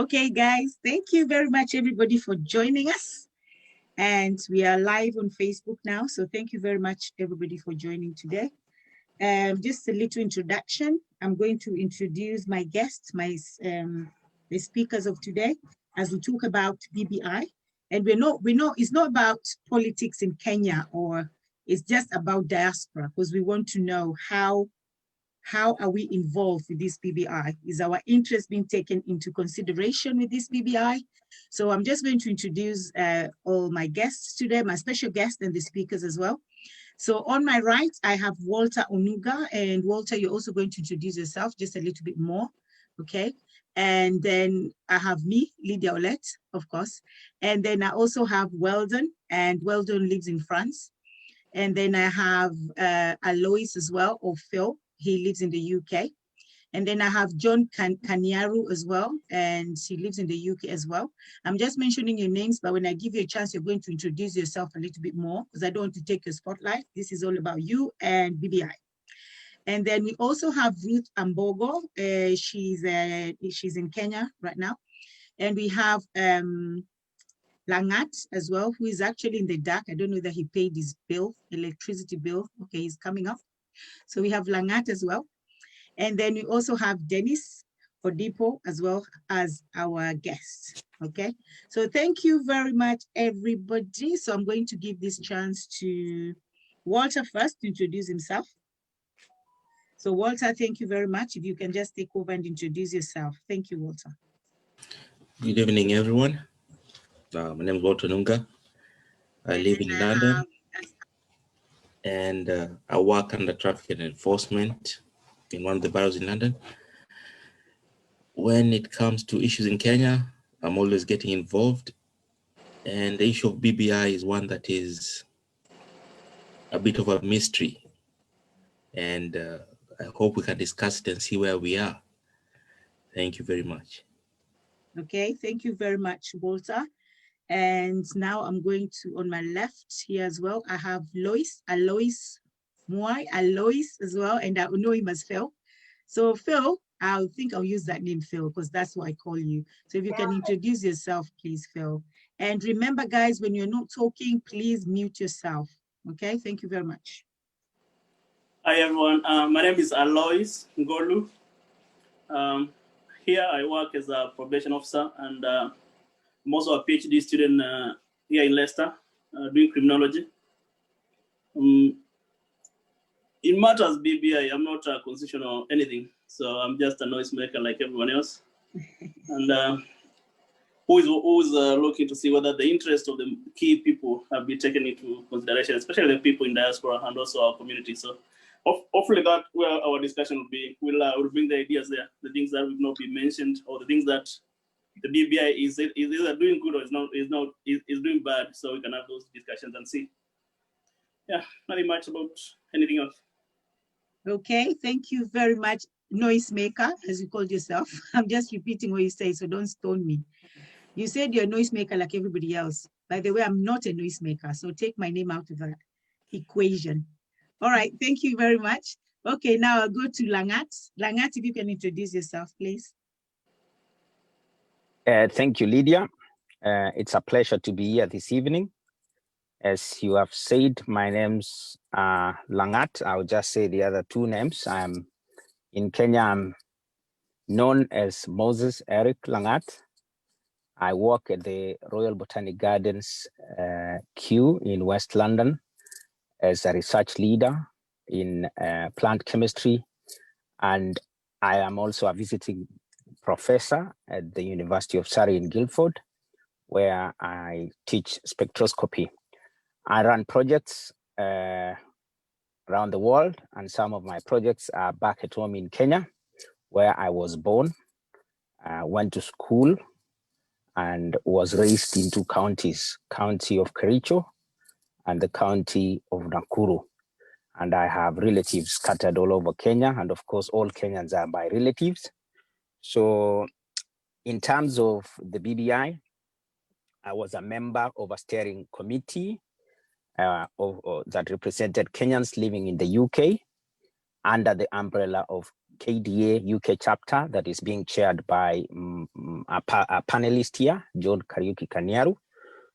Okay, guys, thank you very much, everybody, for joining us. And we are live on Facebook now. So thank you very much, everybody, for joining today. Just a little introduction. I'm going to introduce my guests, the speakers of today, as we talk about BBI. And we know it's not about politics in Kenya, or it's just about diaspora, because we want to know how are we involved with this BBI? Is our interest being taken into consideration with this BBI? So I'm just going to introduce all my guests today, my special guests and the speakers as well. So on my right, I have Walter Onuga, and Walter, you're also going to introduce yourself just a little bit more, okay? And then I have me, Lydia Olette, of course. And then I also have Weldon, and Weldon lives in France. And then I have Alois as well, or Phil. He lives in the UK. And then I have John Kanyaru as well, and he lives in the UK as well. I'm just mentioning your names, but when I give you a chance, you're going to introduce yourself a little bit more, because I don't want to take your spotlight. This is all about you and BBI. And then we also have Ruth Ambogo. She's in Kenya right now. And we have Langat as well, who is actually in the dark. I don't know that he paid his bill, electricity bill. Okay, he's coming up. So we have Langat as well. And then we also have Dennis Odipo as well as our guest, okay? So thank you very much, everybody. So I'm going to give this chance to Walter first to introduce himself. So Walter, thank you very much. If you can just take over and introduce yourself. Thank you, Walter. Good evening, everyone. My name is Walter Nunga. I live in London, and I work under traffic and enforcement in one of the boroughs in London. When it comes to issues in Kenya, I'm always getting involved. And the issue of BBI is one that is a bit of a mystery. And I hope we can discuss it and see where we are. Thank you very much. Okay, thank you very much, Walter. And now I'm going to, on my left here as well, I have Alois Muai, Alois as well, and I know him as Phil. So Phil, I think I'll use that name, Phil, because that's what I call you. So if you can introduce yourself, please, Phil. And remember, guys, when you're not talking, please mute yourself. Okay, thank you very much. Hi, everyone. My name is Alois Ngolu. Here I work as a probation officer, and I'm also a PhD student here in Leicester, doing criminology. In matters BBI, I'm not a constitution or anything, so I'm just a noisemaker like everyone else. And who's looking to see whether the interest of the key people have been taken into consideration, especially the people in diaspora and also our community. So hopefully that where our discussion will be, we'll bring the ideas there, the things that will not be mentioned, or the things that the BBI is either doing good or is doing bad, so we can have those discussions and see. Yeah, nothing much about anything else. Okay, thank you very much, noisemaker, as you called yourself. I'm just repeating what you say, so don't stone me. You said you're a noisemaker like everybody else. By the way, I'm not a noisemaker, so take my name out of that equation. All right, thank you very much. Okay, now I'll go to Langat. Langat, if you can introduce yourself, please. Thank you, Lydia. It's a pleasure to be here this evening. As you have said, my name's Langat. I'll just say the other two names. In Kenya, I'm known as Moses Eric Langat. I work at the Royal Botanic Gardens Kew in West London as a research leader in plant chemistry. And I am also a visiting professor at the University of Surrey in Guildford, where I teach spectroscopy. I run projects around the world, and some of my projects are back at home in Kenya, where I was born, went to school, and was raised in two counties, County of Kericho and the County of Nakuru. And I have relatives scattered all over Kenya, and of course, all Kenyans are my relatives. So in terms of the BBI, I was a member of a steering committee that represented Kenyans living in the UK under the umbrella of KDA UK chapter that is being chaired by a panelist here, John Kariuki Kanyaru.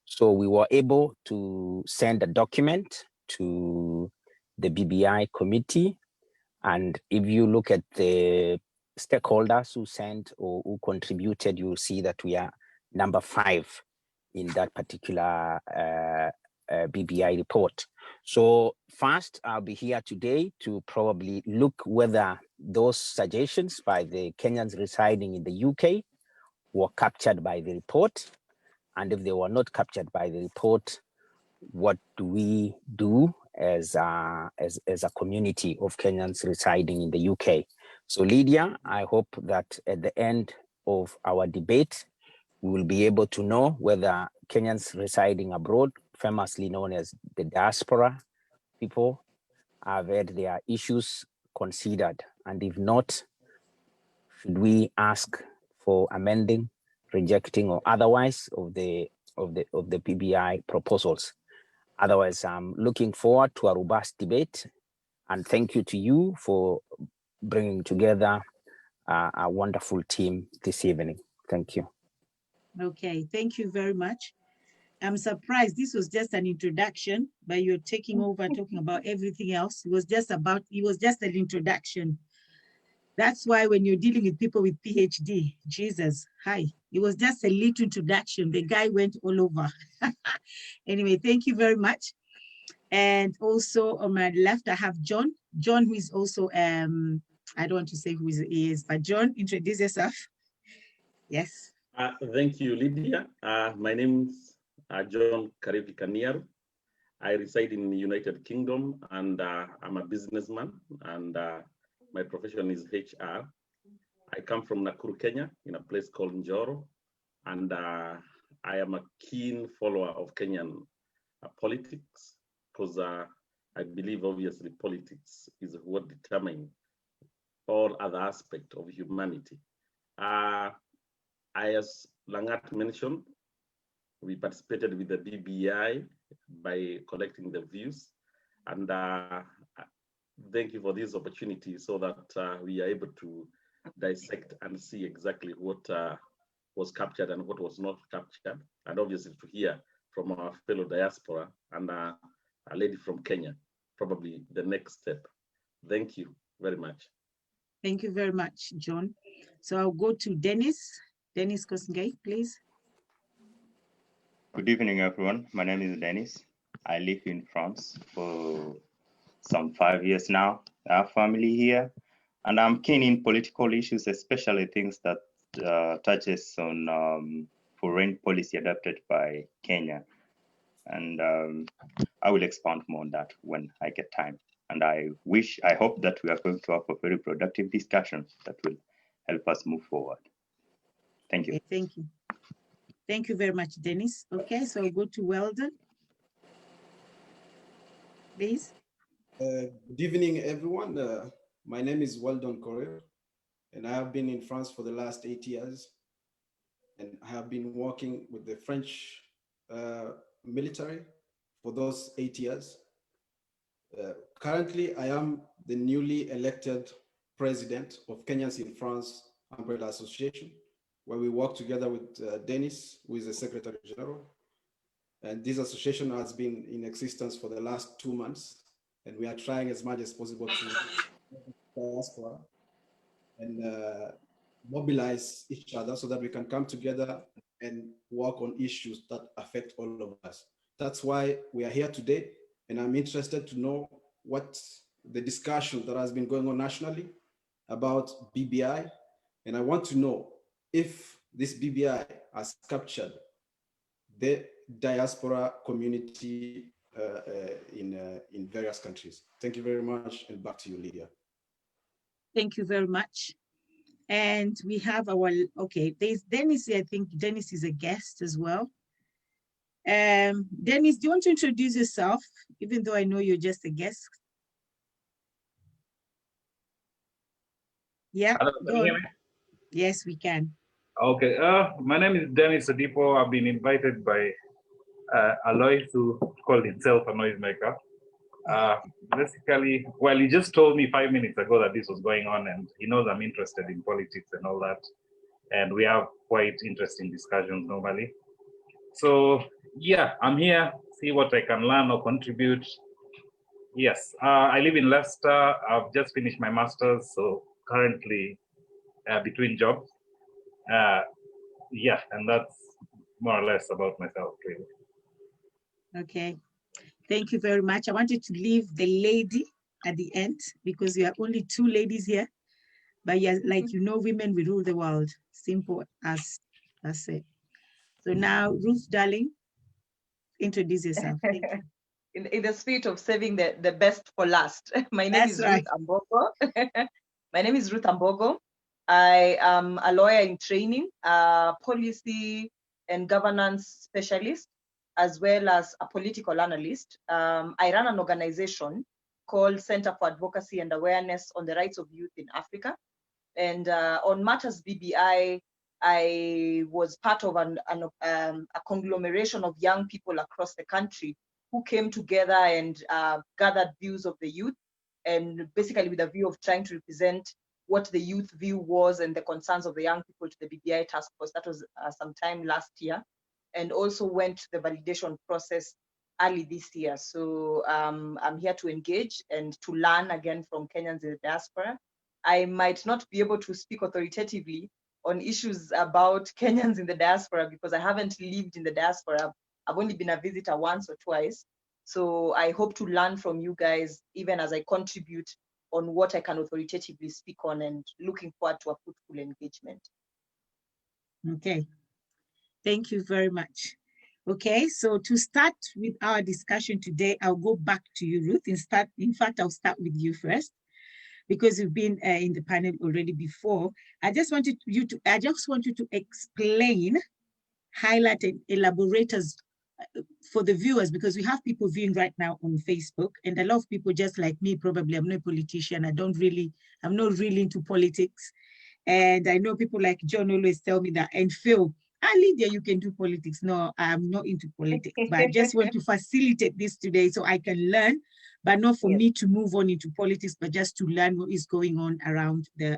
So we were able to send a document to the BBI committee. And if you look at the stakeholders who sent or who contributed, you'll see that we are number 5 in that particular BBI report. So first, I'll be here today to probably look whether those suggestions by the Kenyans residing in the UK were captured by the report. And if they were not captured by the report, what do we do as a community of Kenyans residing in the UK? So Lydia, I hope that at the end of our debate, we will be able to know whether Kenyans residing abroad, famously known as the diaspora people, have had their issues considered. And if not, should we ask for amending, rejecting, or otherwise of the BBI proposals? Otherwise, I'm looking forward to a robust debate, and thank you to you for bringing together a wonderful team this evening. Thank you. Okay, thank you very much. I'm surprised this was just an introduction, but you're taking over talking about everything else. It was just an introduction. That's why when you're dealing with people with PhD, Jesus, hi, it was just a little introduction. The guy went all over. Anyway, thank you very much. And also on my left, I have John. John, who is also, I don't want to say who he is, but John, introduce yourself. Yes. Thank you, Lydia. My name is John Kariuki Kanyaru. I reside in the United Kingdom, and I'm a businessman, and my profession is HR. I come from Nakuru, Kenya, in a place called Njoro, and I am a keen follower of Kenyan politics, because I believe, obviously, politics is what determines all other aspects of humanity. As Langat mentioned, we participated with the BBI by collecting the views, and thank you for this opportunity so that we are able to dissect and see exactly what was captured and what was not captured, and obviously to hear from our fellow diaspora and a lady from Kenya, probably the next step. Thank you very much. Thank you very much, John. So I'll go to Dennis. Dennis Kosgei, please. Good evening, everyone. My name is Dennis. I live in France for some 5 years now. I have family here, and I'm keen in political issues, especially things that touches on foreign policy adopted by Kenya. And I will expound more on that when I get time. And I hope that we are going to have a very productive discussion that will help us move forward. Thank you. Okay, thank you. Thank you very much, Dennis. Okay, so I'll go to Weldon. Please. Good evening, everyone. My name is Weldon Correa, and I have been in France for the last 8 years. And I have been working with the French military for those 8 years. Currently, I am the newly elected president of Kenyans in France Umbrella Association, where we work together with Dennis, who is the Secretary General. And this association has been in existence for the last 2 months, and we are trying as much as possible to diaspora and mobilize each other so that we can come together and work on issues that affect all of us. That's why we are here today, and I'm interested to know what the discussion that has been going on nationally about BBI, and I want to know if this BBI has captured the diaspora community in various countries. Thank you very much, and back to you, Lydia. Thank you very much. And we have our, okay, there's Dennis. I think Dennis is a guest as well. Dennis, do you want to introduce yourself, even though I know you're just a guest? Yeah. Hello, can you hear me? Yes, we can. Okay, my name is Dennis Adipo. I've been invited by Aloy, who called himself a noisemaker. Basically, well, he just told me 5 minutes ago that this was going on, and he knows I'm interested in politics and all that. And we have quite interesting discussions normally. So yeah, I'm here, see what I can learn or contribute. Yes, I live in Leicester. I've just finished my master's, so currently between jobs. Yeah, and that's more or less about myself, really. Okay, thank you very much. I wanted to leave the lady at the end because we are only two ladies here. But yeah, like you know, women will rule the world. Simple as that's it. So now, Ruth, darling, introduce yourself. Thank you. In the spirit of saving the best for last, my name That's is right. Ruth Ambogo. My name is Ruth Ambogo. I am a lawyer in training, a policy and governance specialist, as well as a political analyst. I run an organization called Center for Advocacy and Awareness on the Rights of Youth in Africa. And on Matters BBI, I was part of a conglomeration of young people across the country who came together and gathered views of the youth, and basically with a view of trying to represent what the youth view was and the concerns of the young people to the BBI task force. That was sometime last year, and also went to the validation process early this year. So I'm here to engage and to learn again from Kenyans in the diaspora. I might not be able to speak authoritatively on issues about Kenyans in the diaspora because I haven't lived in the diaspora. I've only been a visitor once or twice. So I hope to learn from you guys, even as I contribute on what I can authoritatively speak on, and looking forward to a fruitful engagement. Okay, thank you very much. Okay, so to start with our discussion today, I'll go back to you, Ruth. In fact, I'll start with you first, because you've been in the panel already before. I just want you to explain, highlight, and elaborate us for the viewers, because we have people viewing right now on Facebook, and a lot of people just like me, probably, I'm not a politician. I'm not really into politics. And I know people like John always tell me that, and Phil, Lydia, you can do politics. No, I'm not into politics, but I just want to facilitate this today so I can learn, but not for me to move on into politics, but just to learn what is going on around the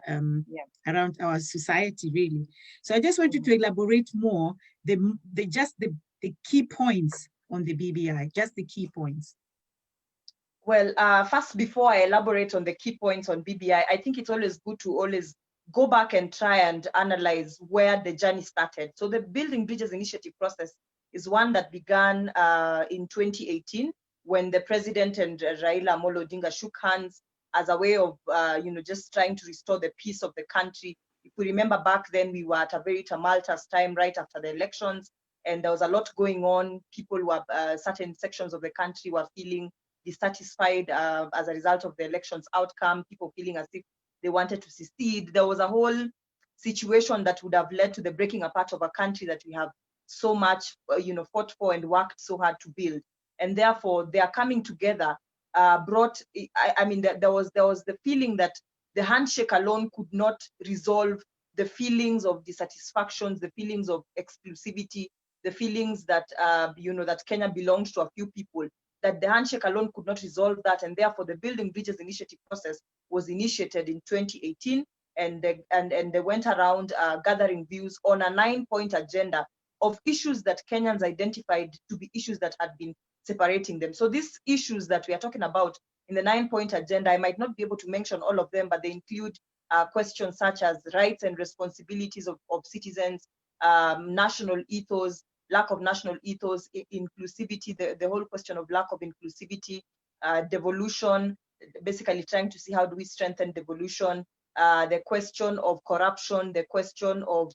around our society, really. So I just want you to elaborate more the key points on the BBI, just the key points. Well, first, before I elaborate on the key points on BBI, I think it's always good to always go back and try and analyze where the journey started. So the Building Bridges Initiative process is one that began in 2018 when the president and Raila Amolo Odinga shook hands as a way of, just trying to restore the peace of the country. If we remember back then, we were at a very tumultuous time right after the elections, and there was a lot going on. People were, certain sections of the country were feeling dissatisfied as a result of the election's outcome, people feeling as if they wanted to secede. There was a whole situation that would have led to the breaking apart of a country that we have so much, fought for and worked so hard to build. And therefore, their coming together brought, there was the feeling that the handshake alone could not resolve the feelings of dissatisfactions, the feelings of exclusivity, the feelings that, that Kenya belongs to a few people, that the handshake alone could not resolve that. And therefore, the Building Bridges Initiative process was initiated in 2018, and they went around gathering views on a 9-point agenda of issues that Kenyans identified to be issues that had been separating them. So these issues that we are talking about in the 9-point agenda, I might not be able to mention all of them, but they include questions such as rights and responsibilities of citizens, national ethos, lack of national ethos, inclusivity, the whole question of lack of inclusivity, devolution, basically trying to see how do we strengthen devolution, the question of corruption, the question of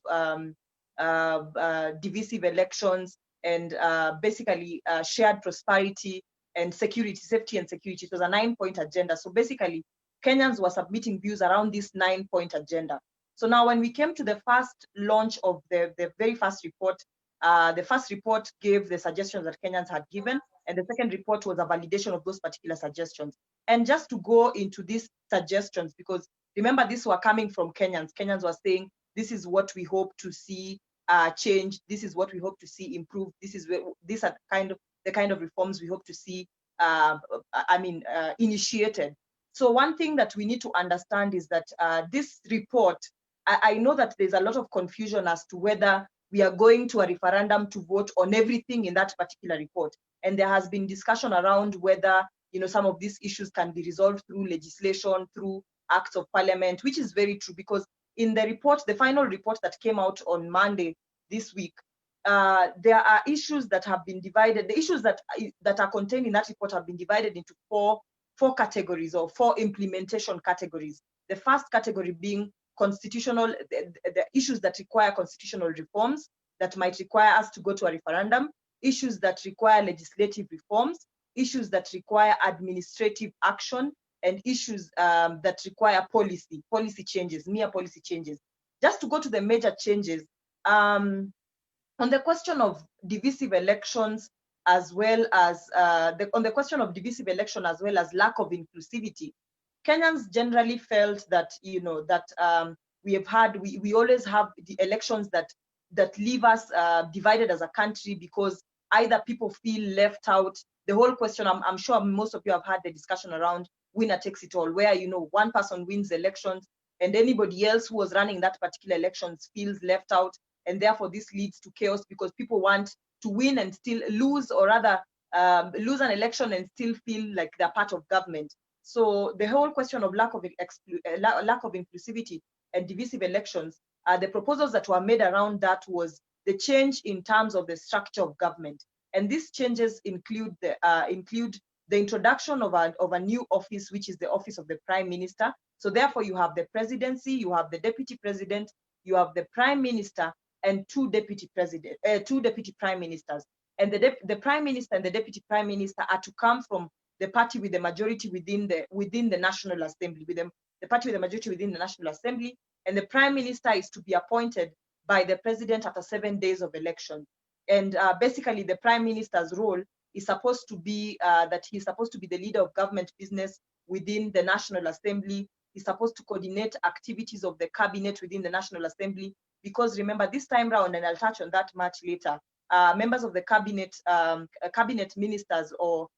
divisive elections, and basically shared prosperity and security, safety and security. It was a 9-point agenda. So basically, Kenyans were submitting views around this 9-point agenda. So now when we came to the first launch of the very first report, the first report gave the suggestions that Kenyans had given, and the second report was a validation of those particular suggestions. And just to go into these suggestions, because remember, these were coming from Kenyans. Kenyans were saying, this is what we hope to see change. This is what we hope to see improve. These are the kind of reforms we hope to see initiated. So one thing that we need to understand is that this report, I know that there's a lot of confusion as to whether we are going to a referendum to vote on everything in that particular report. And there has been discussion around whether, some of these issues can be resolved through legislation, through acts of parliament, which is very true, because in the report, the final report that came out on Monday this week, there are issues that have been divided. The issues that are contained in that report have been divided into four categories, or four implementation categories. The first category being constitutional, the issues that require constitutional reforms that might require us to go to a referendum, issues that require legislative reforms, issues that require administrative action, and issues that require policy changes, mere policy changes. Just to go to the major changes, on the question of divisive elections, as well as on the question of divisive election as well as lack of inclusivity, Kenyans generally felt that we always have the elections that leave us divided as a country, because either people feel left out. The whole question, I'm sure most of you have had the discussion around winner takes it all, where one person wins elections and anybody else who was running that particular elections feels left out, and therefore this leads to chaos because people want to win and still lose, or rather lose an election and still feel like they're part of government. So the whole question of lack of inclusivity and divisive elections, the proposals that were made around that was the change in terms of the structure of government. And these changes include the introduction of a new office, which is the office of the Prime Minister. So therefore you have the presidency, you have the deputy president, you have the Prime Minister, and two deputy prime ministers. And the Prime Minister and the Deputy Prime Minister are to come from the party with the majority within the National Assembly, the party with the majority within the National Assembly, and the Prime Minister is to be appointed by the President after 7 days of election. And basically, the Prime Minister's role is supposed to be that he's supposed to be the leader of government business within the National Assembly. He's supposed to coordinate activities of the cabinet within the National Assembly. Because remember, this time round, and I'll touch on that much later, members of the cabinet ministers,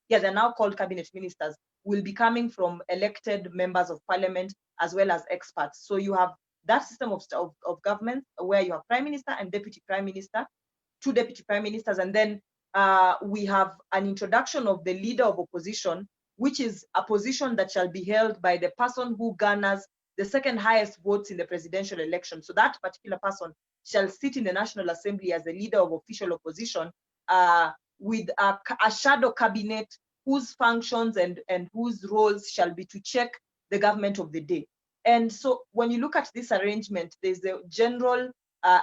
they're now called cabinet ministers, will be coming from elected members of parliament as well as experts. So you have that system of government where you have Prime Minister and Deputy Prime Minister, two Deputy Prime Ministers, and then we have an introduction of the leader of opposition, which is a position that shall be held by the person who garners the second highest votes in the presidential election. So that particular person shall sit in the National Assembly as the leader of official opposition with a shadow cabinet whose functions and whose roles shall be to check the government of the day. And so when you look at this arrangement, there's a general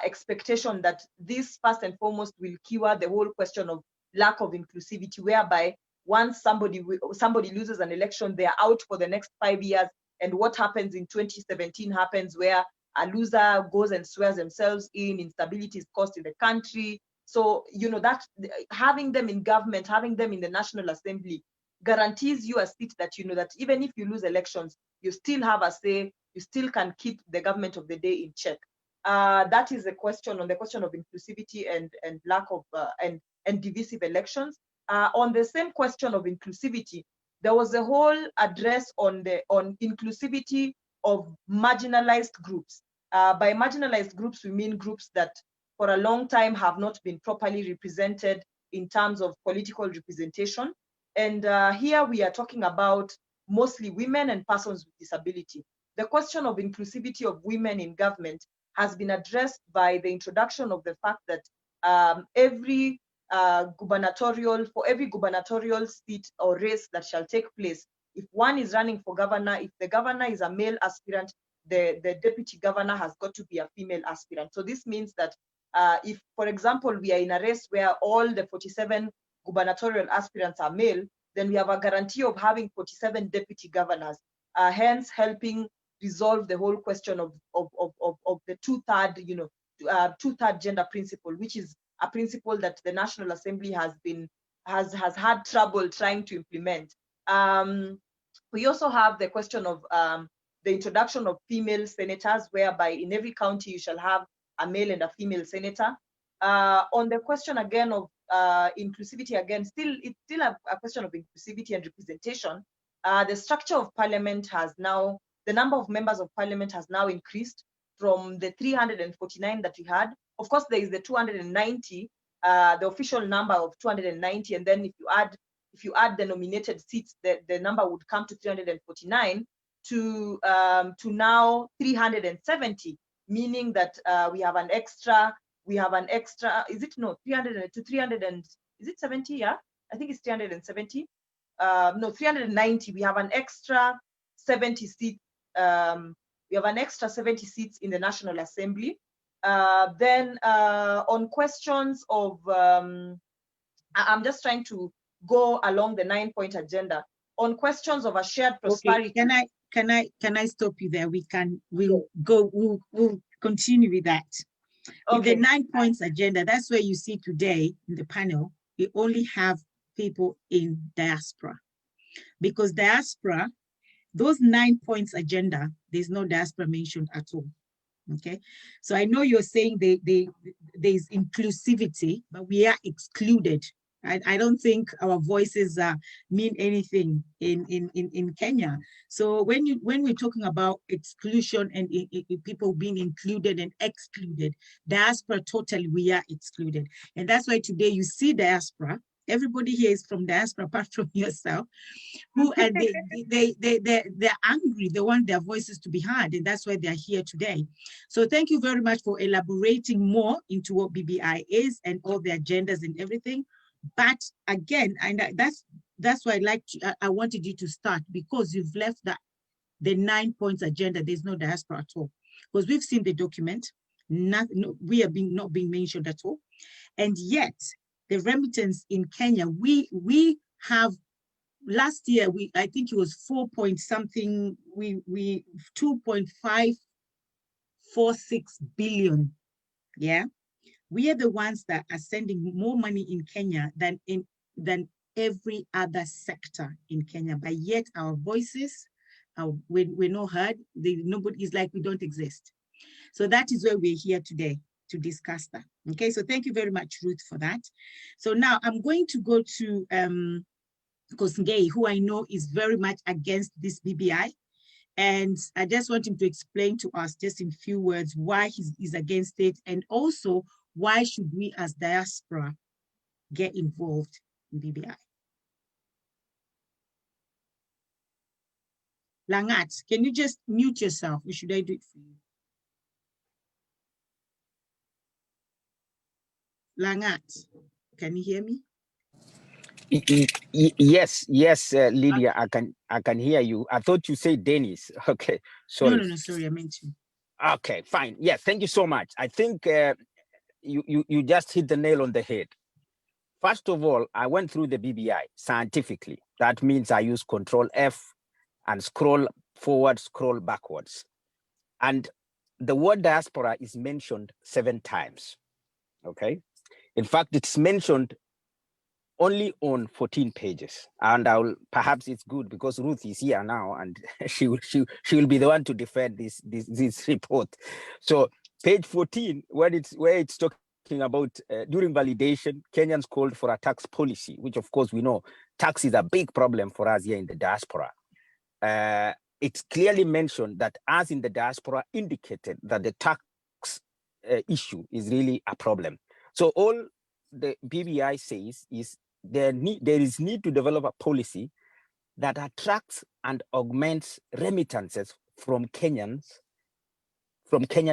expectation that this first and foremost will cure the whole question of lack of inclusivity, whereby once somebody loses an election, they are out for the next 5 years. And what happens in 2017 happens, where a loser goes and swears themselves in, instability is caused in the country. So, that having them in government, having them in the National Assembly guarantees you a seat that that even if you lose elections, you still have a say, you still can keep the government of the day in check. That is the question of inclusivity and lack of and divisive elections. On the same question of inclusivity, there was a whole address on inclusivity of marginalized groups. By marginalized groups, we mean groups that for a long time have not been properly represented in terms of political representation. And here we are talking about mostly women and persons with disability. The question of inclusivity of women in government has been addressed by the introduction of the fact that for every gubernatorial seat or race that shall take place, if one is running for governor, if the governor is a male aspirant, the deputy governor has got to be a female aspirant. So this means that if, for example, we are in a race where all the 47 gubernatorial aspirants are male, then we have a guarantee of having 47 deputy governors, hence helping resolve the whole question of the two-third gender principle, which is a principle that the National Assembly has had trouble trying to implement. We also have the question of the introduction of female senators, whereby in every county you shall have a male and a female senator. On the question again of inclusivity again, it's still a question of inclusivity and representation. The structure of parliament has now, the number of members of parliament has now increased from the 349 that we had. Of course, there is the 290, the official number of 290, and then if you add the nominated seats, the number would come to 349 to now 370, meaning that we have an extra, is it no, 300 to 300 and, is it 70? Yeah, I think it's 370. No, 390, we have an extra 70 seats. We have an extra 70 seats in the National Assembly. Then on questions of, I'm just trying to go along the 9-point agenda. On questions of a shared prosperity. Okay, can I stop you there? We'll continue with that. Okay. In the 9 points agenda, that's where you see today in the panel, we only have people in diaspora. Because diaspora, those 9 points agenda, there's no diaspora mentioned at all. Okay, so I know you're saying there's inclusivity, but we are excluded. I don't think our voices mean anything in Kenya. So when we're talking about exclusion and people being included and excluded, diaspora, totally we are excluded. And that's why today you see diaspora. Everybody here is from diaspora apart from yourself, who and they're angry, they want their voices to be heard, and that's why they're here today. So thank you very much for elaborating more into what BBI is and all the agendas and everything. But again, and that's why I wanted you to start, because you've left the 9 points agenda. There's no diaspora at all, because we've seen the document. We are not being mentioned at all, and yet the remittance in Kenya, we have last year, I think it was 4 point something, we 2.546 billion. Yeah, we are the ones that are sending more money in Kenya than every other sector in Kenya. But yet our voices, we're not heard. Nobody is like we don't exist. So that is where we're here today to discuss that. Okay, so thank you very much, Ruth, for that. So now I'm going to go to Kosgei, who I know is very much against this BBI. And I just want him to explain to us just in few words why he's against it, and also why should we as diaspora get involved in BBI. Langat, can you just mute yourself, or should I do it for you? Langat, can you hear me? Yes, Lydia, I can hear you. I thought you said Dennis. Okay, sorry. No, sorry, I meant you. Okay, fine. Yeah, thank you so much. I think you just hit the nail on the head. First of all, I went through the BBI scientifically. That means I use Control F and scroll forward, scroll backwards. And the word diaspora is mentioned 7 times. Okay. In fact, it's mentioned only on 14 pages. And perhaps it's good because Ruth is here now and she will be the one to defend this report. So page 14, where it's talking about during validation, Kenyans called for a tax policy, which of course we know tax is a big problem for us here in the diaspora. It's clearly mentioned that us in the diaspora indicated that the tax issue is really a problem. So all the BBI says is there is need to develop a policy that attracts and augments remittances from Kenyan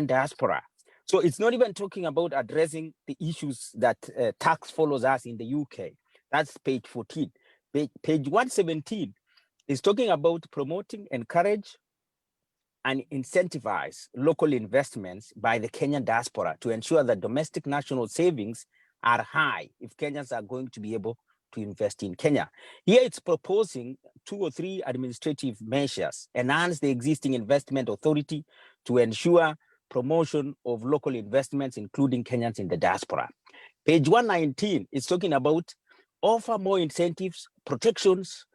diaspora. So it's not even talking about addressing the issues that tax follows us in the UK. That's page 14. Page 117 is talking about promoting, encourage, and incentivize local investments by the Kenyan diaspora to ensure that domestic national savings are high if Kenyans are going to be able to invest in Kenya. Here it's proposing 2 or 3 administrative measures: enhance the existing investment authority to ensure promotion of local investments, including Kenyans in the diaspora. Page 119 is talking about offer more incentives, protections,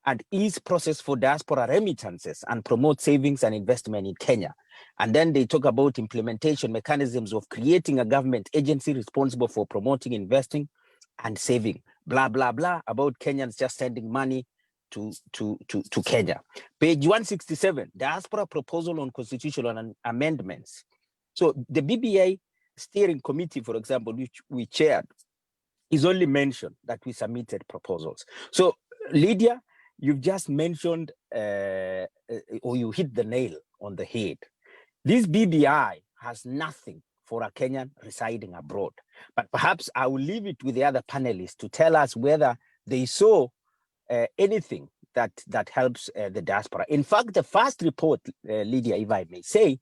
and ease process for diaspora remittances and promote savings and investment in Kenya. And then they talk about implementation mechanisms of creating a government agency responsible for promoting investing and saving, blah, blah, blah, about Kenyans just sending money to Kenya. Page 167, diaspora proposal on constitutional amendments. So the BBI steering committee, for example, which we chaired, is only mentioned that we submitted proposals. So Lydia, you've just mentioned, or you hit the nail on the head. This BBI has nothing for a Kenyan residing abroad. But perhaps I will leave it with the other panelists to tell us whether they saw anything that helps the diaspora. In fact, the first report, Lydia, if I may say,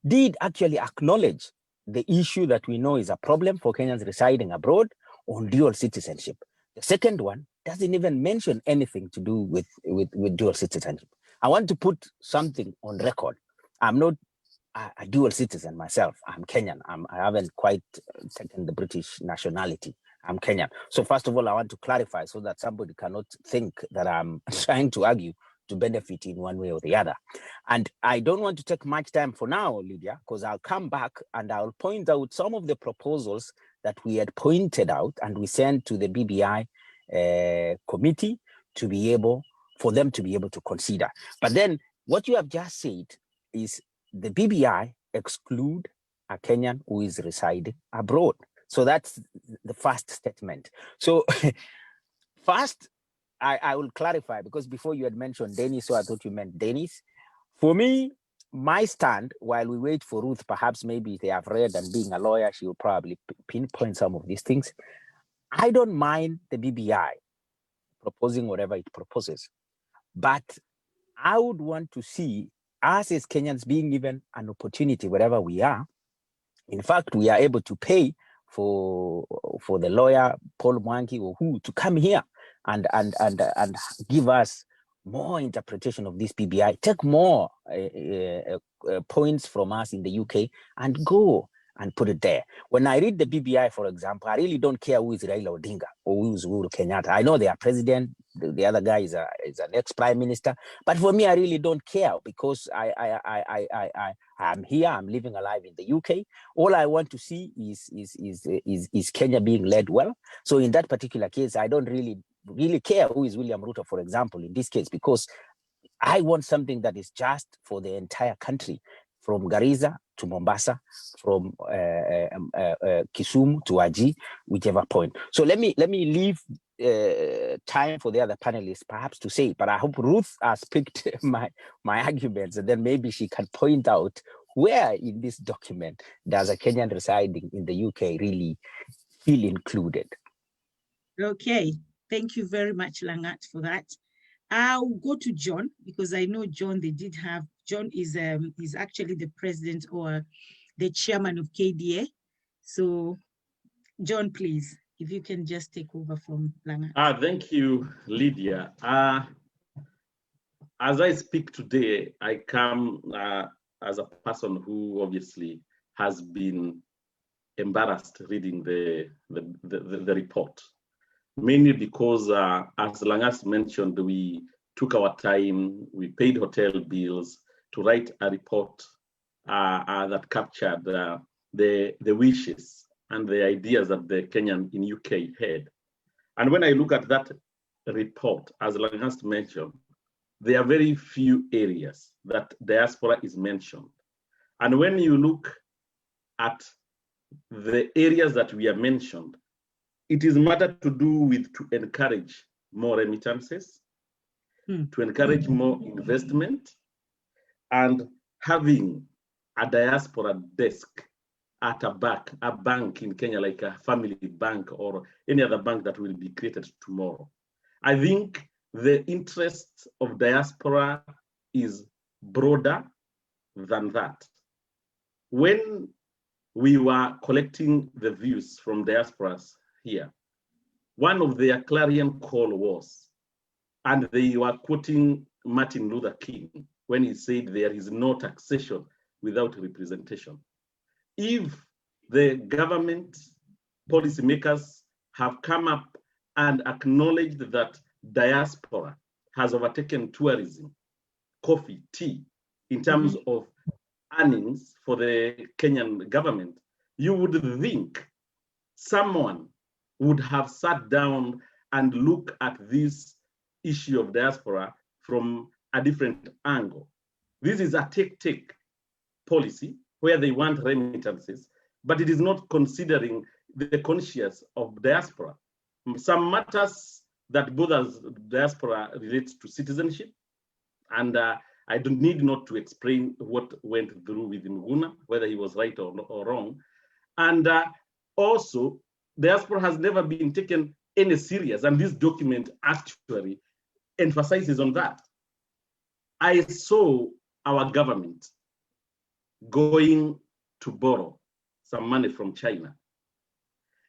did actually acknowledge the issue that we know is a problem for Kenyans residing abroad on dual citizenship. The second one doesn't even mention anything to do with dual citizenship. I want to put something on record. I'm not a dual citizen myself. I'm Kenyan. I haven't quite taken the British nationality. I'm Kenyan. So first of all, I want to clarify so that somebody cannot think that I'm trying to argue to benefit in one way or the other. And I don't want to take much time for now, Lydia, because I'll come back and I'll point out some of the proposals that we had pointed out and we sent to the BBI committee to be able, for them to be able to consider. But then what you have just said is the BBI exclude a Kenyan who is residing abroad. So that's the first statement. So first, I will clarify, because before you had mentioned Dennis, so I thought you meant Dennis. For me, my stand, while we wait for Ruth, perhaps maybe they have read, and being a lawyer, she will probably pinpoint some of these things. I don't mind the BBI proposing whatever it proposes, but I would want to see us as Kenyans being given an opportunity wherever we are. In fact, we are able to pay for the lawyer, Paul Mwangi, or who, to come here and give us more interpretation of this BBI, take more points from us in the UK and go and put it there. When I read the BBI, for example, I really don't care who is Raila Odinga or who is Uhuru Kenyatta. I know they are president, the other guy is an ex-prime minister, but for me, I really don't care, because I'm here, I'm living alive in the UK. All I want to see is Kenya being led well. So in that particular case, I don't really care who is William Ruto, for example, in this case, because I want something that is just for the entire country, from Garissa to Mombasa, from Kisumu to Aji, whichever point. So let me leave time for the other panelists perhaps to say, but I hope Ruth has picked my arguments, and then maybe she can point out where in this document does a Kenyan residing in the UK really feel included. Okay, thank you very much, Langat, for that. I'll go to John, because I know John, John is actually the president or the chairman of KDA. So John, please, if you can just take over from Langat. Thank you, Lydia. As I speak today, I come as a person who obviously has been embarrassed reading the report, mainly because, as Langas mentioned, we took our time, we paid hotel bills to write a report that captured the wishes and the ideas that the Kenyan in UK had. And when I look at that report, as Langas mentioned, there are very few areas that diaspora is mentioned. And when you look at the areas that we are mentioned, it is matter to do with to encourage more remittances, to encourage more investment, and having a diaspora desk at a bank in Kenya, like a family bank or any other bank that will be created tomorrow. I think the interest of diaspora is broader than that. When we were collecting the views from diasporas here, one of their clarion call was, and they were quoting Martin Luther King when he said there is no taxation without representation. If the government policymakers have come up and acknowledged that diaspora has overtaken tourism, coffee, tea, in terms of earnings for the Kenyan government, you would think someone would have sat down and looked at this issue of diaspora from a different angle. This is a take policy where they want remittances, but it is not considering the conscience of diaspora. Some matters that bothers diaspora relates to citizenship, and I don't need not to explain what went through with Muguna, whether he was right or wrong. And also, diaspora has never been taken any serious, and this document actually emphasizes on that. I saw our government going to borrow some money from China.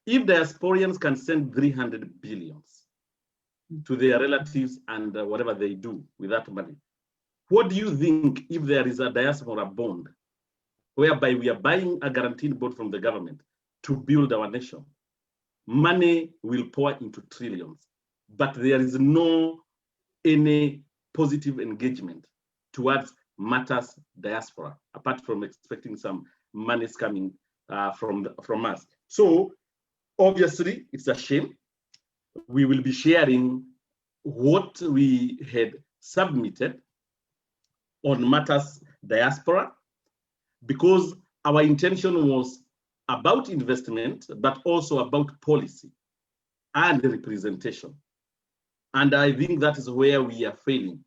If diasporians can send 300 billions to their relatives and whatever they do with that money, what do you think if there is a diaspora bond whereby we are buying a guaranteed bond from the government to build our nation? Money will pour into trillions, but there is no any positive engagement towards matters diaspora, apart from expecting some monies coming from us. So obviously, it's a shame. We will be sharing what we had submitted on matters diaspora, because our intention was about investment, but also about policy and representation. And I think that is where we are failing.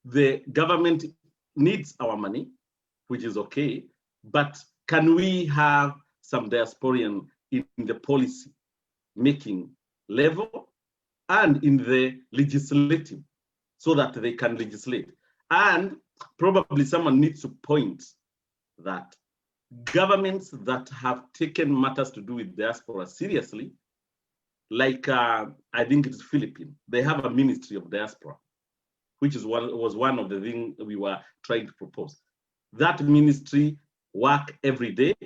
The government needs our money, which is okay, but can we have some diasporian in the policy making level and in the legislative so that they can legislate? And probably someone needs to point that governments that have taken matters to do with diaspora seriously, like I think it's Philippines, they have a ministry of diaspora, which is was one of the things we were trying to propose. That ministry work every day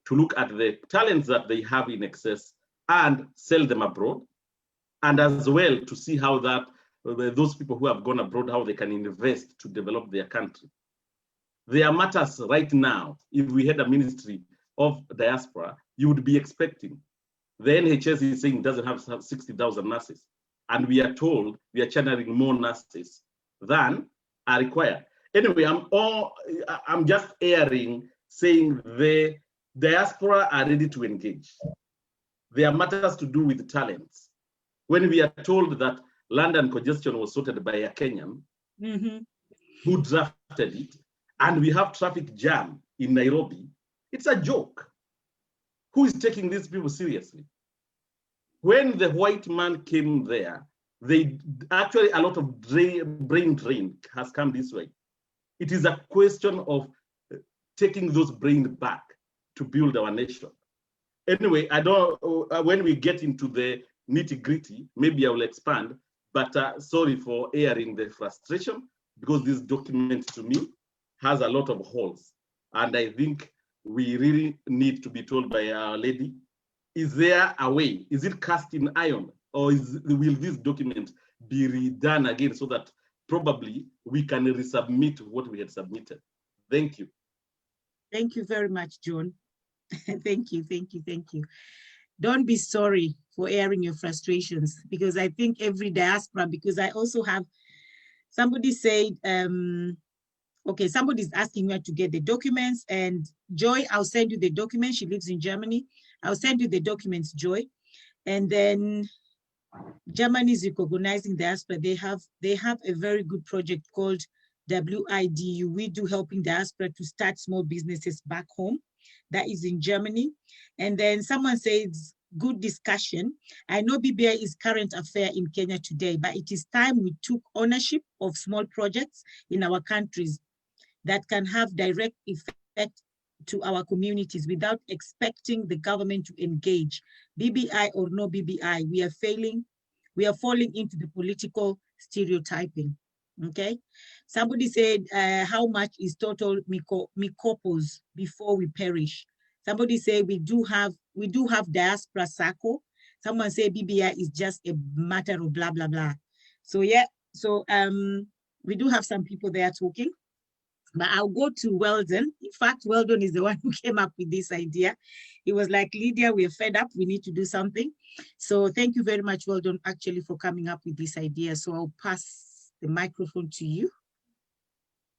to look at the talents that they have in excess and sell them abroad, and as well to see how that those people who have gone abroad, how they can invest to develop their country. There are matters right now, if we had a ministry of diaspora, you would be expecting. The NHS is saying it doesn't have 60,000 nurses, and we are told we are channeling more nurses than are required. Anyway, I'm just airing, saying the diaspora are ready to engage. There are matters to do with talents. When we are told that London congestion was sorted by a Kenyan who drafted it, and we have traffic jam in Nairobi, it's a joke. Who is taking these people seriously? When the white man came there, they actually a lot of brain drain has come this way. It is a question of taking those brains back to build our nation. Anyway, I don't. When we get into the nitty-gritty, maybe I will expand. But sorry for airing the frustration, because this document to me has a lot of holes, and I think we really need to be told by Our Lady, is there a way? Is it cast in iron, or will this document be redone again so that probably we can resubmit what we had submitted? Thank you. Thank you very much, John. Thank you. Don't be sorry for airing your frustrations, because I think every diaspora, because I also have, somebody said, okay, somebody's asking where to get the documents, and Joy, I'll send you the documents. She lives in Germany. I'll send you the documents, Joy. And then Germany is recognizing diaspora. They have a very good project called WIDU. We do helping diaspora to start small businesses back home. That is in Germany. And then someone says, good discussion. I know BBI is current affair in Kenya today, but it is time we took ownership of small projects in our countries that can have direct effect to our communities without expecting the government to engage. BBI or no BBI, we are falling into the political stereotyping. Okay, somebody said, how much is total Mikopos before we perish? Somebody said we do have diaspora SACCO. Someone said BBI is just a matter of blah blah blah. So yeah, so we do have some people there talking, but I'll go to Weldon. In fact, Weldon is the one who came up with this idea. He was like, Lydia, we're fed up. We need to do something. So thank you very much, Weldon, actually, for coming up with this idea. So I'll pass the microphone to you.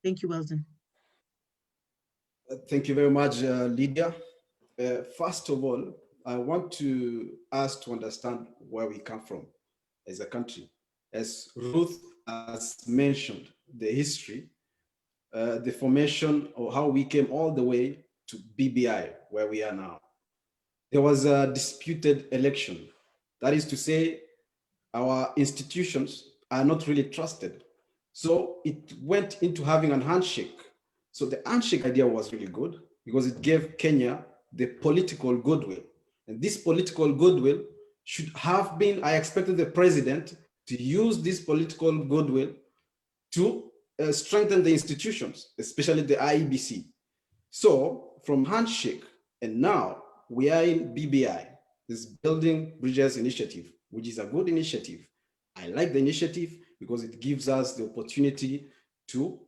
Thank you, Weldon. Thank you very much, Lydia. First of all, I want us to understand where we come from as a country. As Ruth has mentioned, the history, the formation, or how we came all the way to BBI, where we are now. There was a disputed election. That is to say, our institutions are not really trusted. So it went into having a handshake. So the handshake idea was really good because it gave Kenya the political goodwill. And this political goodwill should have been, I expected the president to use this political goodwill to strengthen the institutions, especially the IEBC. So from handshake, and now we are in BBI, this Building Bridges Initiative, which is a good initiative. I like the initiative because it gives us the opportunity to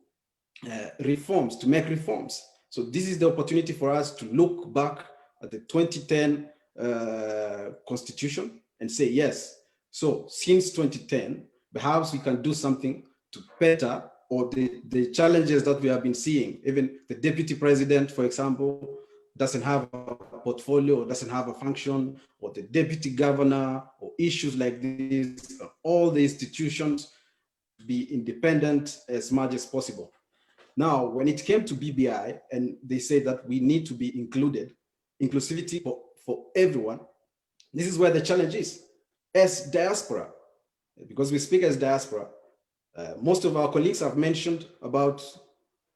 make reforms. So this is the opportunity for us to look back at the 2010 Constitution and say, yes, so since 2010, perhaps we can do something to better or the challenges that we have been seeing. Even the deputy president, for example, doesn't have a portfolio, doesn't have a function, or the deputy governor, or issues like this, all the institutions be independent as much as possible. Now, when it came to BBI, and they say that we need to be included, inclusivity for everyone, this is where the challenge is. As diaspora, because we speak as diaspora, most of our colleagues have mentioned about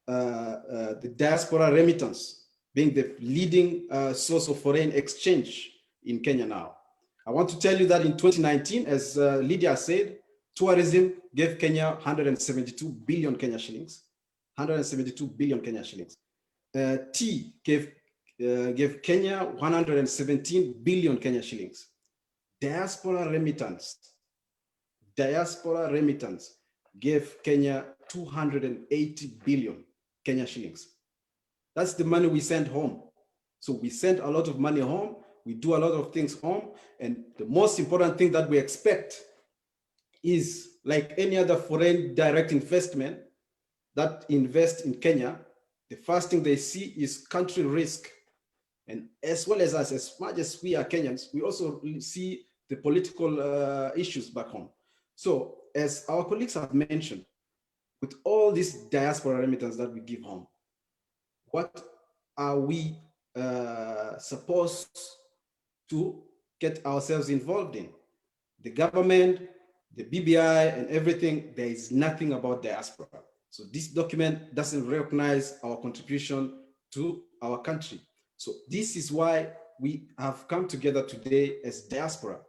the diaspora remittance being the leading source of foreign exchange in Kenya now. I want to tell you that in 2019, as Lydia said, tourism gave Kenya 172 billion Kenya shillings. 172 billion Kenya shillings. Tea gave Kenya 117 billion Kenya shillings. Diaspora remittance gave Kenya 280 billion Kenya shillings. That's the money we send home. So we send a lot of money home, we do a lot of things home, and the most important thing that we expect is, like any other foreign direct investment that invest in Kenya, the first thing they see is country risk. And as well as us, as much as we are Kenyans, we also see the political issues back home. So as our colleagues have mentioned, with all these diaspora remittance that we give home, what are we supposed to get ourselves involved in? The government, the BBI and everything, there is nothing about diaspora. So this document doesn't recognize our contribution to our country. So this is why we have come together today as diaspora,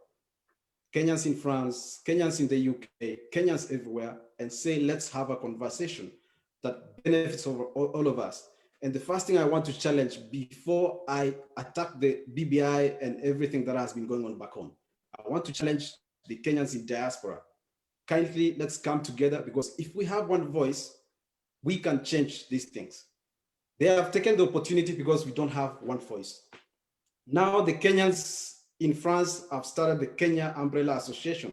Kenyans in France, Kenyans in the UK, Kenyans everywhere, and say, let's have a conversation that benefits all of us. And the first thing I want to challenge before I attack the BBI and everything that has been going on back home, I want to challenge the Kenyans in diaspora. Kindly, let's come together, because if we have one voice, we can change these things. They have taken the opportunity because we don't have one voice. Now the Kenyans in France have started the Kenya Umbrella Association.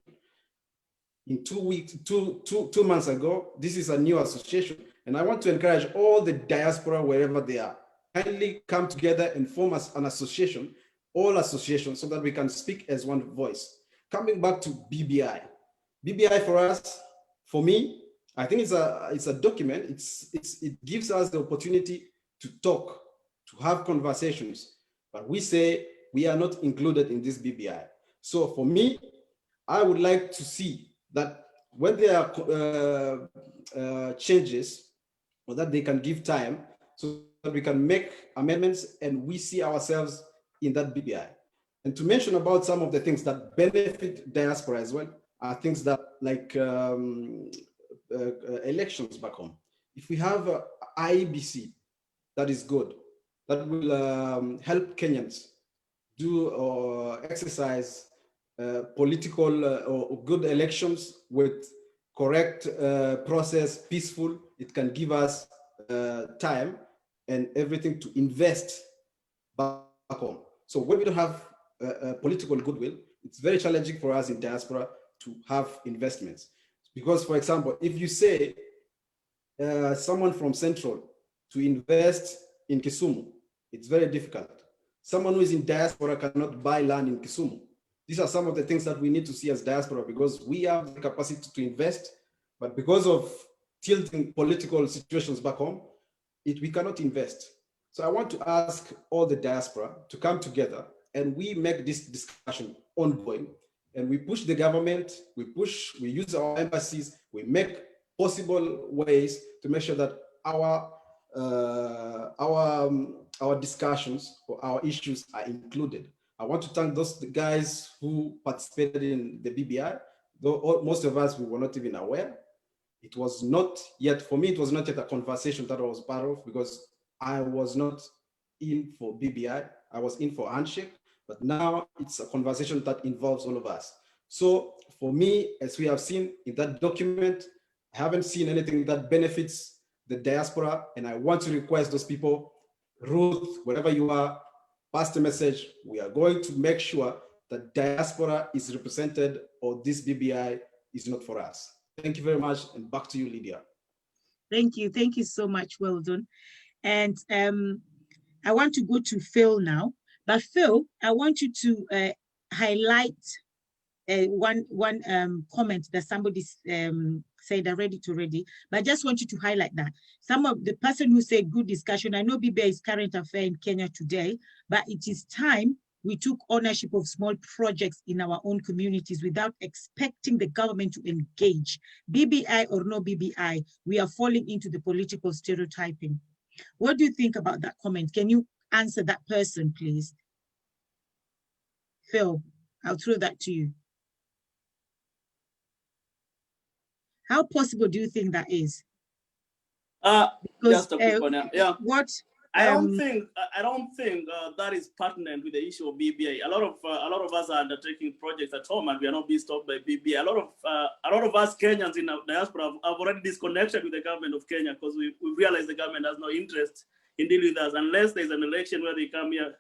In 2 months ago, this is a new association. And I want to encourage all the diaspora, wherever they are, kindly come together and form an association, all associations, so that we can speak as one voice. Coming back to BBI. BBI for us, for me, I think it's a document. It gives us the opportunity to talk, to have conversations, but we say we are not included in this BBI. So for me, I would like to see that when there are changes, or that they can give time so that we can make amendments and we see ourselves in that BBI. And to mention about some of the things that benefit diaspora as well are things that like elections back home. If we have a IEBC that is good, that will help Kenyans do or exercise political or good elections with correct process, peaceful, it can give us time and everything to invest back home. So when we don't have political goodwill, it's very challenging for us in diaspora to have investments. Because, for example, if you say someone from Central to invest in Kisumu, it's very difficult. Someone who is in diaspora cannot buy land in Kisumu. These are some of the things that we need to see as diaspora, because we have the capacity to invest, but because of tilting political situations back home, we cannot invest. So I want to ask all the diaspora to come together and we make this discussion ongoing, and we push the government, we use our embassies, we make possible ways to make sure that our discussions or our issues are included. I want to thank those guys who participated in the BBI, though most of us, we were not even aware. It was not yet, for me, it was not yet a conversation that I was part of, because I was not in for BBI, I was in for handshake, but now it's a conversation that involves all of us. So for me, as we have seen in that document, I haven't seen anything that benefits the diaspora, and I want to request those people, Ruth, wherever you are, pass the message. We are going to make sure that diaspora is represented, or this BBI is not for us. Thank you very much, and back to you, Lydia. Thank you so much, well done. And I want to go to Phil now, but Phil, I want you to highlight one comment that somebody said already, but I just want you to highlight that. Some of the person who said good discussion, I know BBI is current affair in Kenya today, but it is time we took ownership of small projects in our own communities without expecting the government to engage. BBI or no BBI, we are falling into the political stereotyping. What do you think about that comment? Can you answer that person, please? Phil, I'll throw that to you. How possible do you think that is? Because, just a quick one, yeah. What? I don't think that is pertinent with the issue of BBI. A lot of us are undertaking projects at home, and we are not being stopped by BBI. A lot of us Kenyans in the diaspora have already disconnected with the government of Kenya, because we realize the government has no interest in dealing with us unless there's an election where they come here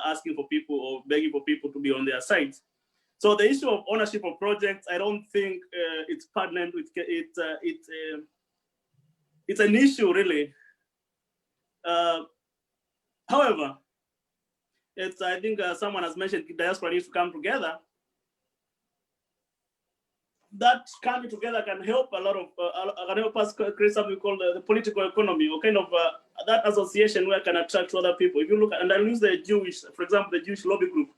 asking for people or begging for people to be on their side. So the issue of ownership of projects, I don't think it's pertinent with it. It's an issue really. However, I think someone has mentioned diaspora needs to come together. That coming together can help a lot of, can help us create something we call the political economy, or kind of that association where can attract other people. If you look at, and I use the Jewish, for example, the Jewish lobby group.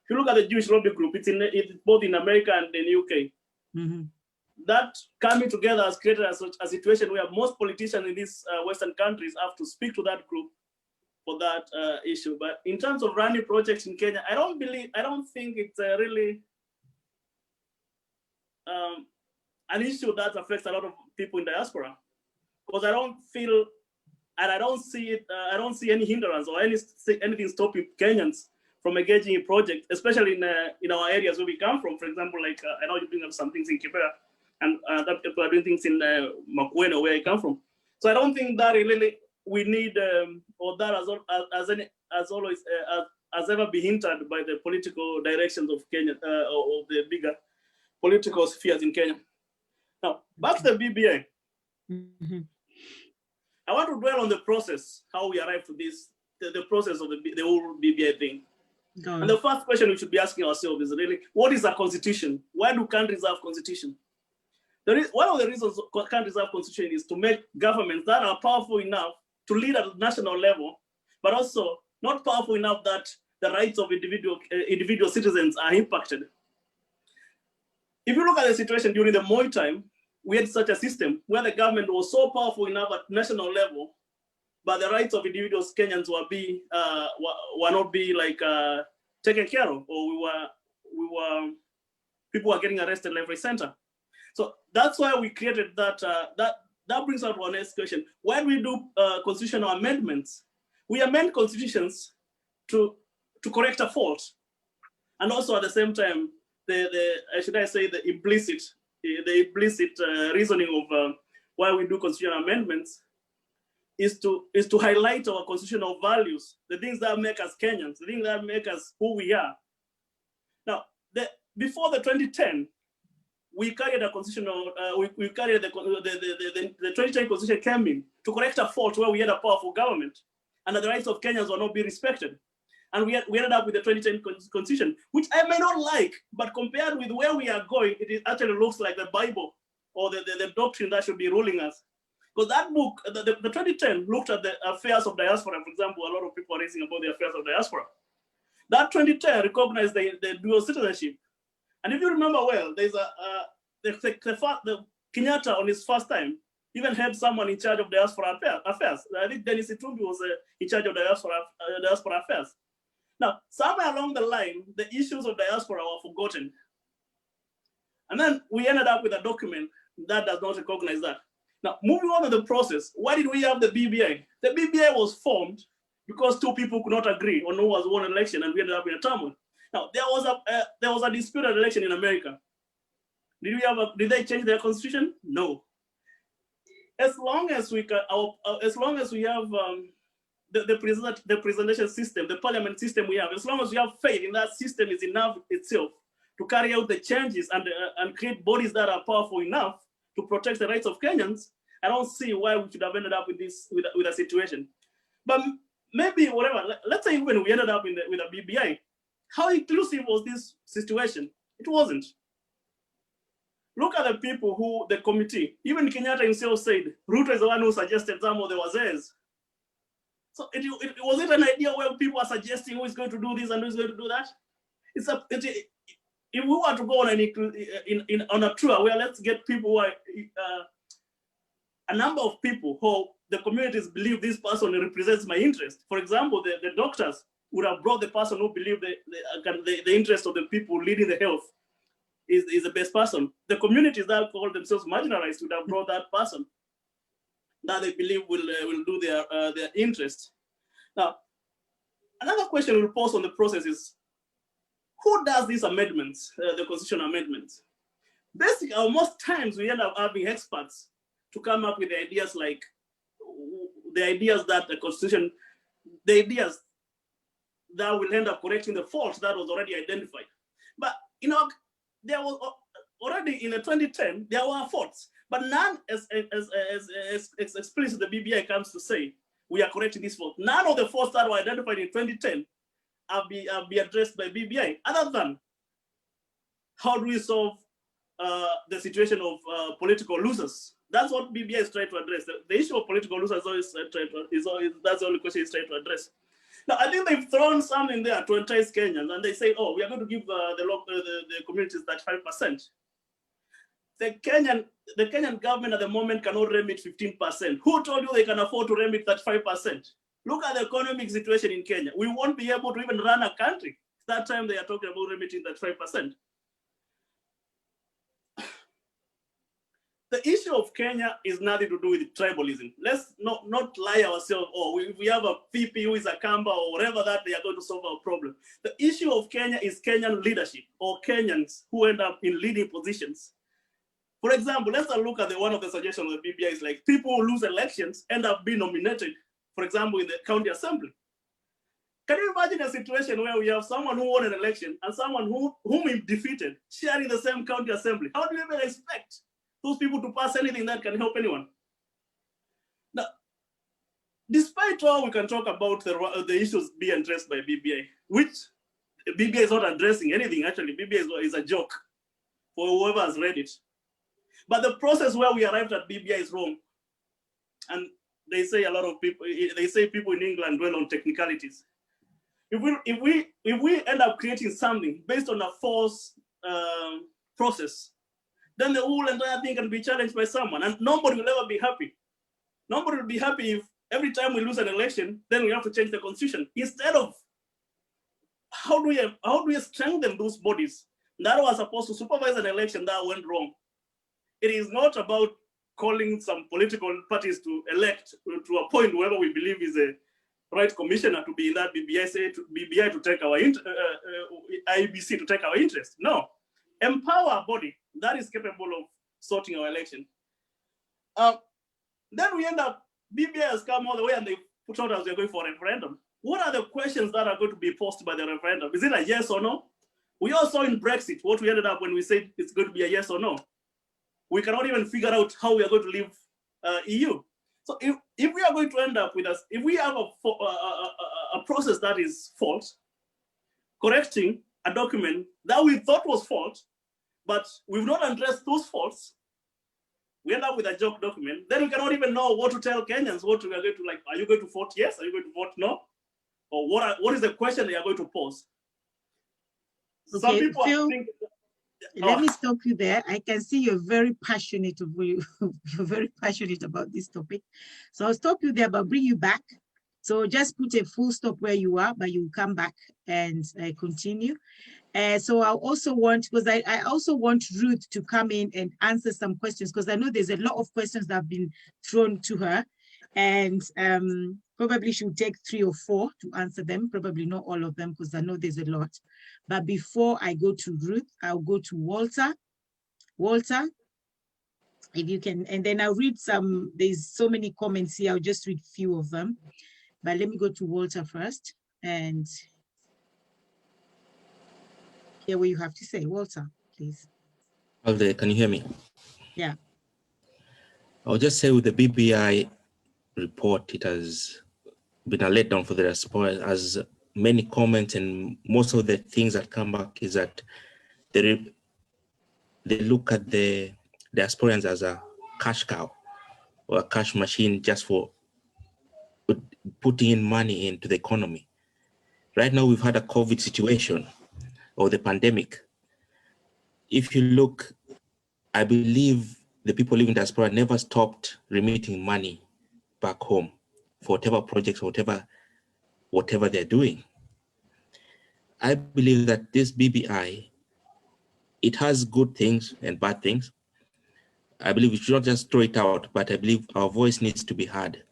If you look at the Jewish lobby group, it's both in America and in the UK. Mm-hmm. That coming together has created a situation where most politicians in these Western countries have to speak to that group for that issue. But in terms of running projects in Kenya, I don't think it's really an issue that affects a lot of people in diaspora, because I don't feel, and I don't see it, I don't see any hindrance or anything stopping Kenyans from engaging in projects, especially in our areas where we come from. For example, like I know you bring up some things in Kibera, and that people are doing things in Makueni, where I come from. So I don't think that really we need, or that has ever been hindered by the political directions of Kenya, or the bigger political spheres in Kenya. Now, back to the BBI. Mm-hmm. I want to dwell on the process, how we arrived to this, the process of the whole BBI thing. And the first question we should be asking ourselves is really, what is a constitution? Why do countries have constitution? One of the reasons countries have constitution is to make governments that are powerful enough to lead at national level, but also not powerful enough that the rights of individual citizens are impacted. If you look at the situation during the Moi time, we had such a system where the government was so powerful enough at national level, but the rights of individuals Kenyans were not being taken care of, or people were getting arrested left, right, center. So that's why we created that. That brings us to our next question. When we do constitutional amendments, we amend constitutions to correct a fault, and also at the same time, the implicit reasoning of why we do constitutional amendments is to highlight our constitutional values, the things that make us Kenyans, the things that make us who we are. Now, before the 2010, we carried a constitutional, we carried the 2010 constitution came in to correct a fault where we had a powerful government and the rights of Kenyans were not being respected. And we ended up with the 2010 constitution, which I may not like, but compared with where we are going, it actually looks like the Bible or the doctrine that should be ruling us. Because that book, the 2010 looked at the affairs of diaspora. For example, a lot of people are raising about the affairs of diaspora. That 2010 recognized the dual citizenship. And if you remember well, there's the Kenyatta on his first time even had someone in charge of diaspora affairs. I think Dennis Itumbi was in charge of diaspora affairs. Now, somewhere along the line, the issues of diaspora were forgotten. And then we ended up with a document that does not recognize that. Now, moving on to the process, why did we have the BBI? The BBI was formed because two people could not agree on who was won an election, and we ended up in a turmoil. Now, there was a disputed election in America. Did they change their constitution? No. As long as we have the presidential system, the parliament system we have, as long as we have faith in that system is enough itself to carry out the changes and create bodies that are powerful enough to protect the rights of Kenyans, I don't see why we should have ended up with a situation. But maybe whatever, let's say even we ended up with a BBI, how inclusive was this situation? It wasn't. Look at the people who, the committee, even Kenyatta himself said, Ruto is the one who suggested some of the wazees. So was it an idea where people are suggesting who is going to do this and who is going to do that? If we were to go on a tour where let's get people who are, a number of people who the communities believe this person represents my interest. For example, the doctors would have brought the person who believed the interest of the people leading the health is the best person. The communities that call themselves marginalized would have brought that person that they believe will do their interest. Now, another question we'll pose on the process is, who does these amendments, the constitutional amendments? Basically, most times we end up having experts to come up with the ideas like the ideas that the constitution, the ideas that will end up correcting the fault that was already identified. But there was already in the 2010 there were faults, but none as explicit the BBI comes to say we are correcting this fault. None of the faults that were identified in 2010 have been addressed by BBI, other than how do we solve the situation of political losers. That's what BBI is trying to address. The issue of political losers that's the only question it's trying to address. Now, I think they've thrown some in there to entice Kenyans, and they say, oh, we are going to give the communities that 5%. The Kenyan government at the moment cannot remit 15%. Who told you they can afford to remit that 5%? Look at the economic situation in Kenya. We won't be able to even run a country. That time they are talking about remitting that 5%. The issue of Kenya is nothing to do with tribalism. Let's not lie ourselves. Oh, we have a VP who is a Kamba or whatever that they are going to solve our problem. The issue of Kenya is Kenyan leadership or Kenyans who end up in leading positions. For example, let's look at one of the suggestions of the BBI is like people who lose elections end up being nominated, for example, in the county assembly. Can you imagine a situation where we have someone who won an election and someone whom he defeated sharing the same county assembly? How do you even expect those people to pass anything that can help anyone? Now, despite all we can talk about the issues being addressed by BBI, which BBI is not addressing anything, actually, BBI is a joke for whoever has read it. But the process where we arrived at BBI is wrong. And they say a lot of people, they say people in England dwell on technicalities. If we end up creating something based on a false process, then the whole entire thing can be challenged by someone, and nobody will ever be happy. Nobody will be happy if every time we lose an election, then we have to change the constitution. Instead of, how do we strengthen those bodies that were supposed to supervise an election that went wrong? It is not about calling some political parties to elect to appoint whoever we believe is a right commissioner to be in that BBI to take our IEBC to take our interest. No, empower a body that is capable of sorting our election. Then we end up BBI has come all the way and they put out as we're going for a referendum. What are the questions that are going to be posed by the referendum? Is it a yes or no? We all saw in Brexit what we ended up when we said it's going to be a yes or no. We cannot even figure out how we are going to leave EU. So if we are going to end up with us, if we have a process that is false, correcting a document that we thought was false, but we've not addressed those faults, we end up with a joke document, then we cannot even know what to tell Kenyans, what we are going to like, are you going to vote yes? Are you going to vote no? Or what is the question they are going to pose? Okay, some people Phil, think, let me stop you there. I can see you're very passionate you're very passionate about this topic. So I'll stop you there, but bring you back. So just put a full stop where you are, but you come back and continue. So I also want, because I also want Ruth to come in and answer some questions, because I know there's a lot of questions that have been thrown to her, and probably she'll take 3 or 4 to answer them, probably not all of them, because I know there's a lot. But before I go to Ruth, I'll go to Walter. Walter, if you can, and then I'll read some, there's so many comments here, I'll just read a few of them. But let me go to Walter first and hear what you have to say. Walter, please. Alde, can you hear me? Yeah. I'll just say with the BBI report, it has been a letdown for the diaspora, as many comments and most of the things that come back is that they look at the diasporans as a cash cow or a cash machine just for putting in money into the economy. Right now, we've had a COVID situation or the pandemic. If you look, I believe the people living in diaspora never stopped remitting money back home for whatever projects, whatever they're doing. I believe that this BBI, it has good things and bad things. I believe we should not just throw it out, but I believe our voice needs to be heard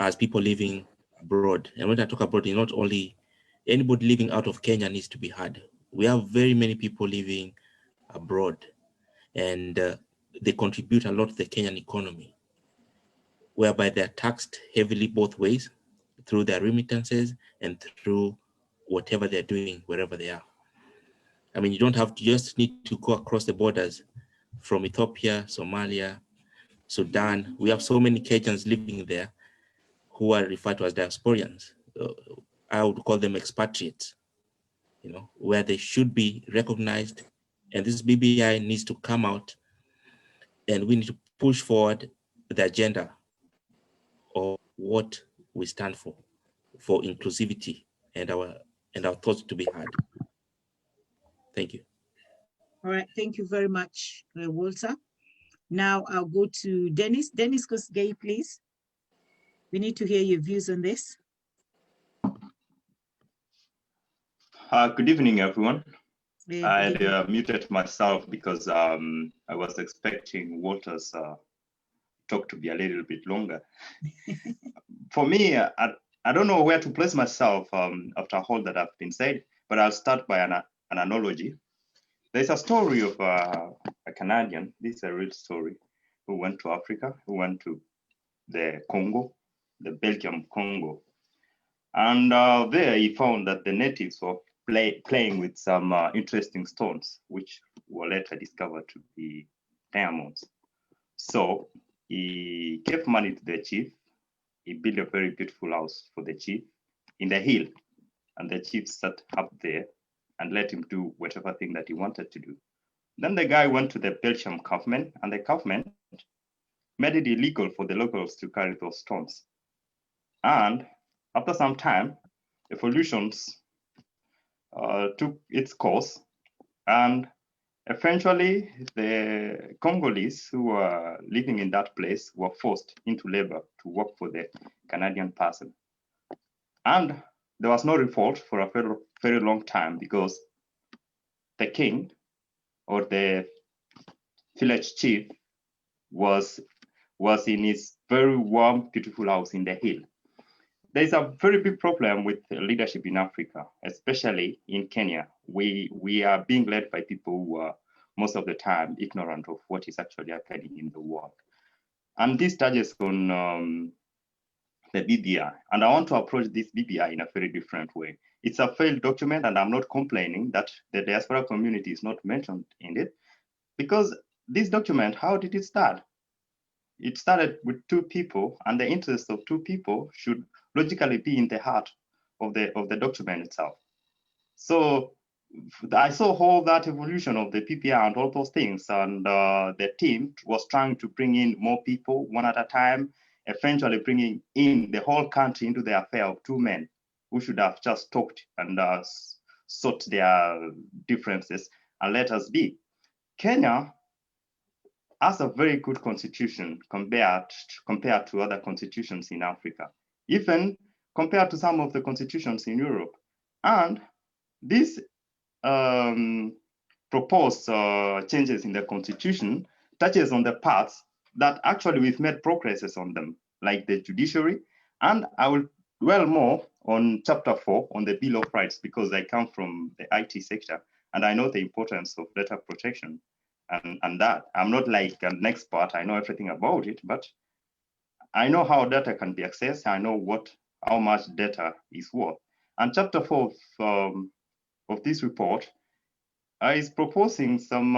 as people living abroad. And when I talk abroad, not only anybody living out of Kenya needs to be heard. We have very many people living abroad, and they contribute a lot to the Kenyan economy, whereby they're taxed heavily both ways, through their remittances and through whatever they're doing wherever they are. I mean, you don't have to, just need to go across the borders from Ethiopia, Somalia, Sudan. We have so many Kenyans living there who are referred to as diasporians. I would call them expatriates, you know, where they should be recognized. And this BBI needs to come out, and we need to push forward the agenda of what we stand for inclusivity and our thoughts to be heard. Thank you. All right, thank you very much, Walter. Now I'll go to Dennis. Dennis Kosgei, please. We need to hear your views on this. Good evening, everyone. Yeah, I muted myself because I was expecting Walter's talk to be a little bit longer. For me, I don't know where to place myself after all that have been said, but I'll start by an analogy. There's a story of a Canadian, this is a real story, who went to Africa, who went to the Congo, the Belgium Congo. And there he found that the natives were playing with some interesting stones, which were later discovered to be diamonds. So he gave money to the chief. He built a very beautiful house for the chief in the hill. And the chief sat up there and let him do whatever thing that he wanted to do. Then the guy went to the Belgium government, and the government made it illegal for the locals to carry those stones. And after some time, evolutions took its course, and eventually the Congolese who were living in that place were forced into labor to work for the Canadian person. And there was no revolt for a very, very long time because the king or the village chief was in his very warm, beautiful house in the hill. There's a very big problem with leadership in Africa, especially in Kenya. We are being led by people who are most of the time ignorant of what is actually happening in the world. And this touches on the BBI. And I want to approach this BBI in a very different way. It's a failed document, and I'm not complaining that the diaspora community is not mentioned in it, because this document, how did it start? It started with two people, and the interests of two people should logically be in the heart of the document itself. So I saw all that evolution of the PPR and all those things, and the team was trying to bring in more people one at a time, eventually bringing in the whole country into the affair of two men who should have just talked and sought their differences and let us be. Kenya has a very good constitution compared to other constitutions in Africa, even compared to some of the constitutions in Europe. And this proposed changes in the constitution touches on the parts that actually we've made progresses on them, like the judiciary. And I will dwell more on chapter 4 on the Bill of Rights, because I come from the IT sector and I know the importance of data protection and that. I'm not like an expert, I know everything about it, but I know how data can be accessed. I know how much data is worth. And chapter 4 of this report is proposing some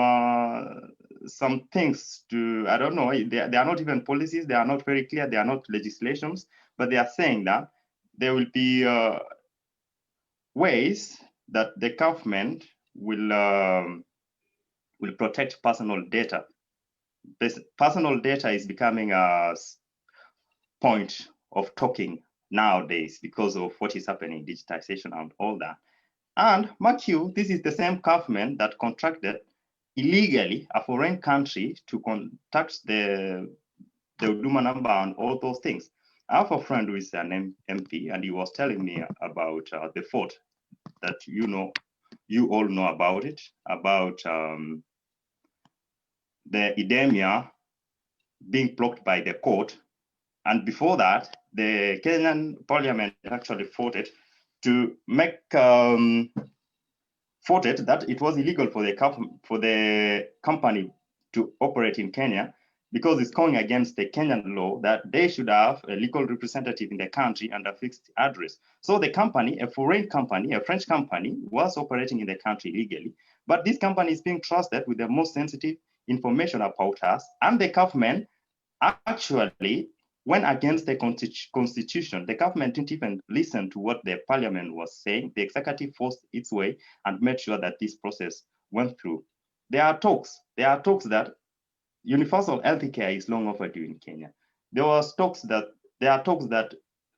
things to, I don't know, they are not even policies, they are not very clear, they are not legislations, but they are saying that there will be ways that the government will protect personal data. Personal data is becoming a point of talking nowadays because of what is happening, digitization and all that. And mark you, this is the same government that contracted illegally a foreign country to contact the Huduma number and all those things. I have a friend who is an MP, and he was telling me about the fort that you all know about it, about the Idemia being blocked by the court. And before that, the Kenyan parliament actually voted to make voted that it was illegal for the company to operate in Kenya, because it's going against the Kenyan law that they should have a legal representative in the country and a fixed address. So the company, a foreign company, a French company, was operating in the country legally, but this company is being trusted with the most sensitive information about us, and the government actually went against the constitution. The government didn't even listen to what the parliament was saying. The executive forced its way and made sure that this process went through. There are talks that universal health care is long overdue in Kenya. There are talks that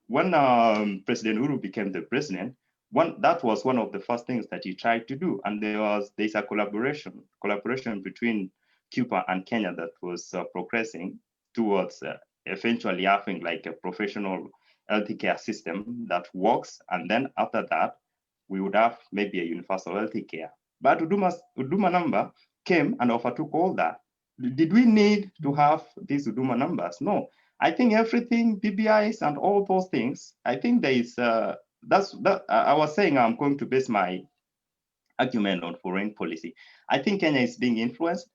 when President Uhuru became the president, that was one of the first things that he tried to do. And there's a collaboration between Cuba and Kenya that was progressing towards eventually having like a professional healthcare system that works. And then after that, we would have maybe a universal healthcare. But Huduma number came and overtook all that. Did we need to have these Huduma numbers? No. I think everything, BBIs and all those things, I think there is, I was saying I'm going to base my argument on foreign policy. I think Kenya is being influenced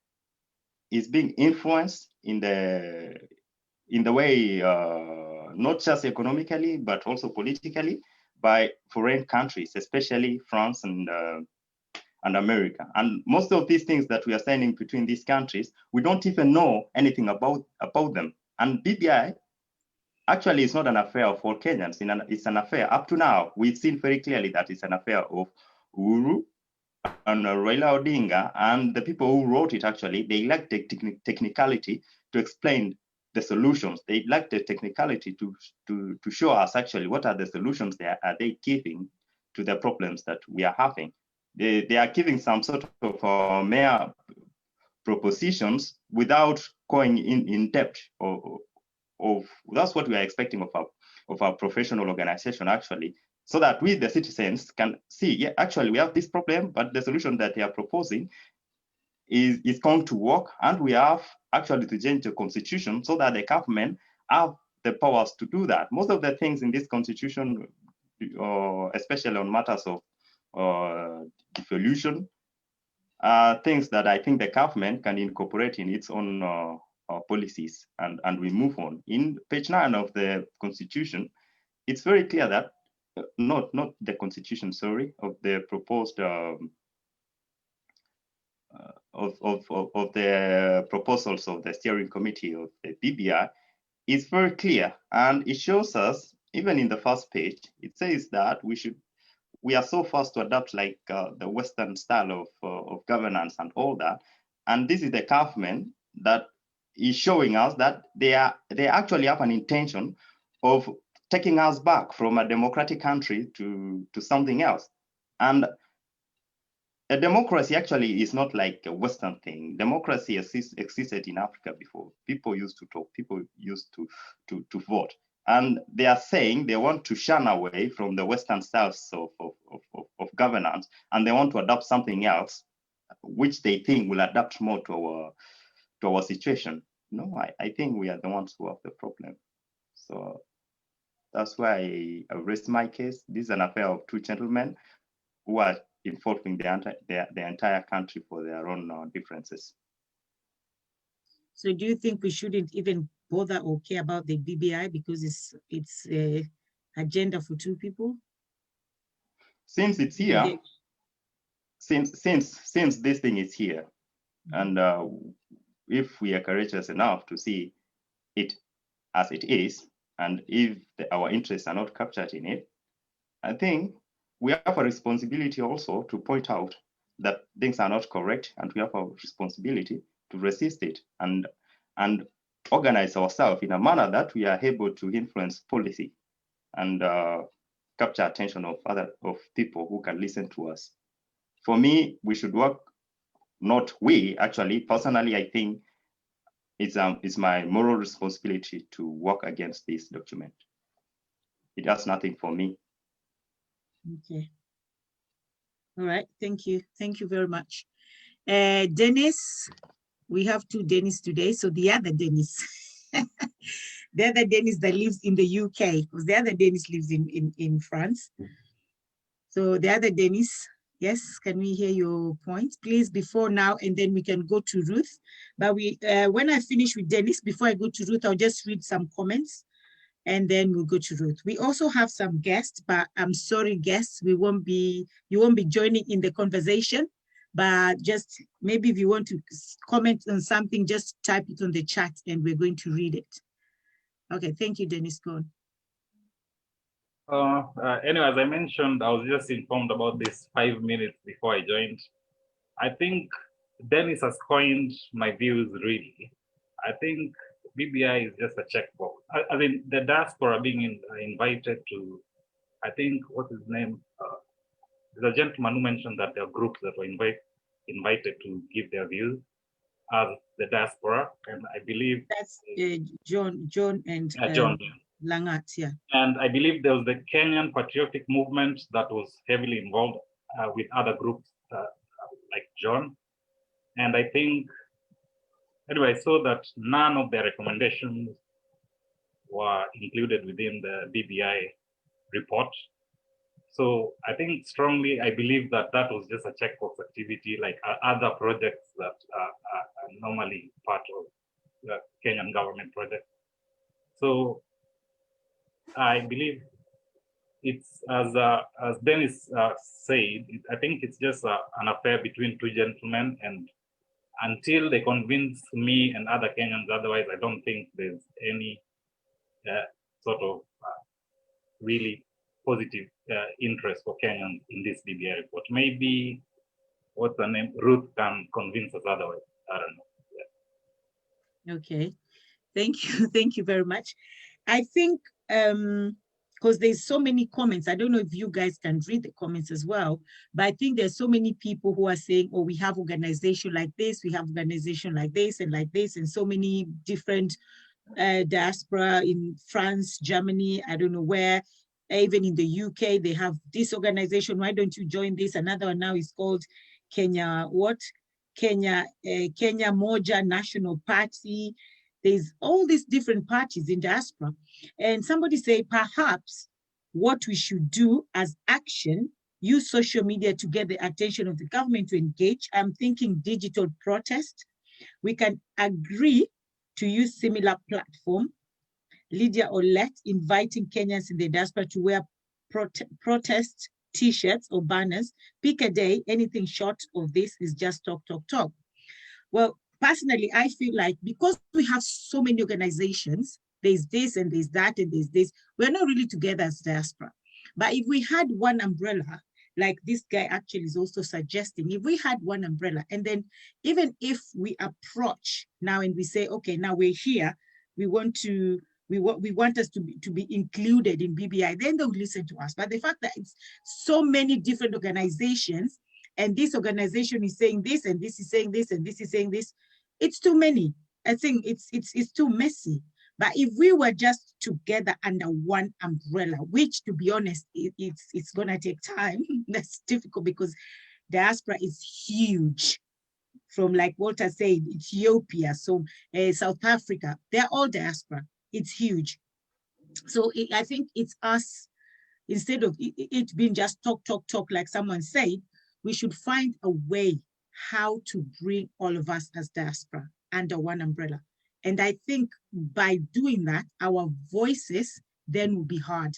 in the way, not just economically, but also politically by foreign countries, especially France and America. And most of these things that we are signing between these countries, we don't even know anything about them. And BBI actually is not an affair of all Kenyans. It's an affair, up to now, we've seen very clearly that it's an affair of Uhuru and Raila Odinga, and the people who wrote it, actually, they lack the technicality to explain the solutions. They lack the technicality to show us actually what are the solutions are they giving to the problems that we are having. They are giving some sort of mere propositions without going in depth of that's what we are expecting of our professional organization, actually, so that we, the citizens, can see, yeah, actually we have this problem, but the solution that they are proposing is going to work, and we have actually to change the constitution so that the government have the powers to do that. Most of the things in this constitution, especially on matters of devolution, things that I think the government can incorporate in its own policies and we move on. In page 9 of the Constitution, it's very clear that, not the Constitution, sorry, of the proposed, of the proposals of the steering committee of the BBI, is very clear, and it shows us, even in the first page, it says that we are so fast to adapt like the Western style of governance and all that. And this is the government that is showing us that they actually have an intention of taking us back from a democratic country to something else. And a democracy actually is not like a Western thing. Democracy existed in Africa before. People used to talk, people used to vote. And they are saying they want to shun away from the Western styles of governance, and they want to adopt something else, which they think will adapt more to our situation. No, I think we are the ones who have the problem. So that's why I raised my case. This is an affair of two gentlemen who are involving the entire country for their own differences. So do you think we shouldn't even bother or care about the BBI because it's a agenda for two people? Since it's here, since this thing is here, and if we are courageous enough to see it as it is, and if our interests are not captured in it, I think we have a responsibility also to point out that things are not correct, and we have a responsibility to resist it and organize ourselves in a manner that we are able to influence policy and capture attention of people who can listen to us. For me, we should work, not we, actually, personally, I think it's my moral responsibility to work against this document. It does nothing for me. Okay. All right, thank you. Thank you very much. Dennis, we have two Dennis today. So the other Dennis, the other Dennis that lives in the UK, because the other Dennis lives in France. So the other Dennis, yes, can we hear your points, please, before now, and then we can go to Ruth. But when I finish with Dennis, before I go to Ruth, I'll just read some comments, and then we'll go to Ruth. We also have some guests, but I'm sorry, guests, you won't be joining in the conversation, but just maybe if you want to comment on something, just type it on the chat and we're going to read it. Okay, thank you, Dennis, go on. Anyway, as I mentioned, I was just informed about this 5 minutes before I joined. I think Dennis has coined my views, really. I think BBI is just a checkbox. I mean, the diaspora being invited to, I think, what's his name? There's a gentleman who mentioned that there are groups that were invited to give their views as the diaspora, and I believe that's John and John Langat, yeah. And I believe there was the Kenyan patriotic movement that was heavily involved with other groups like John. And I think, anyway, I saw that none of their recommendations were included within the BBI report. So I think strongly, I believe that that was just a checkbox activity like other projects that are normally part of the Kenyan government project. So I believe it's, as Dennis said, I think it's just an affair between two gentlemen, and until they convince me and other Kenyans otherwise, I don't think there's any sort of really positive interest for Kenyans in this BBI report. Maybe, what's the name, Ruth can convince us otherwise. I don't know. Yeah. Okay, thank you. Thank you very much. I think, because there's so many comments, I don't know if you guys can read the comments as well, but I think there's so many people who are saying, oh, we have organization like this, we have organization like this, and so many different diaspora in France, Germany, I don't know where, even in the UK, they have this organization. Why don't you join this? Another one now is called Kenya, what? Kenya Moja National Party. There's all these different parties in diaspora. And somebody say, perhaps what we should do as action, use social media to get the attention of the government to engage. I'm thinking digital protest. We can agree to use similar platform. Lydia Olet inviting Kenyans in the diaspora to wear protest t-shirts or banners. Pick a day, anything short of this is just talk, talk, talk. Well, personally, I feel like because we have so many organizations, there's this and there's that and there's this, we're not really together as diaspora. But if we had one umbrella, like this guy actually is also suggesting, if we had one umbrella, and then even if we approach now and we say, okay, now we're here, we want us to be included in BBI, then they'll listen to us. But the fact that it's so many different organizations, and this organization is saying this, and this is saying this, and this is saying this, it's too many. I think it's too messy. But if we were just together under one umbrella, which to be honest, it's gonna take time. That's difficult because diaspora is huge. From like Walter said, Ethiopia, so South Africa, they're all diaspora. It's huge. So I think it's us, instead of it being just talk, talk, talk, like someone said, we should find a way how to bring all of us as diaspora under one umbrella. And I think by doing that, our voices then will be heard.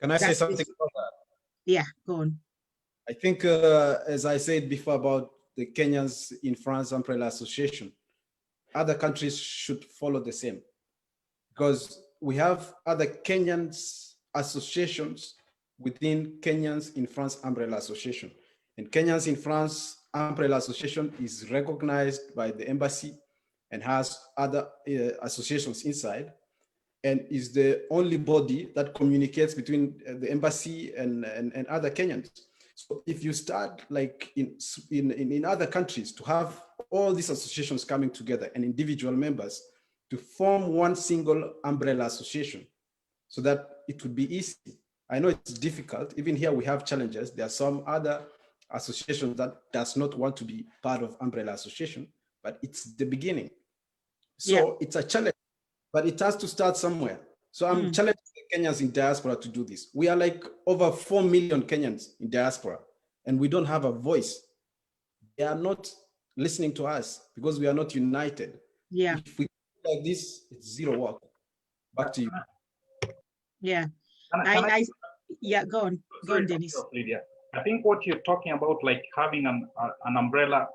Can I say something about that? Yeah, go on. I think, as I said before about the Kenyans in France Umbrella Association, other countries should follow the same, because we have other Kenyans associations within Kenyans in France Umbrella Association. And Kenyans in France Umbrella Association is recognized by the embassy and has other associations inside, and is the only body that communicates between the embassy and other Kenyans. So if you start like in other countries to have all these associations coming together and individual members to form one single umbrella association, so that it would be easy. I know it's difficult. Even here we have challenges. There are some other associations that does not want to be part of umbrella association, but it's the beginning. So it's a challenge, but it has to start somewhere. So I'm challenging the Kenyans in diaspora to do this. We are like over 4 million Kenyans in diaspora, and we don't have a voice. They are not listening to us because we are not united. Yeah. If we do like this, it's zero work. Back to you. Yeah. Yeah, go on. Go on, Dennis. Lydia. I think what you're talking about, like having an umbrella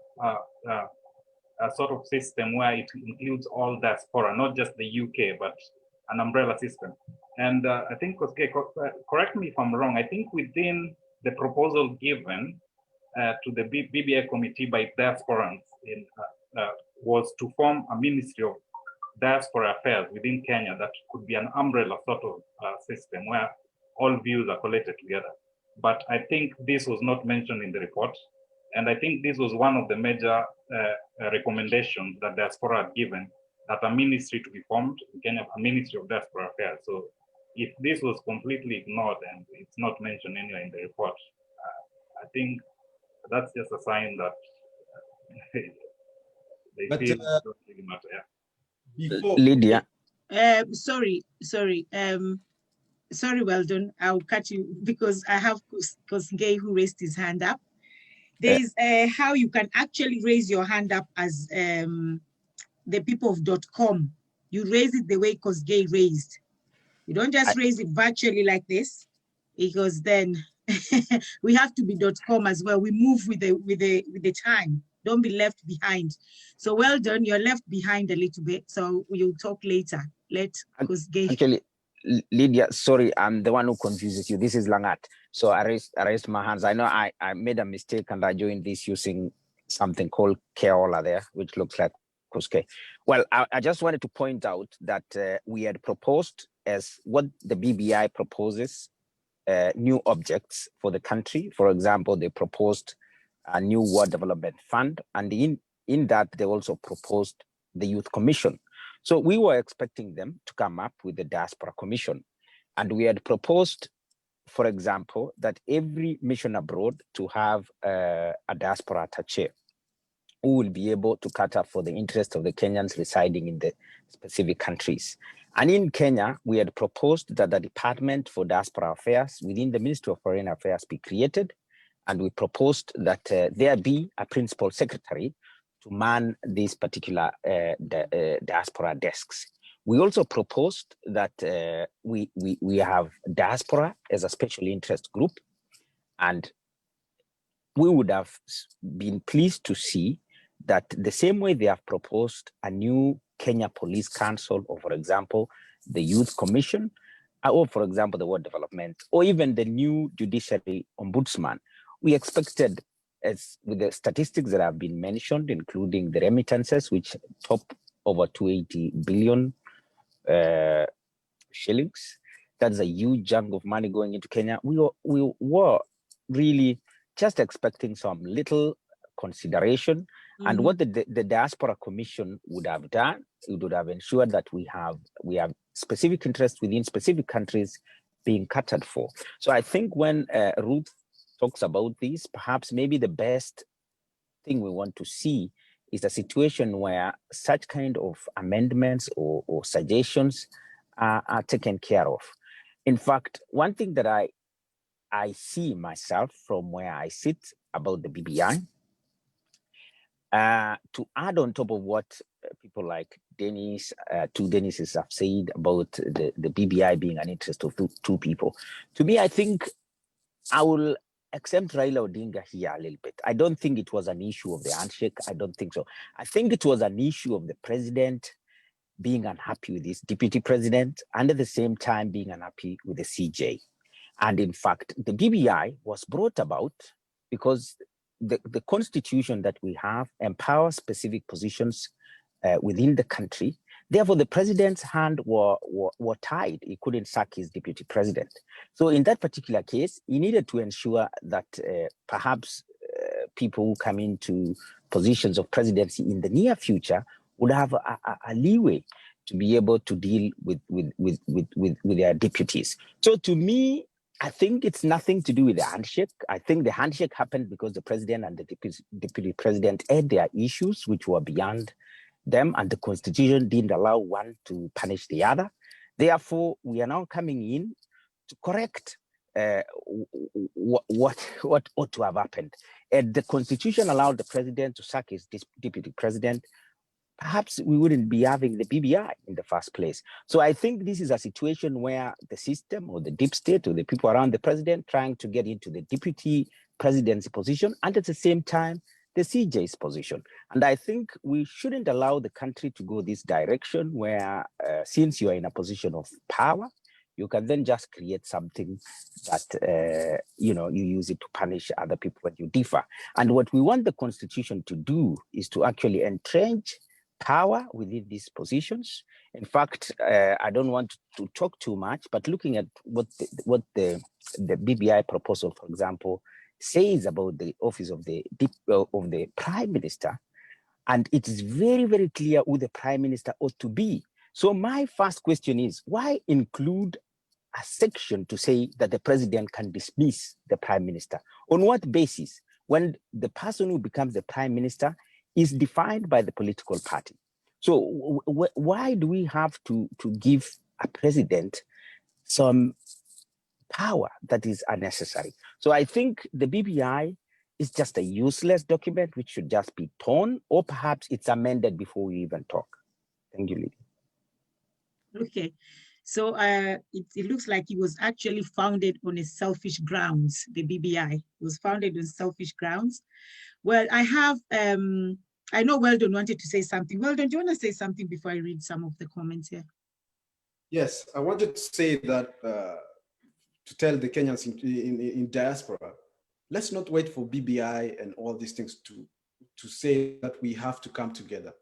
a sort of system where it includes all diaspora, not just the UK, but an umbrella system. And I think, correct me if I'm wrong, I think within the proposal given to the BBI committee by diasporans was to form a ministry of diaspora affairs within Kenya that could be an umbrella sort of system where all views are collected together. But I think this was not mentioned in the report. And I think this was one of the major recommendations that diaspora had given, that a ministry to be formed in Kenya, a ministry of diaspora affairs. So if this was completely ignored and it's not mentioned anywhere in the report, I think that's just a sign that they feel it doesn't really matter. Yeah. Lydia. Sorry, Weldon, I'll cut you because I have Kosgei who raised his hand up. There's how you can actually raise your hand up as the people of .com. You raise it the way Kosgei raised. You don't just raise it virtually like this, because then we have to be .com as well. We move with the time. Don't be left behind. So well done. You're left behind a little bit. So we'll talk later. Let Kosgei. Actually, Lydia, sorry, I'm the one who confuses you. This is Langat. So I raised my hands. I know I made a mistake and I joined this using something called Keola there, which looks like Koske. Well, I just wanted to point out that we had proposed, as what the BBI proposes, new objects for the country. For example, they proposed a new World Development Fund, and in that they also proposed the Youth Commission. So we were expecting them to come up with the Diaspora Commission. And we had proposed, for example, that every mission abroad to have a diaspora attaché who will be able to cater for the interest of the Kenyans residing in the specific countries. And in Kenya, we had proposed that the Department for Diaspora Affairs within the Ministry of Foreign Affairs be created. And we proposed that there be a principal secretary man these particular diaspora desks. We also proposed that we have diaspora as a special interest group, and we would have been pleased to see that the same way they have proposed a new Kenya Police Council, or for example, the Youth Commission, or for example, the World Development, or even the new Judiciary Ombudsman, we expected, as with the statistics that have been mentioned, including the remittances, which top over 280 billion shillings, that's a huge chunk of money going into Kenya. We were really just expecting some little consideration. And what the Diaspora Commission would have done, it would have ensured that we have specific interests within specific countries being catered for. So I think when Ruth talks about this, perhaps maybe the best thing we want to see is a situation where such kind of amendments or suggestions are taken care of. In fact, one thing that I see myself from where I sit about the BBI, to add on top of what people like Dennis, two Dennises have said about the BBI being an interest of two people, to me, I think I will exempt Raila Odinga here a little bit. I don't think it was an issue of the handshake. I don't think so. I think it was an issue of the president being unhappy with his deputy president, and at the same time being unhappy with the CJ. And in fact, the BBI was brought about because the constitution that we have empowers specific positions within the country. Therefore, the president's hand were tied. He couldn't sack his deputy president. So in that particular case, he needed to ensure that perhaps people who come into positions of presidency in the near future would have a leeway to be able to deal with their deputies. So to me, I think it's nothing to do with the handshake. I think the handshake happened because the president and the deputy president had their issues, which were beyond them, and the constitution didn't allow one to punish the other. Therefore, we are now coming in to correct what ought to have happened. And the constitution allowed the president to sack his deputy president. Perhaps we wouldn't be having the BBI in the first place. So I think this is a situation where the system or the deep state or the people around the president trying to get into the deputy presidency position, and at the same time, the CJ's position. And I think we shouldn't allow the country to go this direction where since you are in a position of power, you can then just create something that, you use it to punish other people when you differ. And what we want the constitution to do is to actually entrench power within these positions. In fact, I don't want to talk too much, but looking at what the BBI proposal, for example, says about the office of the prime minister, and it is very, very clear who the prime minister ought to be. So my first question is, why include a section to say that the president can dismiss the prime minister? On what basis? When the person who becomes the prime minister is defined by the political party. So why do we have to give a president some power that is unnecessary? So I think the BBI is just a useless document which should just be torn, or perhaps it's amended before we even talk. Thank you, Lydia. Okay. So it looks like it was actually founded on a selfish grounds, the BBI. It was founded on selfish grounds. Well, I know Weldon wanted to say something. Weldon, do you want to say something before I read some of the comments here? Yes, I wanted to say that to tell the Kenyans in diaspora, let's not wait for BBI and all these things to say that we have to come together.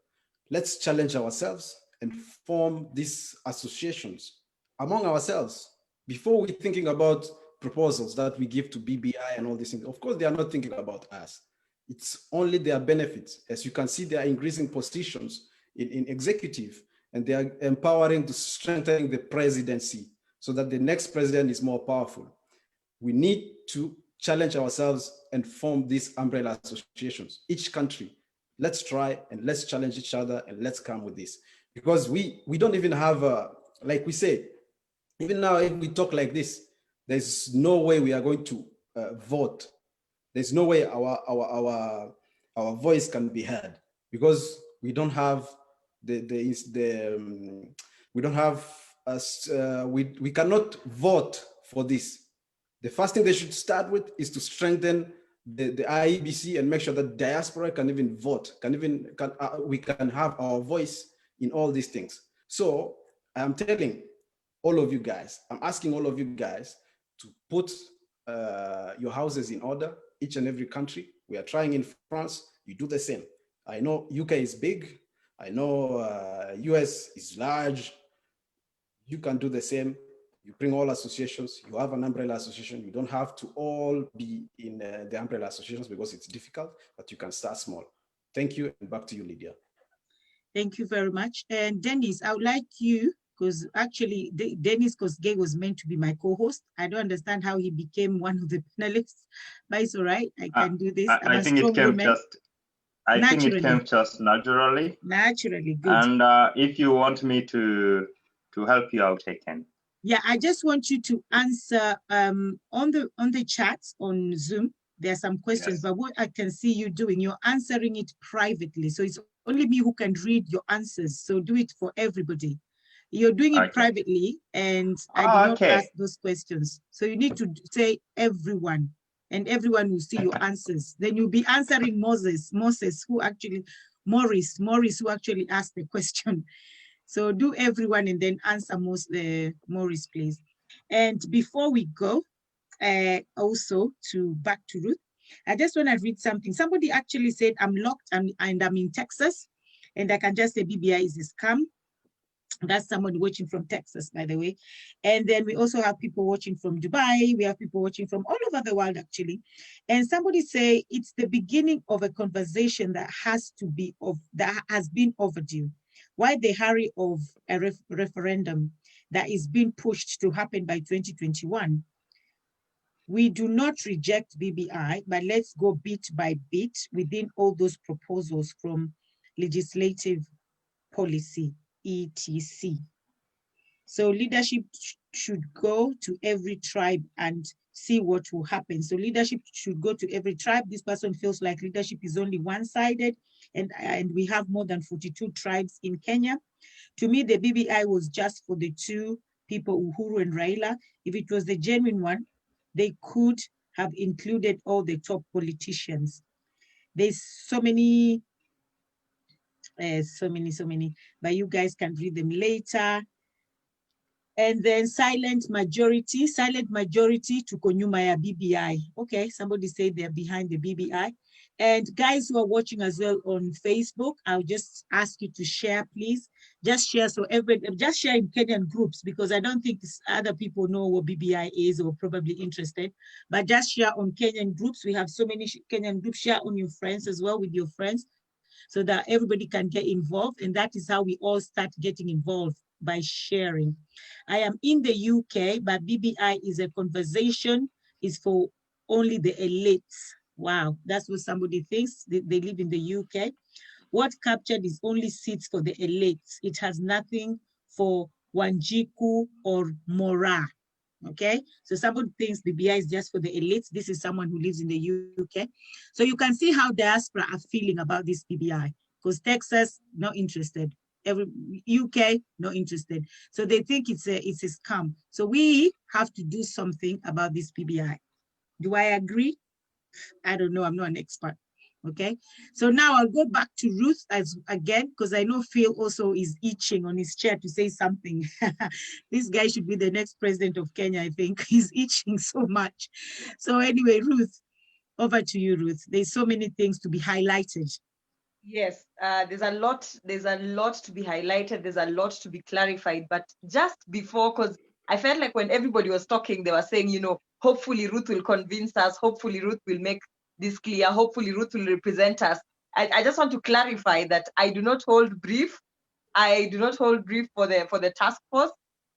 Let's challenge ourselves and form these associations among ourselves before we're thinking about proposals that we give to BBI and all these things. Of course, they are not thinking about us. It's only their benefits. As you can see, they are increasing positions in executive, and they are empowering to strengthen the presidency so that the next president is more powerful. We need to challenge ourselves and form these umbrella associations. Each country, let's try and let's challenge each other and let's come with this. Because we don't even have, like we say, even now, if we talk like this, there's no way we are going to vote. There's no way our voice can be heard. because we don't have we don't have we cannot vote for this. The first thing they should start with is to strengthen the IEBC and make sure that diaspora can even vote, we can have our voice in all these things. So I'm telling all of you guys, I'm asking all of you guys to put your houses in order, each and every country. We are trying in France, you do the same. I know UK is big, I know US is large. You can do the same. You bring all associations, you have an umbrella association. You don't have to all be in the umbrella associations because it's difficult, but you can start small. Thank you, and back to you, Lydia. Thank you very much. And Dennis, I would like you, because actually Dennis Kosgei was meant to be my co-host. I don't understand how he became one of the panelists, but it's all right. I can do this. I think it came just. I think it came just naturally. Naturally, good. And if you want me to help you out, I can. Yeah, I just want you to answer on the chat on Zoom. There are some questions, but what I can see you doing, you're answering it privately. So it's only me who can read your answers. So do it for everybody. You're doing it privately, and I do not ask those questions. So you need to say everyone, and everyone will see your answers. Then you'll be answering Morris, who actually asked the question. So do everyone and then answer Morris, please. And before we go, also back to Ruth, I just want to read something. Somebody actually said, I'm locked and I'm in Texas, and I can just say BBI is a scam. That's someone watching from Texas, by the way. And then we also have people watching from Dubai. We have people watching from all over the world, actually. And somebody say it's the beginning of a conversation that has been overdue. Why the hurry of a referendum that is being pushed to happen by 2021? We do not reject BBI, but let's go bit by bit within all those proposals from legislative policy, etc. So leadership should go to every tribe and see what will happen. So leadership should go to every tribe. This person feels like leadership is only one-sided, and we have more than 42 tribes in Kenya. To me, the BBI was just for the two people, Uhuru and Raila. If it was the genuine one, they could have included all the top politicians. There's so many, but you guys can read them later. And then silent majority to Konyuma BBI. Okay, somebody said they're behind the BBI. And guys who are watching as well on Facebook, I'll just ask you to share, please. Just share, just share in Kenyan groups, because I don't think other people know what BBI is or probably interested. But just share on Kenyan groups. We have so many Kenyan groups. Share on your friends as well, with your friends, so that everybody can get involved. And that is how we all start getting involved, by sharing. I am in the UK, but BBI is a conversation, is for only the elites. Wow, that's what somebody thinks. They live in the UK. What captured is only seats for the elites. It has nothing for Wanjiku or Mora. Okay, so somebody thinks BBI is just for the elites. This is someone who lives in the UK. So you can see how diaspora are feeling about this BBI, because Texas, not interested. Every UK, not interested. So they think it's a scam. So we have to do something about this BBI. Do I agree? I don't know, I'm not an expert. Okay, so now I'll go back to Ruth again, because I know Phil also is itching on his chair to say something. This guy should be the next president of Kenya, I think. He's itching so much. So anyway, Ruth, over to you, Ruth. There's so many things to be highlighted. Yes, there's a lot to be highlighted. There's a lot to be clarified. But just before, because I felt like when everybody was talking, they were saying, you know, hopefully Ruth will convince us. Hopefully Ruth will make this clear. Hopefully Ruth will represent us. I just want to clarify that I do not hold brief. I do not hold brief for the task force.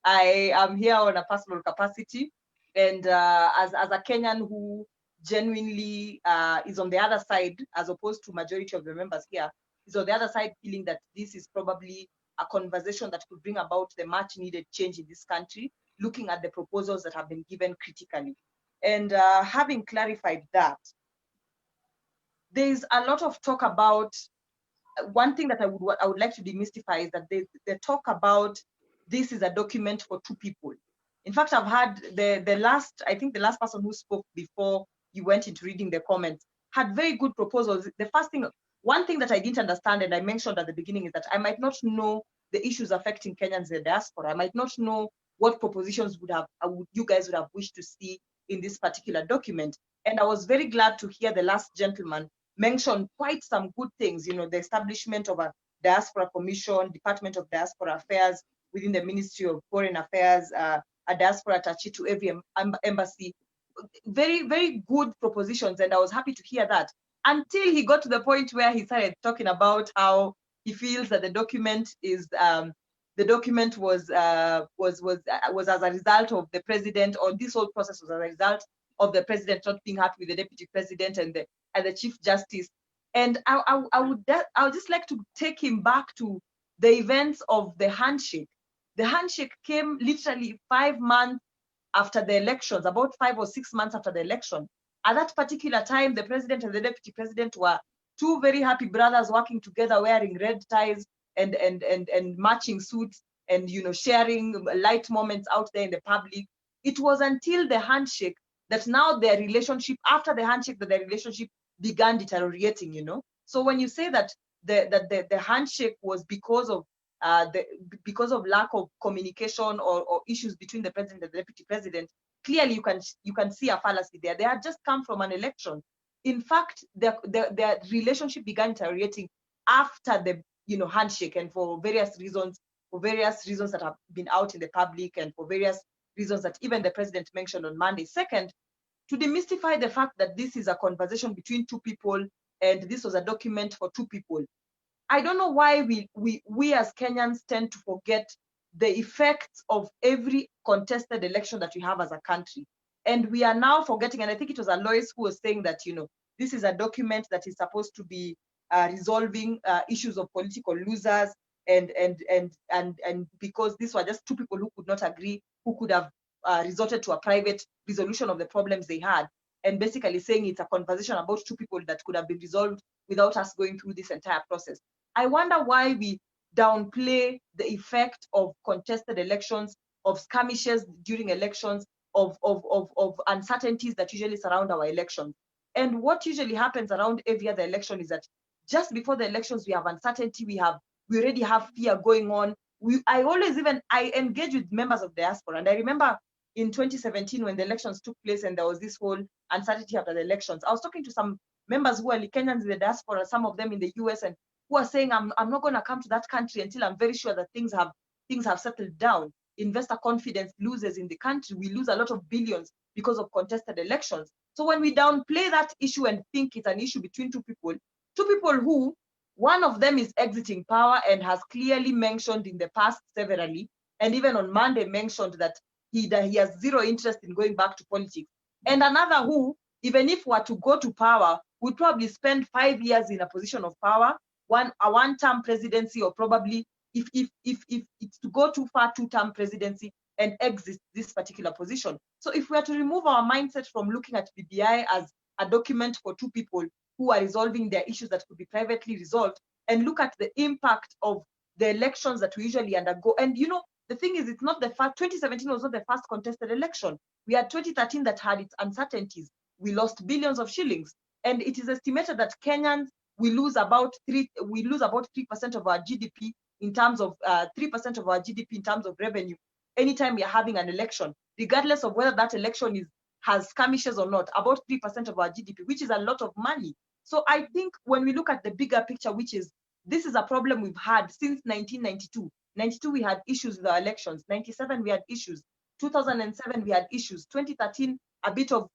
I am here on a personal capacity, and as a Kenyan who genuinely is on the other side, as opposed to majority of the members here, is on the other side, feeling that this is probably a conversation that could bring about the much needed change in this country, looking at the proposals that have been given critically. And having clarified that, there's a lot of talk about one thing that I would like to demystify is that they talk about this is a document for two people. In fact, I've had the last person who spoke before you went into reading the comments had very good proposals. One thing that I didn't understand, and I mentioned at the beginning, is that I might not know the issues affecting Kenyans in the diaspora. I might not know what propositions you guys would have wished to see in this particular document. And I was very glad to hear the last gentleman mention quite some good things, you know, the establishment of a diaspora commission, Department of Diaspora Affairs within the Ministry of Foreign Affairs, a diaspora attaché to every embassy. Very, very good propositions, and I was happy to hear that, until he got to the point where he started talking about how he feels that the document is was as a result of the president, or this whole process was as a result of the president not being happy with the deputy president and the chief justice. And I would just like to take him back to the events of the handshake. The handshake came literally 5 months after the elections, about 5 or 6 months after the election. At that particular time, the president and the deputy president were two very happy brothers working together, wearing red ties and matching suits, and, you know, sharing light moments out there in the public. It was until the handshake that now their relationship, after the handshake, that their relationship began deteriorating, you know. So when you say that the handshake was because of lack of communication or issues between the president and the deputy president, clearly you can see a fallacy there. They had just come from an election. In fact, their relationship began deteriorating after the, you know, handshake, and for various reasons that have been out in the public, and for various reasons that even the president mentioned on Monday. Second, to demystify the fact that this is a conversation between two people and this was a document for two people. I don't know why we as Kenyans tend to forget the effects of every contested election that we have as a country. And we are now forgetting, and I think it was Alois who was saying that, you know, this is a document that is supposed to be resolving issues of political losers, and because these were just two people who could not agree, who could have resorted to a private resolution of the problems they had, and basically saying it's a conversation about two people that could have been resolved without us going through this entire process. I wonder why we downplay the effect of contested elections, of skirmishes during elections, of uncertainties that usually surround our elections. And what usually happens around every other election is that just before the elections, we have uncertainty, we already have fear going on. I engage with members of diaspora, and I remember in 2017 when the elections took place and there was this whole uncertainty after the elections, I was talking to some members who are Kenyans in the diaspora, some of them in the US, and who are saying, I'm not going to come to that country until I'm very sure that things have settled down. Investor confidence loses in the country. We lose a lot of billions because of contested elections. So when we downplay that issue and think it's an issue between two people who, one of them is exiting power and has clearly mentioned in the past severally, and even on Monday mentioned that he has zero interest in going back to politics. And another who, even if were to go to power, would probably spend 5 years in a position of power, a one-term presidency, or probably, if it's to go too far, two-term presidency, and exit this particular position. So if we are to remove our mindset from looking at BBI as a document for two people who are resolving their issues that could be privately resolved, and look at the impact of the elections that we usually undergo. And you know, the thing is, it's not the first, 2017 was not the first contested election. We had 2013 that had its uncertainties. We lost billions of shillings. And it is estimated that Kenyans, we lose about 3% of our GDP in terms of 3% of our GDP in terms of revenue anytime we are having an election, regardless of whether that election has skirmishes or not, about 3% of our GDP, which is a lot of money. So I think when we look at the bigger picture, which is, this is a problem we've had since 1992. 92, we had issues with our elections. 97, we had issues. 2007, we had issues. 2013, a bit of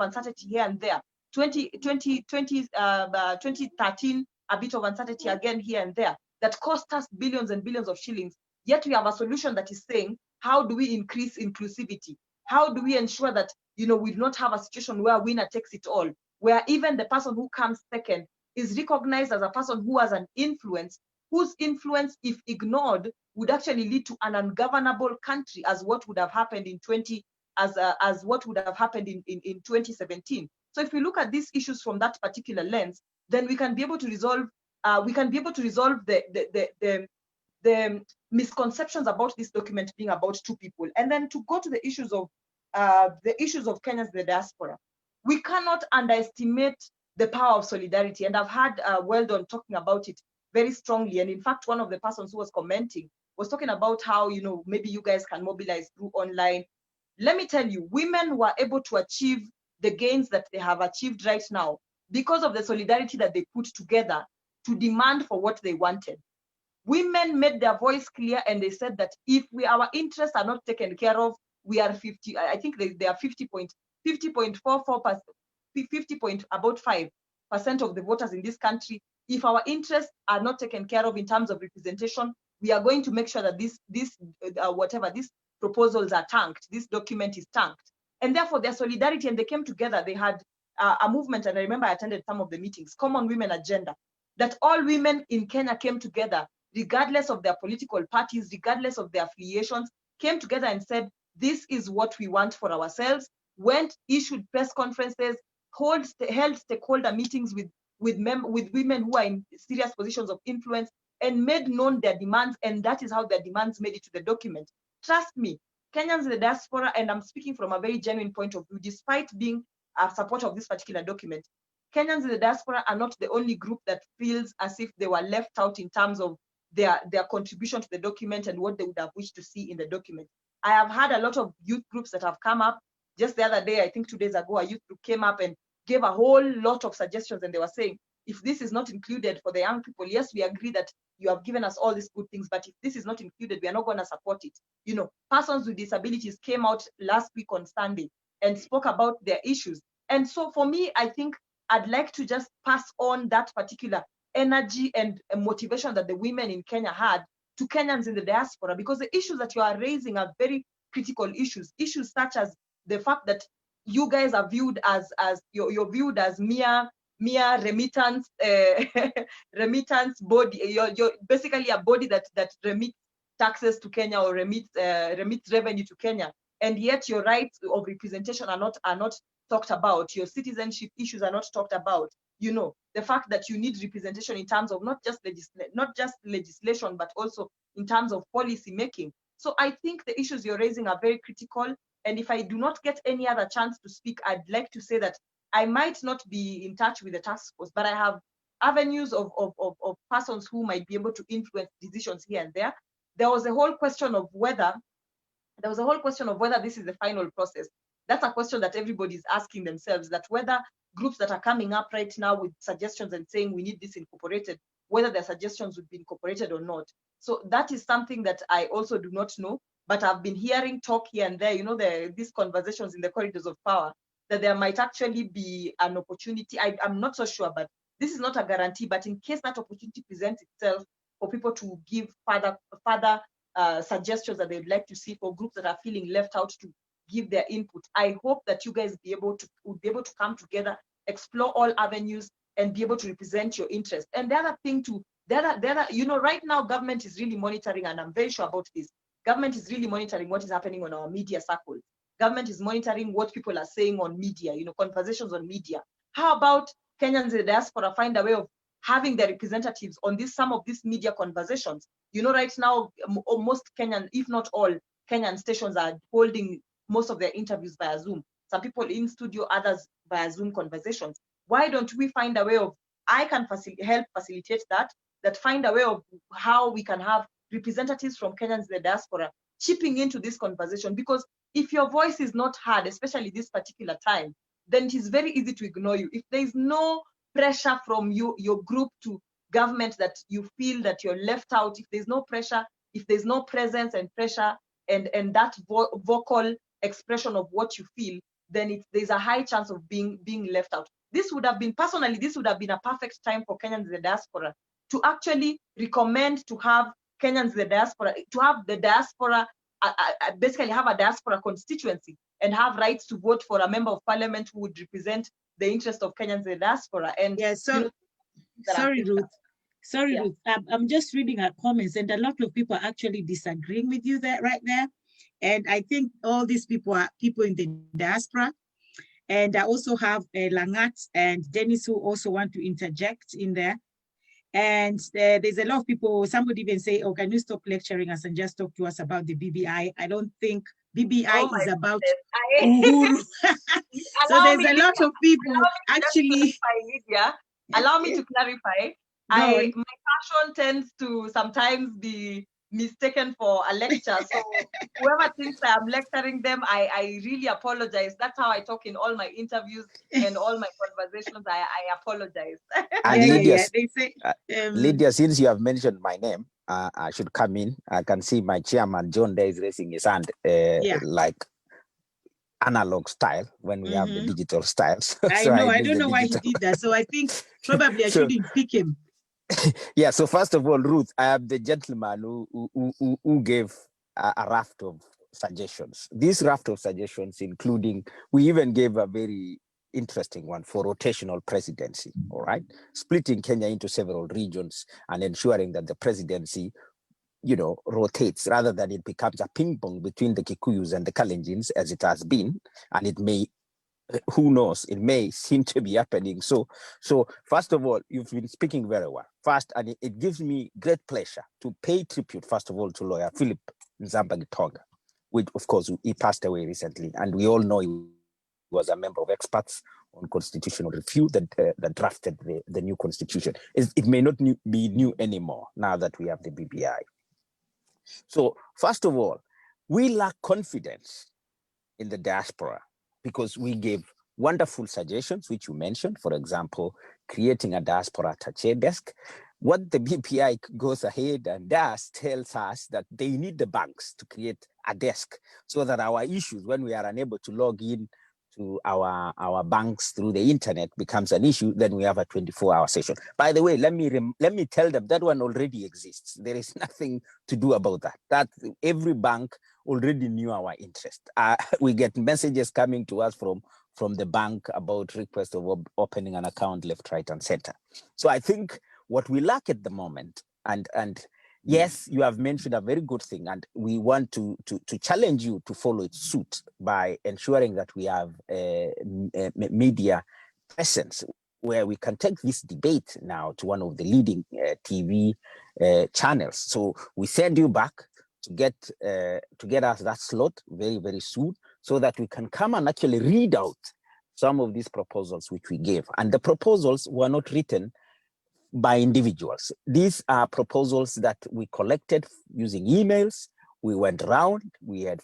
uncertainty here and there. 2013, a bit of uncertainty again here and there, that cost us billions and billions of shillings. Yet we have a solution that is saying, how do we increase inclusivity? How do we ensure that, you know, we do not have a situation where winner takes it all, where even the person who comes second is recognized as a person who has an influence, whose influence, if ignored, would actually lead to an ungovernable country, as what would have happened in 2017. So if we look at these issues from that particular lens, then we can be able to resolve we can be able to resolve the misconceptions about this document being about two people. And then to go to the issues of Kenyans in the diaspora, we cannot underestimate the power of solidarity. And I've had Weldon talking about it very strongly. And in fact, one of the persons who was commenting was talking about how, you know, maybe you guys can mobilize through online. Let me tell you, women were able to achieve the gains that they have achieved right now because of the solidarity that they put together to demand for what they wanted. Women made their voice clear, and they said that if our interests are not taken care of, we are 50, I think they are 50.44%, 50.5% of the voters in this country. If our interests are not taken care of in terms of representation, we are going to make sure that these proposals are tanked, this document is tanked. And therefore their solidarity, and they came together, they had a movement, and I remember I attended some of the meetings, Common Women Agenda, that all women in Kenya came together, regardless of their political parties, regardless of their affiliations, came together and said, this is what we want for ourselves, went, issued press conferences, held stakeholder meetings with women who are in serious positions of influence, and made known their demands, and that is how their demands made it to the document. Trust me, Kenyans in the diaspora, and I'm speaking from a very genuine point of view, despite being a supporter of this particular document, Kenyans in the diaspora are not the only group that feels as if they were left out in terms of their contribution to the document and what they would have wished to see in the document. I have had a lot of youth groups that have come up. Just the other day, I think 2 days ago, a youth group came up and gave a whole lot of suggestions, and they were saying, if this is not included for the young people, yes, we agree that you have given us all these good things, but if this is not included, we are not going to support it. You know, persons with disabilities came out last week on Sunday and spoke about their issues. And so for me, I think I'd like to just pass on that particular energy and motivation that the women in Kenya had to Kenyans in the diaspora, because the issues that you are raising are very critical issues such as the fact that you guys are viewed as you're viewed as mere remittance remittance body. You're basically a body that remits taxes to Kenya or remits revenue to Kenya, and yet your rights of representation are not talked about. Your citizenship issues are not talked about. You know, the fact that you need representation in terms of not just legislation, but also in terms of policy making. So I think the issues you're raising are very critical. And if I do not get any other chance to speak, I'd like to say that I might not be in touch with the task force, but I have avenues of persons who might be able to influence decisions here and there. There was a whole question of whether this is the final process. That's a question that everybody is asking themselves, that whether groups that are coming up right now with suggestions and saying we need this incorporated, whether their suggestions would be incorporated or not. So that is something that I also do not know, but I've been hearing talk here and there, you know, these conversations in the corridors of power, that there might actually be an opportunity. I'm not so sure, but this is not a guarantee, but in case that opportunity presents itself for people to give further suggestions that they'd like to see, for groups that are feeling left out to give their input, I hope that you guys would be able to come together, explore all avenues, and be able to represent your interest. And the other thing too, you know, right now government is really monitoring, and I'm very sure about this. Government is really monitoring what is happening on our media circles. Government is monitoring what people are saying on media, you know, conversations on media. How about Kenyans in the diaspora find a way of having their representatives on some of these media conversations? You know, right now, most Kenyan, if not all, Kenyan stations are holding most of their interviews via Zoom. Some people in studio, others via Zoom conversations. Why don't we find a way of, I can help facilitate that find a way of how we can have representatives from Kenyans in the diaspora chipping into this conversation? Because if your voice is not heard, especially this particular time, then it is very easy to ignore you. If there is no pressure from your group to government that you feel that you're left out, if there's no pressure, if there's no presence and pressure and that vocal expression of what you feel, then there's a high chance of being left out. This would have been a perfect time for Kenyans in the diaspora to actually recommend to have Kenyans in the diaspora, to have the diaspora, basically have a diaspora constituency and have rights to vote for a member of parliament who would represent the interest of Kenyans in the diaspora. And yeah, so, you know, sorry, Ruth. Ruth. I'm just reading our comments, and a lot of people are actually disagreeing with you right there. And I think all these people are people in the diaspora. And I also have Langat and Dennis who also want to interject in there. And there's a lot of people, somebody even say, oh, can you stop lecturing us and just talk to us about the BBI? I don't think BBI is about Uhuru. So there's a lot of people actually. Lydia, allow me to clarify. My passion tends to sometimes be mistaken for a lecture. So whoever thinks I am lecturing them, I really apologize. That's how I talk in all my interviews and all my conversations. I apologize. And Lydia, They say, Lydia, since you have mentioned my name, I should come in. I can see my chairman, John, there is raising his hand, like analog style when we have the digital styles. I know, I don't know why he did that. So I think probably I shouldn't pick him. Yeah, so first of all, Ruth, I am the gentleman who gave a raft of suggestions. This raft of suggestions, including, we even gave a very interesting one for rotational presidency, all right? Splitting Kenya into several regions and ensuring that the presidency, you know, rotates rather than it becomes a ping pong between the Kikuyus and the Kalenjins as it has been, and it may, who knows, it may seem to be happening. So first of all, you've been speaking very well. First, and it gives me great pleasure to pay tribute, first of all, to lawyer Philip Nzamba-Gitonga, which of course he passed away recently, and we all know he was a member of experts on constitutional review that drafted the new constitution. It may not be new anymore now that we have the BBI. So first of all, we lack confidence in the diaspora because we gave wonderful suggestions, which you mentioned, for example, creating a diaspora attaché desk. What the BPI goes ahead and does tells us that they need the banks to create a desk so that our issues, when we are unable to log in to our banks through the internet, becomes an issue, then we have a 24-hour session. By the way, let me tell them that one already exists. There is nothing to do about that. That every bank already knew our interest. We get messages coming to us from the bank about requests of opening an account left, right, and center. So I think what we lack at the moment, and yes, you have mentioned a very good thing, and we want to challenge you to follow its suit by ensuring that we have a media presence where we can take this debate now to one of the leading TV channels. So we send you back to get us that slot very, very soon, so that we can come and actually read out some of these proposals which we gave. And the proposals were not written by individuals. These are proposals that we collected using emails. We went around, we had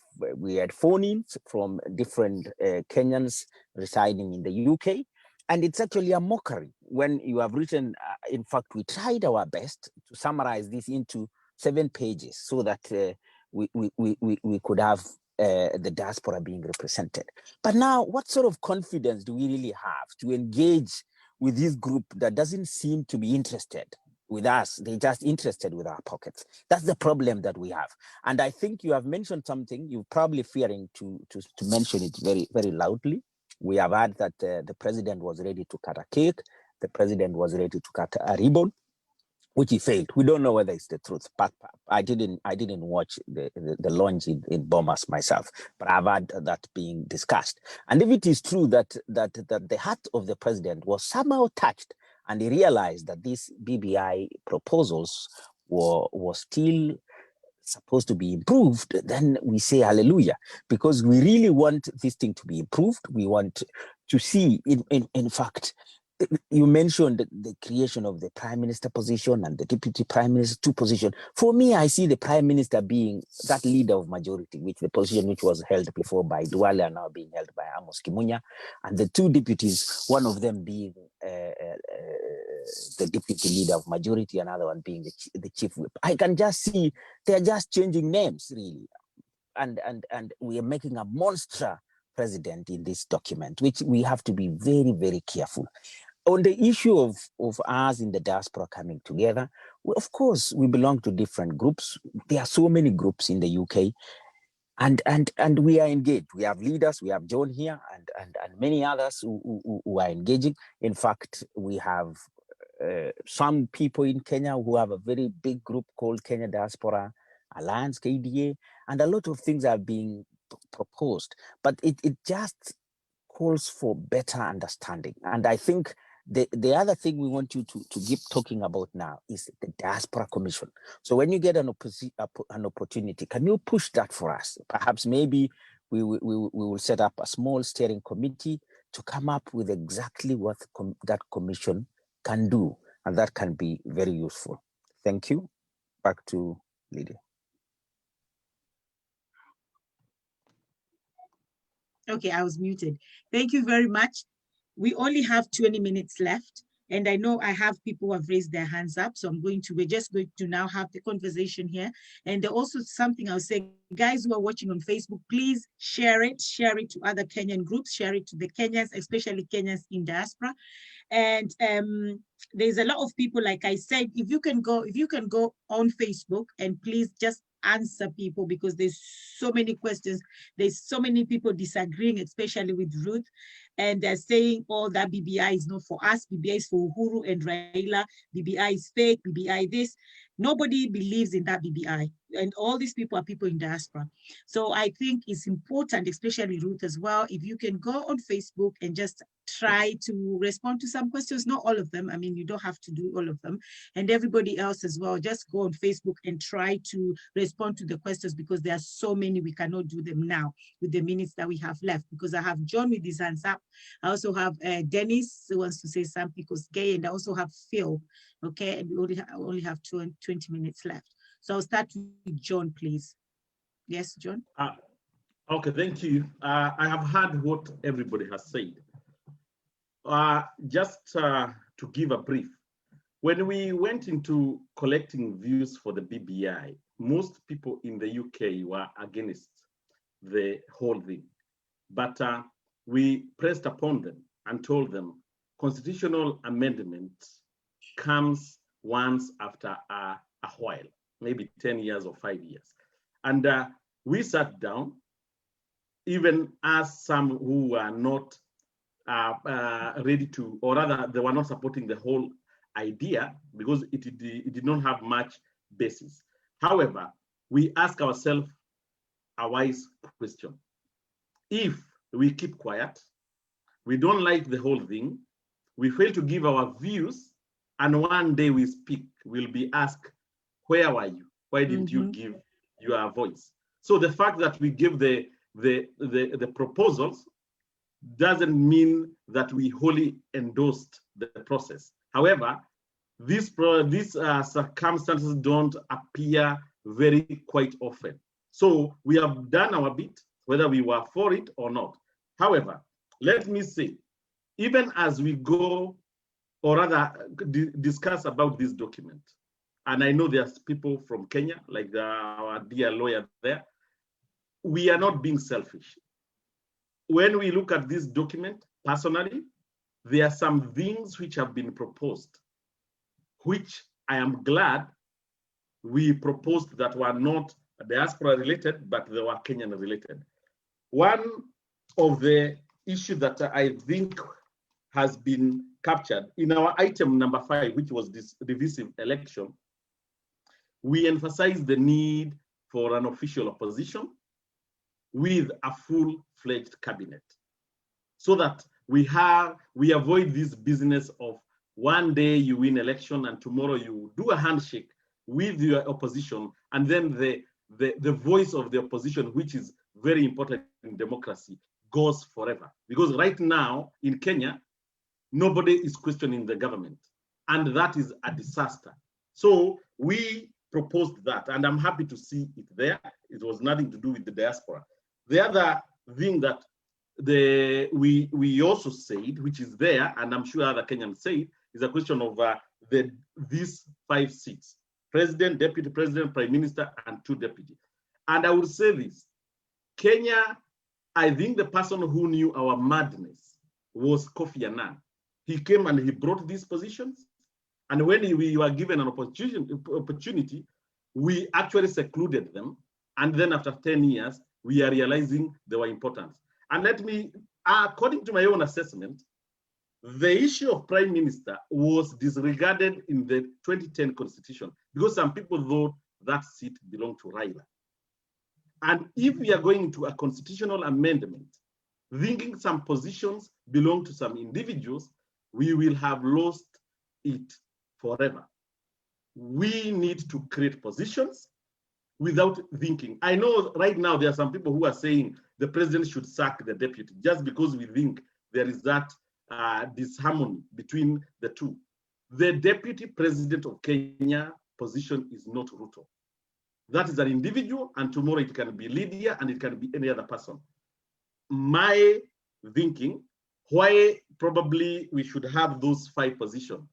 phone-ins from different Kenyans residing in the UK. And it's actually a mockery when you have written, in fact, we tried our best to summarize this into 7 pages so that we could have the diaspora being represented. But now, what sort of confidence do we really have to engage with this group that doesn't seem to be interested with us? They're just interested with our pockets. That's the problem that we have. And I think you have mentioned something, you're probably fearing to mention it very, very loudly. We have heard that the president was ready to cut a cake. The president was ready to cut a ribbon, which he failed. We don't know whether it's the truth, but I didn't watch the launch in Bomas myself, but I've heard that being discussed. And if it is true that the heart of the president was somehow touched, and he realized that these BBI proposals were still supposed to be improved, then we say hallelujah, because we really want this thing to be improved. We want to see, in fact, you mentioned the creation of the prime minister position and the deputy prime minister 2 position. For me, I see the prime minister being that leader of majority, which the position which was held before by Duale and now being held by Amos Kimunya, and the 2 deputies, one of them being the deputy leader of majority, another one being the chief whip. I can just see they're just changing names, really, and we are making a monster president in this document, which we have to be very, very careful. On the issue of us in the diaspora coming together, of course, we belong to different groups. There are so many groups in the UK, and we are engaged. We have leaders, we have John here, and many others who are engaging. In fact, we have some people in Kenya who have a very big group called Kenya Diaspora Alliance, KDA, and a lot of things are being proposed. But it just calls for better understanding. And I think The other thing we want you to keep talking about now is the Diaspora Commission. So when you get an opportunity, can you push that for us? Perhaps maybe we will set up a small steering committee to come up with exactly what that commission can do, and that can be very useful. Thank you. Back to Lydia. Okay, I was muted. Thank you very much. We only have 20 minutes left, and I know I have people who have raised their hands up, so we're just going to now have the conversation here. And also something I'll say, guys who are watching on Facebook, please share it to other Kenyan groups, share it to the Kenyans, especially Kenyans in diaspora. And there's a lot of people, like I said, if you can go on Facebook and please just answer people, because there's so many questions. There's so many people disagreeing, especially with Ruth, and they're saying, oh, that BBI is not for us. BBI is for Uhuru and Raila. BBI is fake. BBI this. Nobody believes in that BBI. And all these people are people in diaspora. So I think it's important, especially Ruth as well, if you can go on Facebook and just try to respond to some questions, not all of them. I mean, you don't have to do all of them. And everybody else as well, just go on Facebook and try to respond to the questions, because there are so many, we cannot do them now with the minutes that we have left, because I have John with his hands up. I also have Dennis who wants to say something, because gay, and I also have Phil, okay? And we only have 20 minutes left. So I'll start with John, please. Yes, John? Okay, thank you. I have heard what everybody has said. Just to give a brief, when we went into collecting views for the BBI, most people in the UK were against the whole thing. But we pressed upon them and told them constitutional amendment comes once after a while, maybe 10 years or 5 years. And we sat down, even as some who were not ready to, or rather they were not supporting the whole idea, because it did not have much basis. However, we ask ourselves a wise question. If we keep quiet, we don't like the whole thing, we fail to give our views, and one day we speak, we'll be asked, where were you? Why didn't you give your voice? So the fact that we give the proposals doesn't mean that we wholly endorsed the process. However, these circumstances don't appear very quite often. So we have done our bit, whether we were for it or not. However, let me say, even as we go, or rather discuss about this document, and I know there's people from Kenya, like our dear lawyer there, we are not being selfish. When we look at this document, personally, there are some things which have been proposed, which I am glad we proposed that were not diaspora related, but they were Kenyan related. One of the issues that I think has been captured in our item number 5, which was this divisive election, we emphasize the need for an official opposition with a full-fledged cabinet, so that we avoid this business of one day you win election and tomorrow you do a handshake with your opposition, and then the voice of the opposition, which is very important in democracy, goes forever. Because right now in Kenya, nobody is questioning the government, and that is a disaster. So we proposed that, and I'm happy to see it there. It was nothing to do with the diaspora. The other thing that we also said, which is there, and I'm sure other Kenyans say, is a question of these 5 seats: president, deputy president, prime minister, and 2 deputies. And I would say this: Kenya, I think the person who knew our madness was Kofi Annan. He came and he brought these positions, and when we were given an opportunity, we actually secluded them. And then after 10 years, we are realizing they were important. And let me, according to my own assessment, the issue of prime minister was disregarded in the 2010 constitution, because some people thought that seat belonged to Raila. And if we are going to a constitutional amendment, thinking some positions belong to some individuals, we will have lost it forever. We need to create positions without thinking. I know right now there are some people who are saying the president should sack the deputy just because we think there is that disharmony between the two. The deputy president of Kenya position is not Ruto. That is an individual, and tomorrow it can be Lydia and it can be any other person. My thinking, why probably we should have those 5 positions.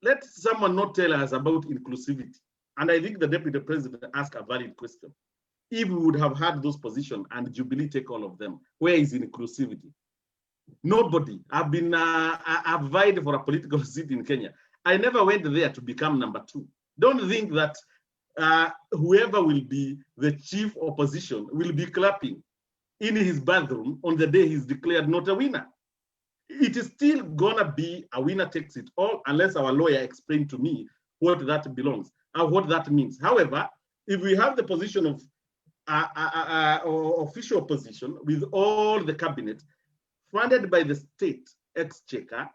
Let someone not tell us about inclusivity. And I think the deputy president asked a valid question. If we would have had those positions and Jubilee take all of them, where is inclusivity? Nobody. I've been I've vied for a political seat in Kenya. I never went there to become number 2. Don't think that whoever will be the chief opposition will be clapping in his bathroom on the day he's declared not a winner. It is still gonna be a winner takes it all unless our lawyer explained to me what that belongs and what that means. However, if we have the position of official position with all the cabinet funded by the state exchequer,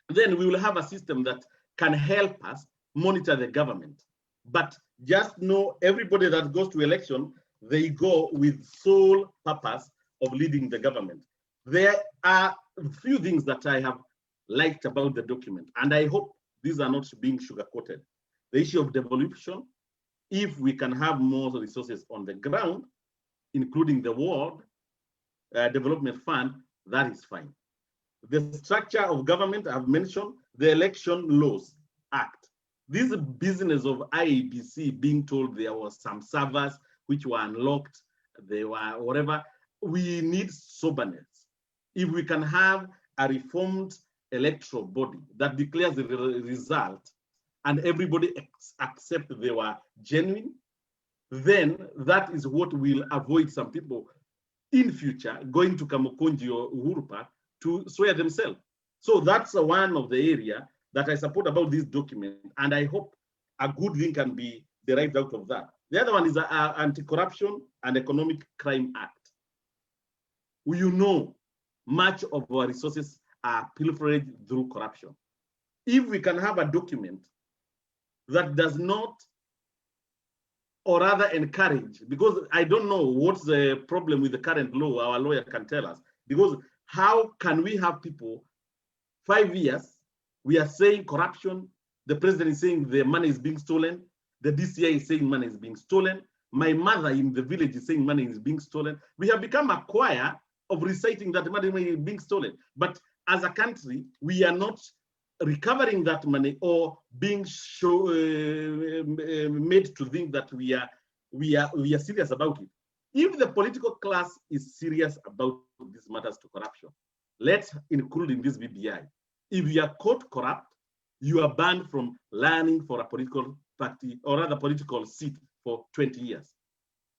then we will have a system that can help us monitor the government. But just know everybody that goes to election, they go with sole purpose of leading the government. There are a few things that I have liked about the document, and I hope these are not being sugar-coated. The issue of devolution, if we can have more resources on the ground, including the World Development Fund, that is fine. The structure of government, I've mentioned, the Election Laws Act. This business of IEBC being told there was some servers which were unlocked, they were whatever, we need soberness. If we can have a reformed electoral body that declares the result and everybody accept they were genuine, then that is what will avoid some people in future going to Kamukunji or Uhuru Park to swear themselves. So that's one of the area that I support about this document, and I hope a good thing can be derived out of that. The other one is the Anti-Corruption and Economic Crime Act. You know, much of our resources are pilfered through corruption. If we can have a document that does not, or rather encourage, because I don't know what's the problem with the current law, our lawyer can tell us, because how can we have people 5 years, we are saying corruption, the president is saying the money is being stolen, the DCI is saying money is being stolen, my mother in the village is saying money is being stolen. We have become a choir of reciting that money is being stolen. But as a country, we are not recovering that money or being made to think that we are serious about it. If the political class is serious about these matters to corruption, let's include in this BBI. If you are caught corrupt, you are banned from running for a political party or other political seat for 20 years.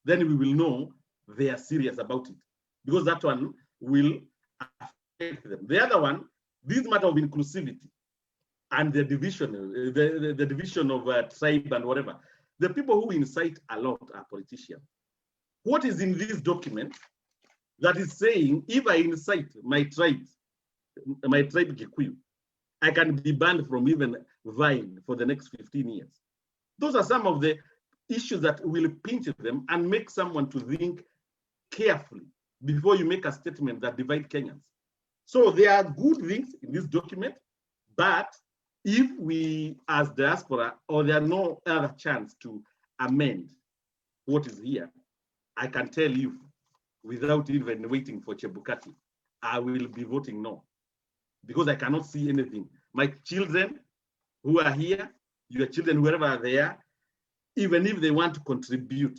Then we will know they are serious about it, because that one will affect them. The other one, this matter of inclusivity and the division, the division of tribe and whatever. The people who incite a lot are politicians. What is in this document that is saying, if I incite my tribe Kikuyu, I can be banned from even vying for the next 15 years. Those are some of the issues that will pinch them and make someone to think carefully before you make a statement that divides Kenyans. So there are good things in this document, but if we as diaspora, or there are no other chance to amend what is here, I can tell you without even waiting for Chebukati, I will be voting no, because I cannot see anything. My children who are here, your children, wherever they are, even if they want to contribute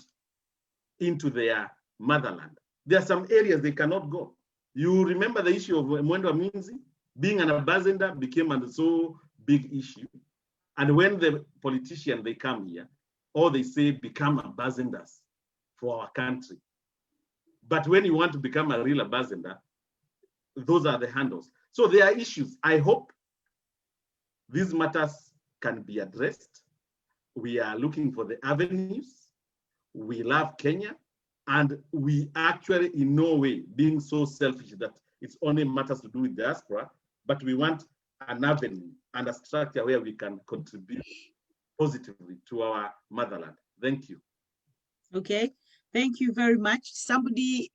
into their motherland, there are some areas they cannot go. You remember the issue of Mwendo Minzi? Being an ambassador became a so big issue. And when the politicians, they come here, or they say become ambassadors for our country. But when you want to become a real ambassador, those are the handles. So there are issues. I hope these matters can be addressed. We are looking for the avenues. We love Kenya, and we actually in no way being so selfish that it's only matters to do with diaspora. but we want an avenue and a structure where we can contribute positively to our motherland. Thank you. Okay, thank you very much. Somebody,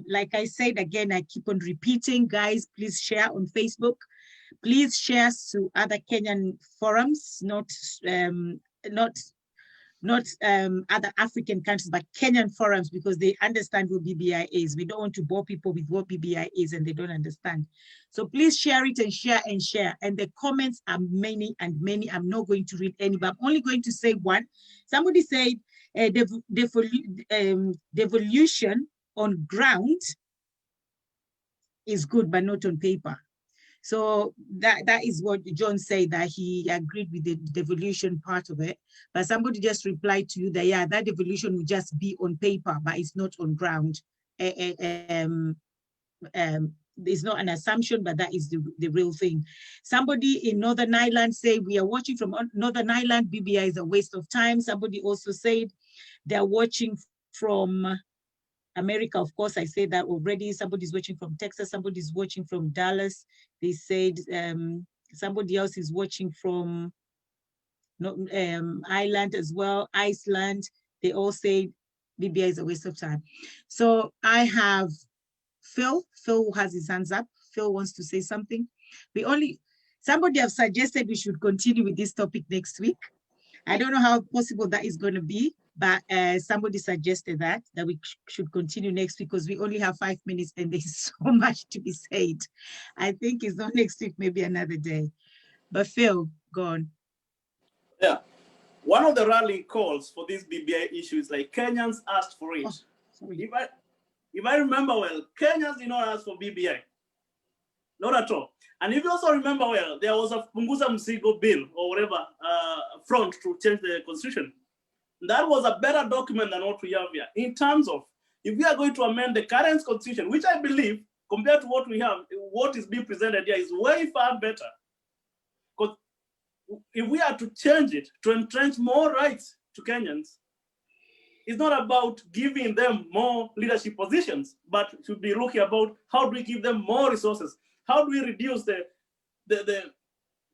like I said again, I keep on repeating, guys, please share on Facebook. Please share to other Kenyan forums, not other African countries, but Kenyan forums, because they understand what BBI is. We don't want to bore people with what BBI is and they don't understand. So please share it and share and share. And the comments are many and many. I'm not going to read any, but I'm only going to say one. Somebody said devolution on ground is good, but not on paper. So that is what John said, that he agreed with the devolution part of it. But somebody just replied to you that, yeah, that devolution will just be on paper, but it's not on ground. It's not an assumption, but that is the real thing. Somebody in Northern Ireland say, we are watching from Northern Ireland, BBI is a waste of time. Somebody also said they're watching from America. Of course, I said that already. Somebody's watching from Texas, somebody's watching from Dallas. They said somebody else is watching from Ireland as well, Iceland. They all say BBI is a waste of time. So I have Phil. Phil has his hands up. Phil wants to say something. Somebody have suggested we should continue with this topic next week. I don't know how possible that is going to be, but somebody suggested that we should continue next week because we only have 5 minutes and there's so much to be said. I think it's not next week, maybe another day. But Phil, go on. Yeah, one of the rallying calls for this BBI issue is like Kenyans asked for it. Oh, sorry. If I remember well, Kenyans did not ask for BBI. Not at all. And if you also remember well, there was a Punguza Mzigo bill or whatever front to change the constitution. That was a better document than what we have here. In terms of, if we are going to amend the current constitution, which I believe, compared to what we have, what is being presented here is way far better. Because if we are to change it, to entrench more rights to Kenyans, it's not about giving them more leadership positions, but should be looking about how do we give them more resources? How do we reduce the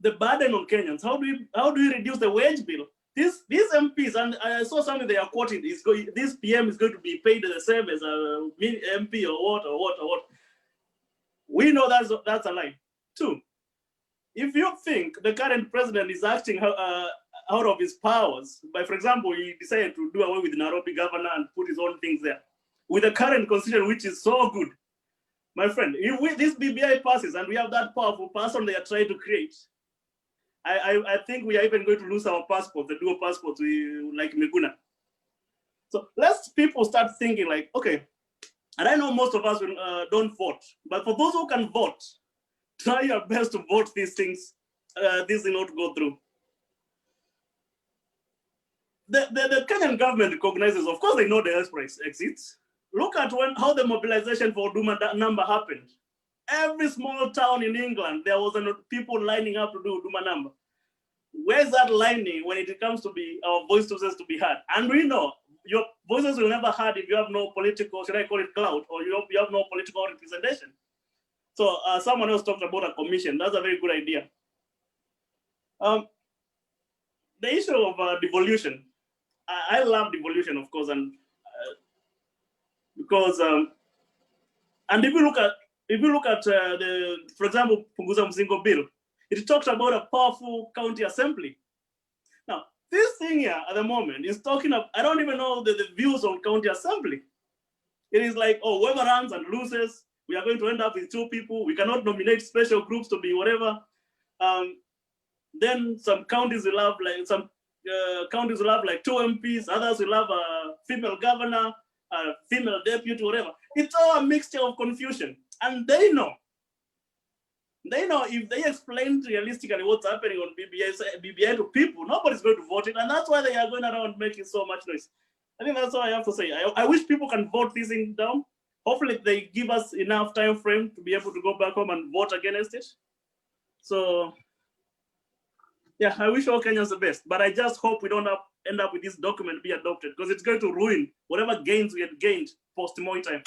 burden on Kenyans? How do we reduce the wage bill? These MPs, and I saw something they are quoting, this PM is going to be paid the same as a MP or what. We know that's a lie. Two, if you think the current president is acting out of his powers, by, for example, he decided to do away with the Nairobi governor and put his own things there, with the current constitution, which is so good, my friend, if this BBI passes and we have that powerful person they are trying to create, I think we are even going to lose our passport, the dual passport, like Miguna. So let's people start thinking like, okay, and I know most of us don't vote, but for those who can vote, try your best to vote these things, this will not go through. The Kenyan government recognizes, of course they know the diaspora exists. Look at how the mobilization for Huduma number happened. Every small town in England, there was people lining up to do Huduma number. Where's that lining when it comes to be our voices to be heard? And we know your voices will never heard if you have no political, should I call it clout, or you have no political representation. So someone else talked about a commission. That's a very good idea. The issue of devolution. I love devolution, of course, and because and if you look at for example, Punguza Mzigo bill, it talked about a powerful county assembly. Now, this thing here at the moment is talking of, I don't even know the views on county assembly. It is like, oh, whoever runs and loses, we are going to end up with 2 people. We cannot nominate special groups to be whatever. Then some counties will have like 2 MPs, others will have a female governor, a female deputy, whatever. It's all a mixture of confusion. And they know if they explain realistically what's happening on BBI to people, nobody's going to vote it. And that's why they are going around making so much noise. I think that's all I have to say. I wish people can vote this thing down. Hopefully they give us enough time frame to be able to go back home and vote against it. So yeah, I wish all Kenyans the best, but I just hope we don't end up with this document be adopted, because it's going to ruin whatever gains we had gained post-Moi time.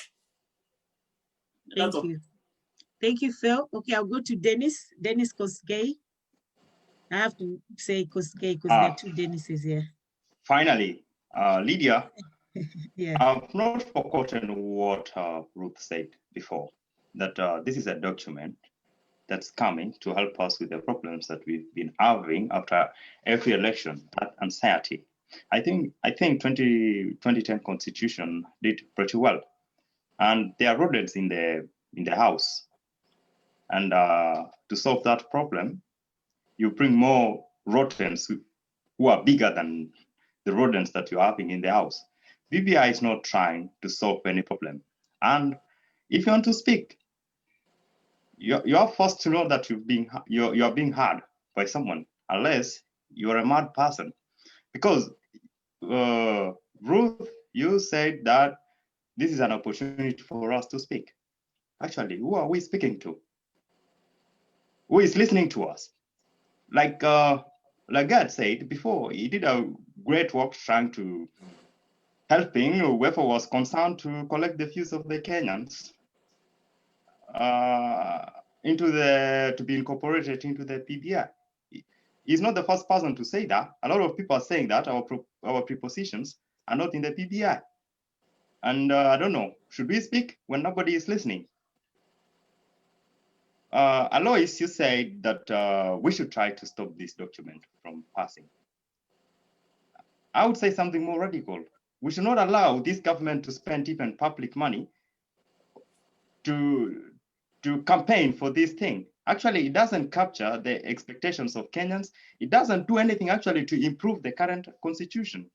Thank you. Thank you, Phil. Okay, I'll go to Dennis. Dennis Kosgei. I have to say Kosgei because there are two Dennises here. Finally, Lydia, Yeah. I've not forgotten what Ruth said before, that this is a document that's coming to help us with the problems that we've been having after every election, that anxiety. I think 2010 Constitution did pretty well, and there are rodents in the house. And to solve that problem, you bring more rodents who are bigger than the rodents that you're having in the house. BBI is not trying to solve any problem. And if you want to speak, you're forced to know that you're being heard by someone, unless you're a mad person. Because Ruth, you said that this is an opportunity for us to speak. Actually, who are we speaking to? Who is listening to us? Like Gad said before, he did a great work trying to helping whoever was concerned to collect the views of the Kenyans to be incorporated into the BBI. He's not the first person to say that. A lot of people are saying that our prepositions are not in the BBI. And I don't know, should we speak when nobody is listening? Alois, you said that we should try to stop this document from passing. I would say something more radical. We should not allow this government to spend even public money to campaign for this thing. Actually, it doesn't capture the expectations of Kenyans. It doesn't do anything actually to improve the current constitution.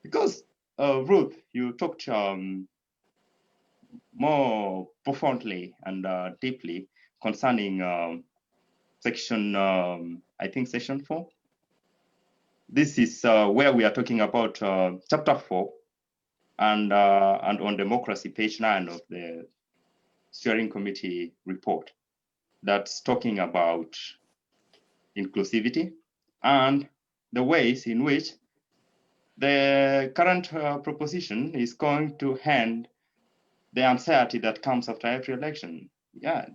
Because, Ruth, you talked more profoundly and deeply concerning section, I think section 4. This is where we are talking about chapter 4 and on democracy, page 9 of the steering committee report, that's talking about inclusivity and the ways in which the current proposition is going to end the anxiety that comes after every election. Yeah,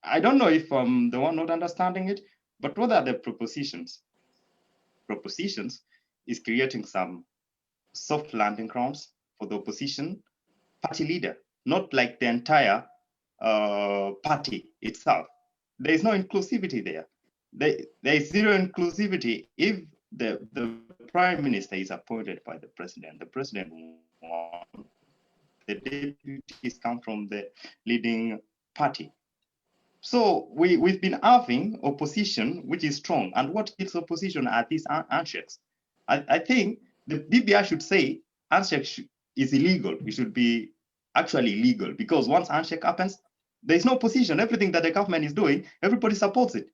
I don't know if I'm the one not understanding it, but what are the propositions? Propositions is creating some soft landing grounds for the opposition party leader, not like the entire party itself. There is no inclusivity there. There is zero inclusivity if the prime minister is appointed by the president wants the deputies come from the leading party. So we've been having opposition, which is strong. And what kills opposition are these handshakes. I think the BBI should say handshake is illegal. It should be actually legal, because once handshake happens, there is no opposition. Everything that the government is doing, everybody supports it.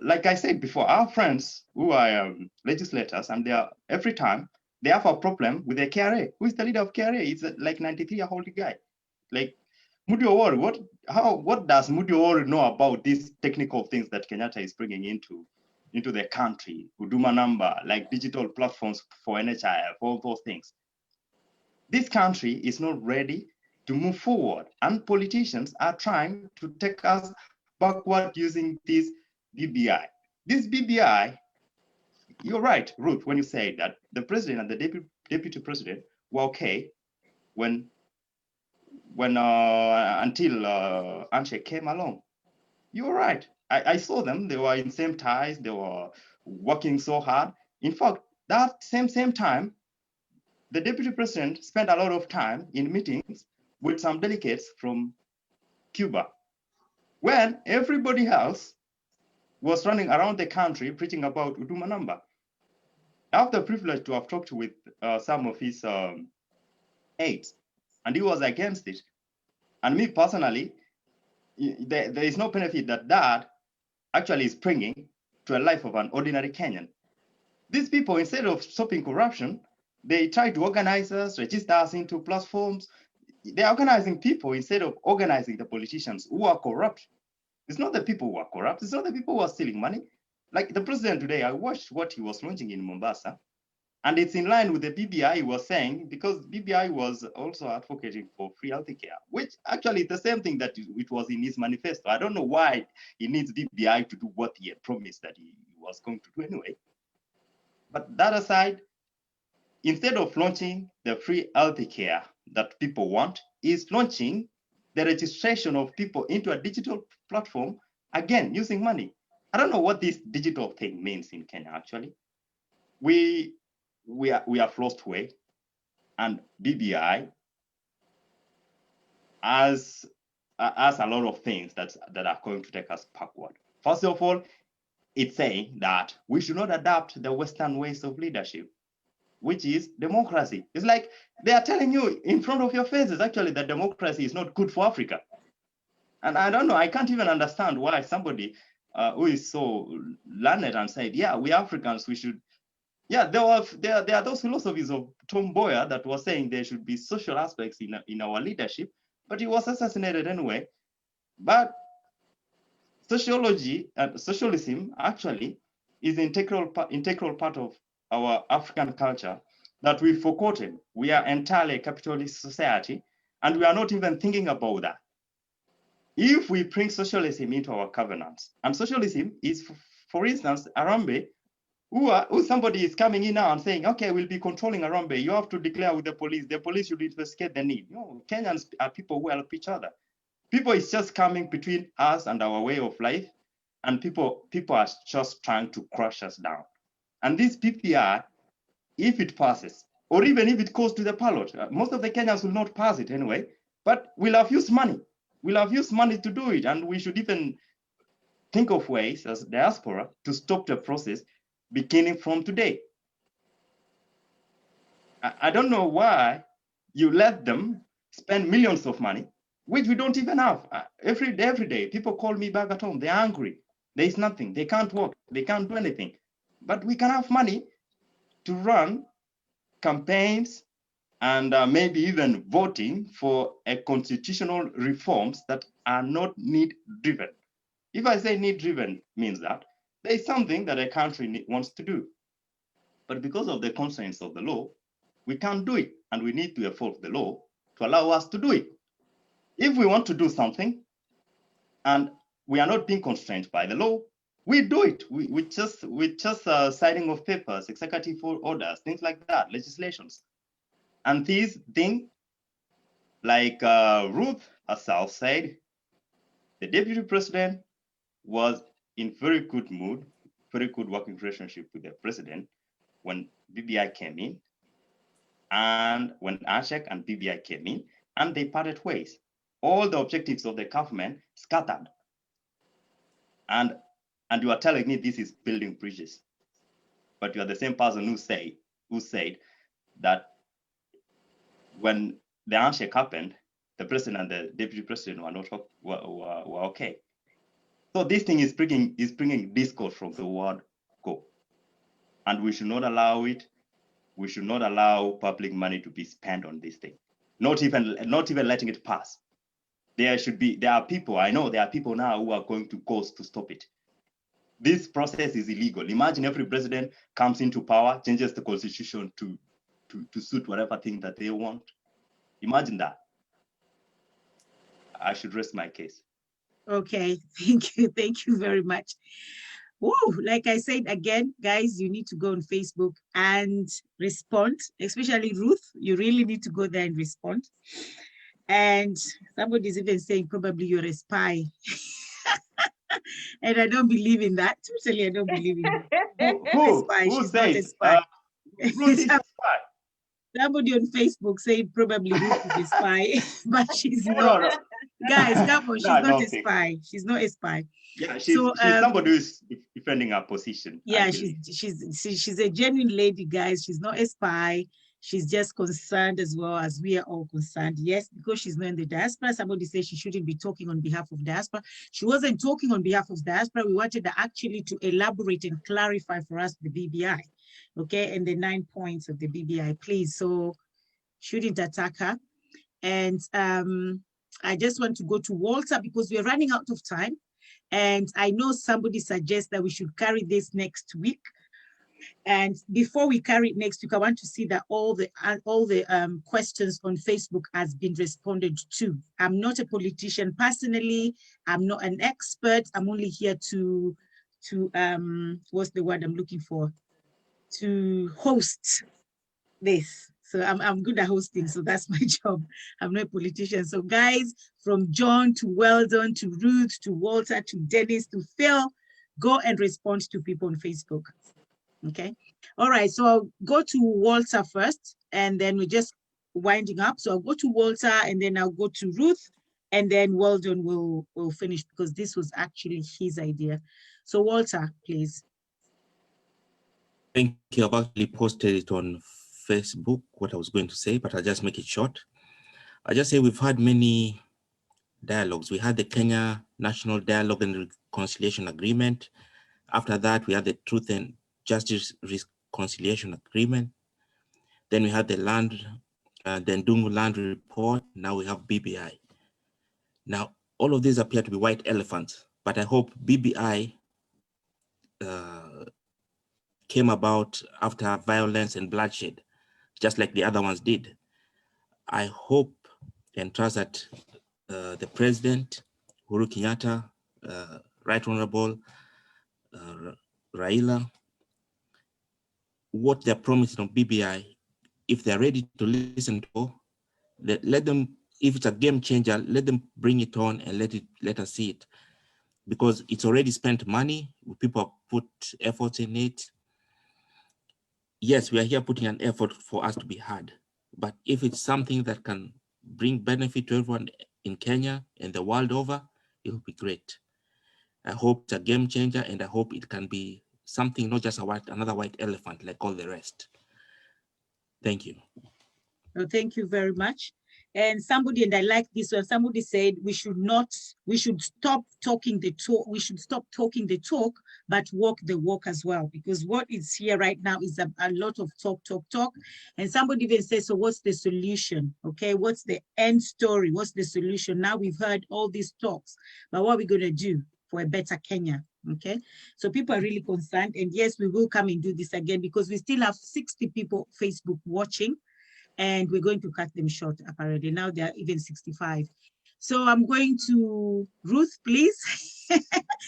Like I said before, our friends who are legislators, and they are every time they have a problem with the KRA. Who is the leader of KRA? It's like 93-year-old guy. Like Mudi Owori, what does Mudi Owori know about these technical things that Kenyatta is bringing into the country? Huduma number, like digital platforms for NHIF, all those things. This country is not ready to move forward, and politicians are trying to take us backward using this BBI. This BBI, you're right, Ruth, when you say that the president and the deputy president were okay until Anshe came along. You're right. I saw them. They were in same ties. They were working so hard. In fact, that same time, the deputy president spent a lot of time in meetings with some delegates from Cuba, when everybody else was running around the country preaching about Huduma number. I have the privilege to have talked with some of his aides, and he was against it. And me personally, there is no benefit that actually is bringing to a life of an ordinary Kenyan. These people, instead of stopping corruption, they try to organize us, register us into platforms. They're organizing people instead of organizing the politicians who are corrupt. It's not the people who are corrupt. It's not the people who are stealing money. Like the president today, I watched what he was launching in Mombasa. And it's in line with the BBI was saying, because BBI was also advocating for free healthcare, which actually is the same thing that it was in his manifesto. I don't know why he needs BBI to do what he had promised that he was going to do anyway. But that aside, instead of launching the free healthcare that people want, is launching the registration of people into a digital platform, again, using money. I don't know what this digital thing means in Kenya, actually. We are lost way, and BBI has a lot of things that are going to take us backward. First of all, it's saying that we should not adapt the Western ways of leadership, which is democracy. It's like they are telling you in front of your faces, actually, that democracy is not good for Africa. And I don't know, I can't even understand why somebody who is so learned and said, yeah, we Africans, we should. Yeah, there are those philosophies of Tom Boyer that was saying there should be social aspects in our leadership, but he was assassinated anyway. But sociology and socialism actually is integral part of our African culture that we've forgotten. We are entirely a capitalist society, and we are not even thinking about that. If we bring socialism into our governance, and socialism is, for instance, Arambe, who somebody is coming in now and saying, okay, we'll be controlling Arambe. You have to declare with the police should investigate the need. No, Kenyans are people who help each other. People is just coming between us and our way of life, and people are just trying to crush us down. And this PPR, if it passes, or even if it goes to the ballot, most of the Kenyans will not pass it anyway, but we'll have used money. We'll have used money to do it, and we should even think of ways as diaspora to stop the process beginning from today. I don't know why you let them spend millions of money, which we don't even have. Every day, people call me back at home. They're angry. There is nothing. They can't work. They can't do anything. But we can have money to run campaigns and maybe even voting for a constitutional reforms that are not need-driven. If I say need-driven, means that there is something that a country wants to do. But because of the constraints of the law, we can't do it, and we need to evolve the law to allow us to do it. If we want to do something, and we are not being constrained by the law, we do it. We just signing of papers, executive orders, things like that, legislations. And these things, like Ruth herself said, the deputy president was in very good mood, very good working relationship with the president when BBI came in, and when Ashek and BBI came in, and they parted ways. All the objectives of the government scattered. And you are telling me this is building bridges. But you are the same person who said that when the handshake happened, the president and the deputy president were okay. So this thing is bringing discord from the word go. And we should not allow it. We should not allow public money to be spent on this thing. Not even letting it pass. There are people, I know there are people now who are going to go to stop it. This process is illegal. Imagine every president comes into power, changes the constitution to suit whatever thing that they want. Imagine that. I should rest my case. Okay, thank you very much. Whoa, like I said again, guys, you need to go on Facebook and respond, especially Ruth. You really need to go there and respond. And somebody's even saying probably you're a spy. And I don't believe in that. Totally, I don't believe in that. Who She's said? not a spy. Ruth is a spy. Somebody on Facebook said probably Ruth is a spy, but she's not. No. Guys, come on, she's not a spy. She's not a spy. Yeah, she's somebody who's defending her position. Yeah, she's a genuine lady, guys. She's not a spy. She's just concerned as well as we are all concerned. Yes, because she's not in the diaspora. Somebody says she shouldn't be talking on behalf of diaspora. She wasn't talking on behalf of diaspora. We wanted her actually to elaborate and clarify for us the BBI, okay, and the 9 points of the BBI, please. So shouldn't attack her. And I just want to go to Walter because we're running out of time. And I know somebody suggests that we should carry this next week. And before we carry it next week, I want to see that all the questions on Facebook has been responded to. I'm not a politician personally. I'm not an expert. I'm only here to what's the word I'm looking for? To host this. So I'm good at hosting, so that's my job. I'm not a politician. So guys, from John to Weldon to Ruth to Walter to Dennis to Phil, go and respond to people on Facebook. Okay. All right. So I'll go to Walter first, and then we're just winding up. So I'll go to Walter, and then I'll go to Ruth, and then Weldon will finish because this was actually his idea. So Walter, please. Thank you. I've actually posted it on Facebook, what I was going to say, but I'll just make it short. I just say we've had many dialogues. We had the Kenya National Dialogue and Reconciliation Agreement. After that, we had the Truth and Justice Reconciliation Agreement. Then we had the Ndungu Land Report. Now we have BBI. Now, all of these appear to be white elephants, but I hope BBI came about after violence and bloodshed, just like the other ones did. I hope and trust that the President, Uhuru Kenyatta, Right Honorable Raila, what they're promising on BBI, if they're ready to listen to, let them, if it's a game changer, let them bring it on and let us see it. Because it's already spent money, people have put effort in it. Yes, we are here putting an effort for us to be heard. But if it's something that can bring benefit to everyone in Kenya and the world over, it will be great. I hope it's a game changer, and I hope it can be something, not just another white elephant like all the rest. Thank you. Well, thank you very much. And somebody, and I like this one, somebody said we should stop talking the talk, we should stop talking the talk, but walk the walk as well, because what is here right now is a lot of talk. And somebody even says, so what's the solution? Okay, what's the end story? What's the solution? Now we've heard all these talks, but what are we going to do for a better Kenya? Okay, so people are really concerned, and yes, we will come and do this again because we still have 60 people Facebook watching. And we're going to cut them short, apparently. Now they're even 65. So I'm going to Ruth, please.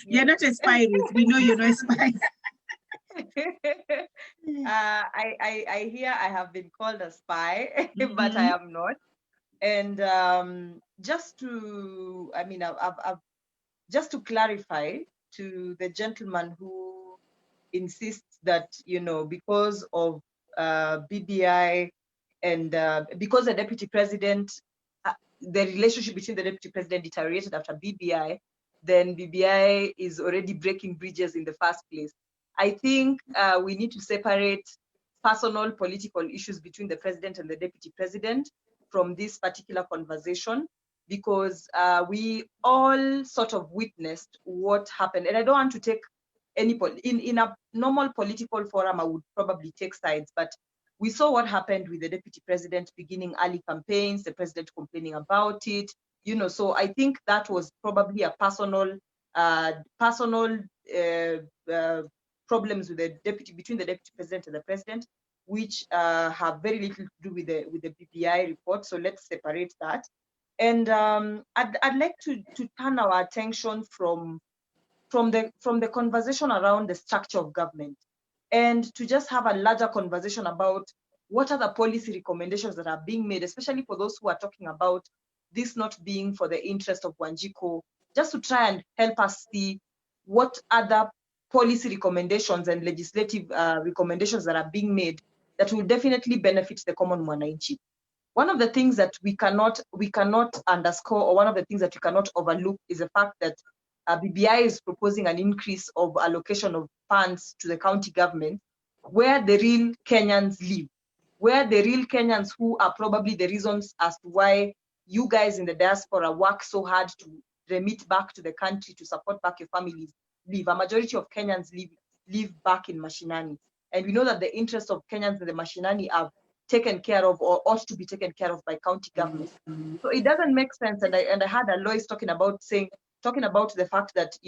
You're not a spy, Ruth. We know you're not a spy. I hear I have been called a spy, but I am not. And just to clarify to the gentleman who insists that, because of BBI, and because the deputy president, the relationship between the deputy president deteriorated after BBI, then BBI is already breaking bridges in the first place. I think we need to separate personal political issues between the president and the deputy president from this particular conversation, because we all sort of witnessed what happened. And I don't want to take in a normal political forum, I would probably take sides, but we saw what happened with the deputy president beginning early campaigns, the president complaining about it, so I think that was probably a personal problems with between the deputy president and the president, which have very little to do with the BBI report. So let's separate that. And I'd like to turn our attention from the conversation around the structure of government, and to just have a larger conversation about what are the policy recommendations that are being made, especially for those who are talking about this not being for the interest of Wanjiku, just to try and help us see what other policy recommendations and legislative recommendations that are being made that will definitely benefit the common mwananchi. One of the things that we cannot underscore, or one of the things that we cannot overlook, is the fact that BBI is proposing an increase of allocation of funds to the county government where the real Kenyans live, where the real Kenyans who are probably the reasons as to why you guys in the diaspora work so hard to remit back to the country to support back your families live. A majority of Kenyans live back in mashinani. And we know that the interests of Kenyans in the mashinani are taken care of, or ought to be taken care of, by county government. So it doesn't make sense. And I had Alois talking about the fact that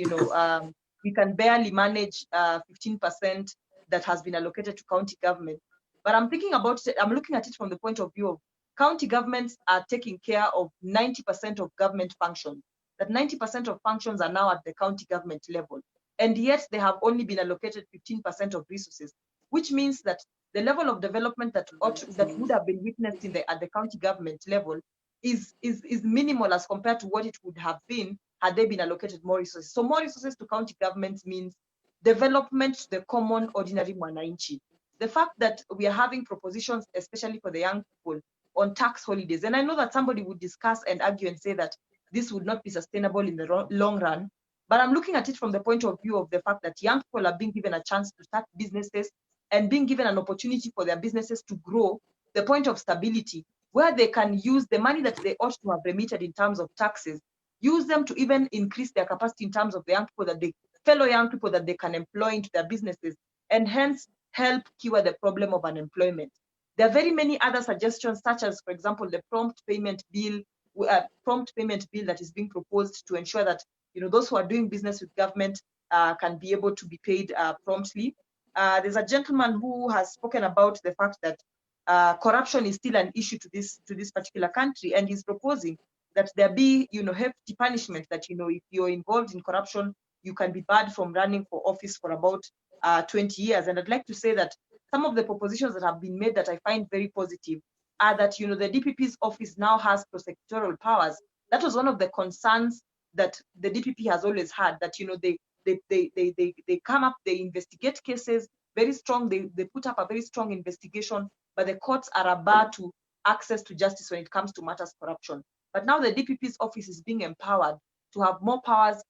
we can barely manage 15% that has been allocated to county government. But I'm thinking about it, I'm looking at it from the point of view of county governments are taking care of 90% of government functions. That 90% of functions are now at the county government level. And yet they have only been allocated 15% of resources, which means that the level of development that would have been witnessed at the county government level is minimal as compared to what it would have been had they been allocated more resources. So more resources to county governments means development to the common ordinary mwananchi. The fact that we are having propositions, especially for the young people, on tax holidays, and I know that somebody would discuss and argue and say that this would not be sustainable in the long run, but I'm looking at it from the point of view of the fact that young people are being given a chance to start businesses and being given an opportunity for their businesses to grow, the point of stability, where they can use the money that they ought to have remitted in terms of taxes, use them to even increase their capacity in terms of the young people fellow young people that they can employ into their businesses, and hence help cure the problem of unemployment. There are very many other suggestions, such as, for example, the prompt payment bill that is being proposed to ensure that those who are doing business with government can be able to be paid promptly. There's a gentleman who has spoken about the fact that corruption is still an issue to this particular country, and he's proposing that there be hefty punishment, that if you're involved in corruption, you can be barred from running for office for about 20 years. And I'd like to say that some of the propositions that have been made that I find very positive are that the DPP's office now has prosecutorial powers. That was one of the concerns that the DPP has always had, that they come up, they investigate cases very strong, they put up a very strong investigation, but the courts are a bar to access to justice when it comes to matters corruption. But now the DPP's office is being empowered to have more powers,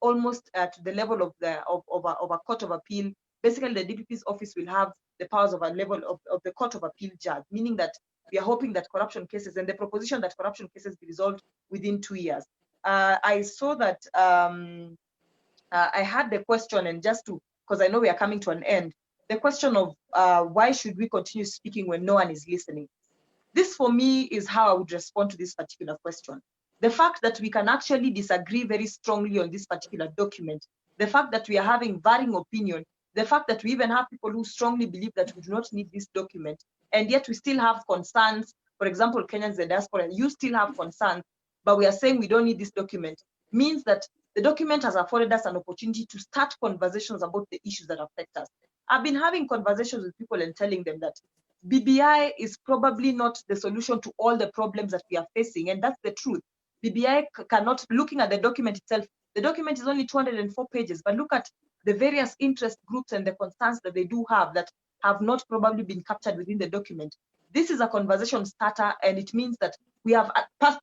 almost to the level of a court of appeal. Basically, the DPP's office will have the powers of a level of the court of appeal judge, meaning that we are hoping that corruption cases, and the proposition that corruption cases be resolved within 2 years. I saw that I had the question, and just to, because I know we are coming to an end, the question of why should we continue speaking when no one is listening? This, for me, is how I would respond to this particular question. The fact that we can actually disagree very strongly on this particular document, the fact that we are having varying opinion, the fact that we even have people who strongly believe that we do not need this document, and yet we still have concerns. For example, Kenyans, the diaspora, you still have concerns, but we are saying we don't need this document, means that the document has afforded us an opportunity to start conversations about the issues that affect us. I've been having conversations with people and telling them that BBI is probably not the solution to all the problems that we are facing, and that's the truth. BBI cannot, looking at the document itself, the document is only 204 pages, but look at the various interest groups and the concerns that they do have that have not probably been captured within the document. This is a conversation starter, and it means that we have,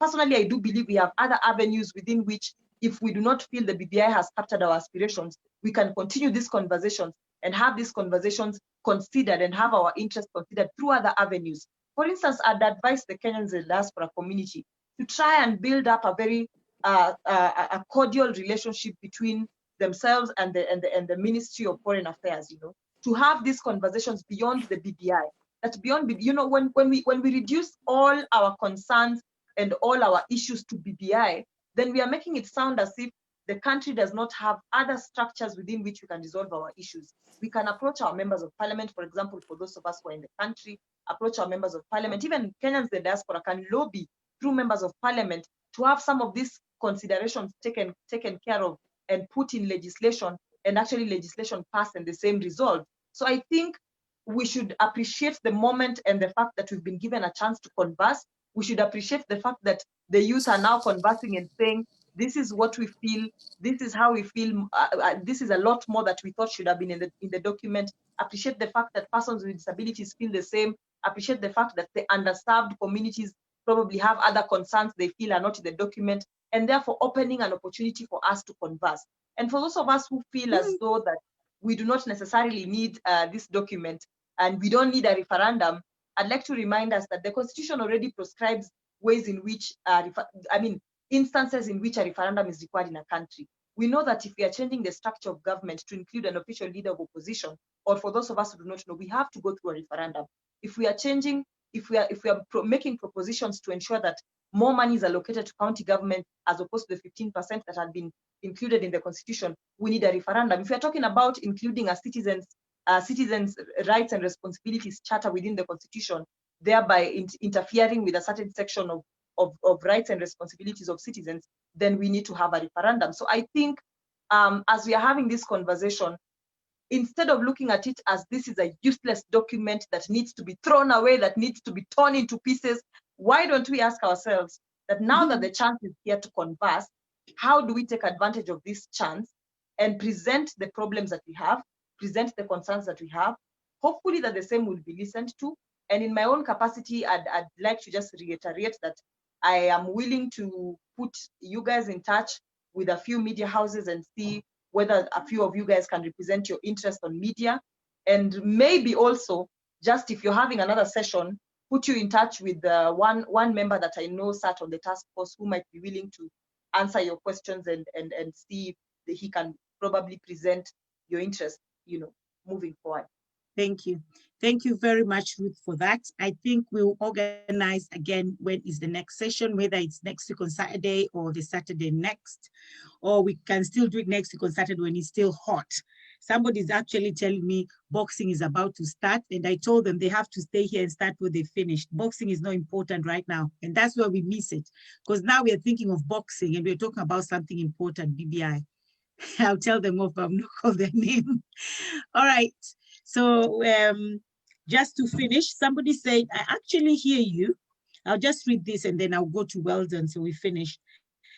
personally, I do believe we have other avenues within which, if we do not feel the BBI has captured our aspirations, we can continue these conversations and have these conversations considered and have our interests considered through other avenues. For instance, I'd advise the Kenyans and diaspora community to try and build up a very a cordial relationship between themselves and the Ministry of Foreign Affairs, to have these conversations beyond the BBI. That beyond, when we reduce all our concerns and all our issues to BBI, then we are making it sound as if the country does not have other structures within which we can resolve our issues. We can approach our members of parliament, for example, for those of us who are in the country, approach our members of parliament. Even Kenyans, the diaspora, can lobby through members of parliament to have some of these considerations taken care of and put in legislation, and actually legislation passed and the same resolved. So I think we should appreciate the moment and the fact that we've been given a chance to converse. We should appreciate the fact that the youth are now conversing and saying, this is what we feel, this is how we feel, this is a lot more that we thought should have been in the document. Appreciate the fact that persons with disabilities feel the same. Appreciate the fact that the underserved communities probably have other concerns they feel are not in the document, and therefore opening an opportunity for us to converse. And for those of us who feel as though that we do not necessarily need this document and we don't need a referendum, I'd like to remind us that the Constitution already prescribes ways in which, instances in which a referendum is required in a country. We know that if we are changing the structure of government to include an official leader of opposition, or for those of us who do not know, we have to go through a referendum. If we are changing, if we are making propositions to ensure that more money is allocated to county government as opposed to the 15% that had been included in the Constitution, we need a referendum. If we are talking about including a citizens citizens' rights and responsibilities charter within the constitution, thereby interfering with a certain section of rights and responsibilities of citizens, then we need to have a referendum. So I think as we are having this conversation, instead of looking at it as this is a useless document that needs to be thrown away, that needs to be torn into pieces, why don't we ask ourselves that now that the chance is here to converse, how do we take advantage of this chance and present the problems that we have, present the concerns that we have, hopefully that the same will be listened to. And in my own capacity, I'd like to just reiterate that I am willing to put you guys in touch with a few media houses and see whether a few of you guys can represent your interest on media. And maybe also, just if you're having another session, put you in touch with one member that I know sat on the task force who might be willing to answer your questions and see if he can probably present your interest, moving forward. Thank you. Thank you very much, Ruth, for that. I think we'll organize again when is the next session, whether it's next week on Saturday or the Saturday next, or we can still do it next week on Saturday when it's still hot. Somebody's actually telling me boxing is about to start, and I told them they have to stay here and start where they finished. Boxing is not important right now, and that's where we miss it, because now we are thinking of boxing and we're talking about something important, BBI. I'll tell them off, I'm not call their name. All right. So just to finish, somebody said, I actually hear you. I'll just read this and then I'll go to Weldon so we finish.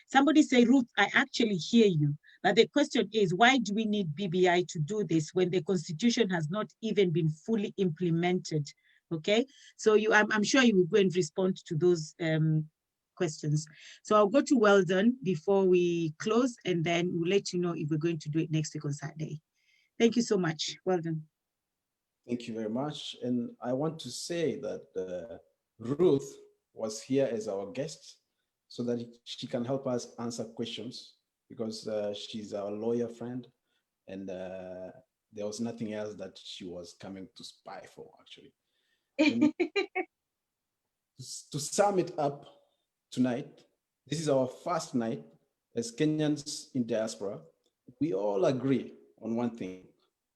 Somebody say, Ruth, I actually hear you. But the question is, why do we need BBI to do this when the constitution has not even been fully implemented? Okay, so I'm sure you will go and respond to those questions. So I'll go to Weldon before we close, and then we'll let you know if we're going to do it next week on Saturday. Thank you so much. Weldon. Thank you very much. And I want to say that Ruth was here as our guest so that she can help us answer questions, because she's our lawyer friend, and there was nothing else that she was coming to spy for, actually. To sum it up tonight, this is our first night as Kenyans in diaspora. We all agree on one thing,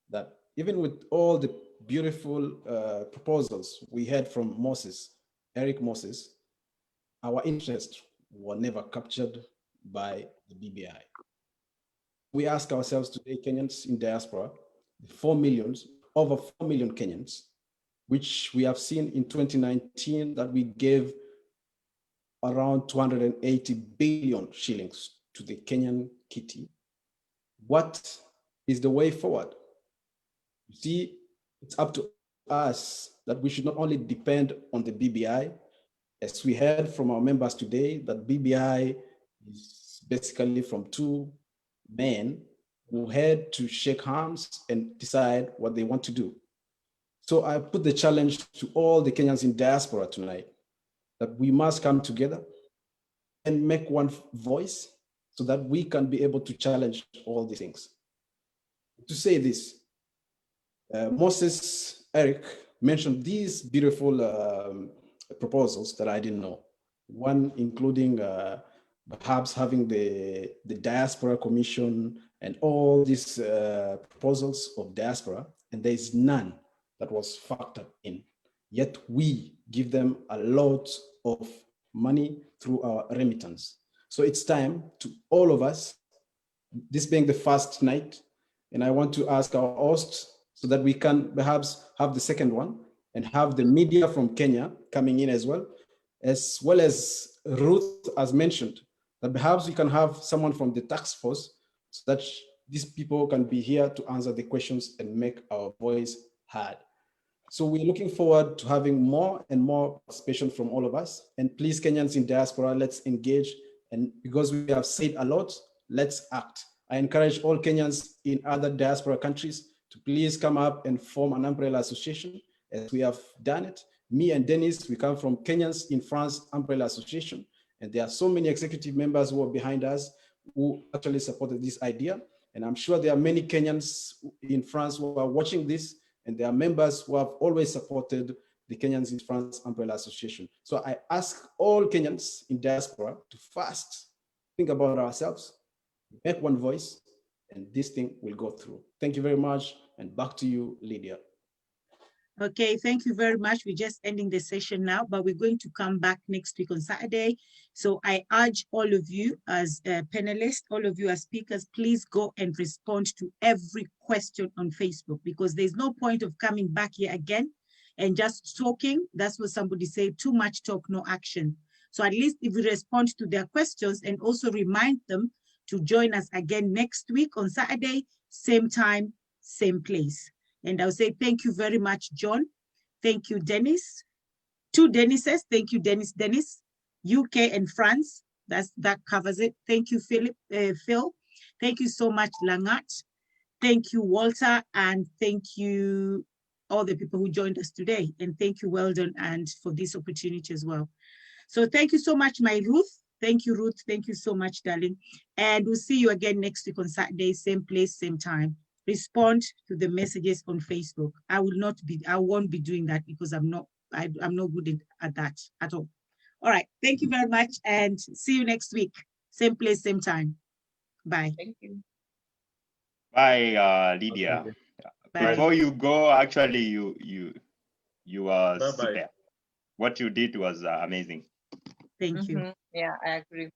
that even with all the beautiful proposals we had from Eric Moses, our interests were never captured by the BBI. We ask ourselves today, Kenyans in diaspora, over 4 million Kenyans, which we have seen in 2019 that we gave around 280 billion shillings to the Kenyan kitty. What is the way forward? You see, it's up to us that we should not only depend on the BBI, as we heard from our members today, that BBI is basically from two men who had to shake hands and decide what they want to do. So I put the challenge to all the Kenyans in diaspora tonight, that we must come together and make one voice so that we can be able to challenge all these things. To say this, Eric mentioned these beautiful proposals that I didn't know. One including perhaps having the diaspora commission and all these proposals of diaspora, and there is none that was factored in. Yet we give them a lot of money through our remittance. So it's time to all of us, this being the first night, and I want to ask our host so that we can perhaps have the second one and have the media from Kenya coming in as well as Ruth has mentioned, that perhaps we can have someone from the task force so that these people can be here to answer the questions and make our voice heard. So we're looking forward to having more and more participation from all of us. And please, Kenyans in diaspora, let's engage. And because we have said a lot, let's act. I encourage all Kenyans in other diaspora countries to please come up and form an umbrella association, as we have done it. Me and Dennis, we come from Kenyans in France Umbrella Association, and there are so many executive members who are behind us who actually supported this idea. And I'm sure there are many Kenyans in France who are watching this, and there are members who have always supported the Kenyans in France Umbrella Association. So I ask all Kenyans in diaspora to first think about ourselves, make one voice, and this thing will go through. Thank you very much. And back to you, Lydia. Okay, thank you very much. We're just ending the session now, but we're going to come back next week on Saturday. So I urge all of you as panelists, all of you as speakers, please go and respond to every question on Facebook, because there's no point of coming back here again and just talking. That's what somebody said, too much talk, no action. So at least if we respond to their questions and also remind them to join us again next week on Saturday, same time, same place. And I'll say thank you very much, John. Thank you, Dennis. Two Dennises. Thank you, Dennis. UK and France. That covers it. Thank you, Phil. Thank you so much, Langat. Thank you, Walter. And thank you, all the people who joined us today. And thank you, Weldon, and for this opportunity as well. So thank you so much, my Ruth. Thank you, Ruth. Thank you so much, darling. And we'll see you again next week on Saturday, same place, same time. Respond to the messages on Facebook. I won't be doing that because I'm not good at that at all. All right, thank you very much and see you next week. Same place, same time. Bye. Thank you. Bye, Lydia. Bye. Before you go, actually, you are Bye-bye. super. What you did was amazing. Thank you. Yeah, I agree.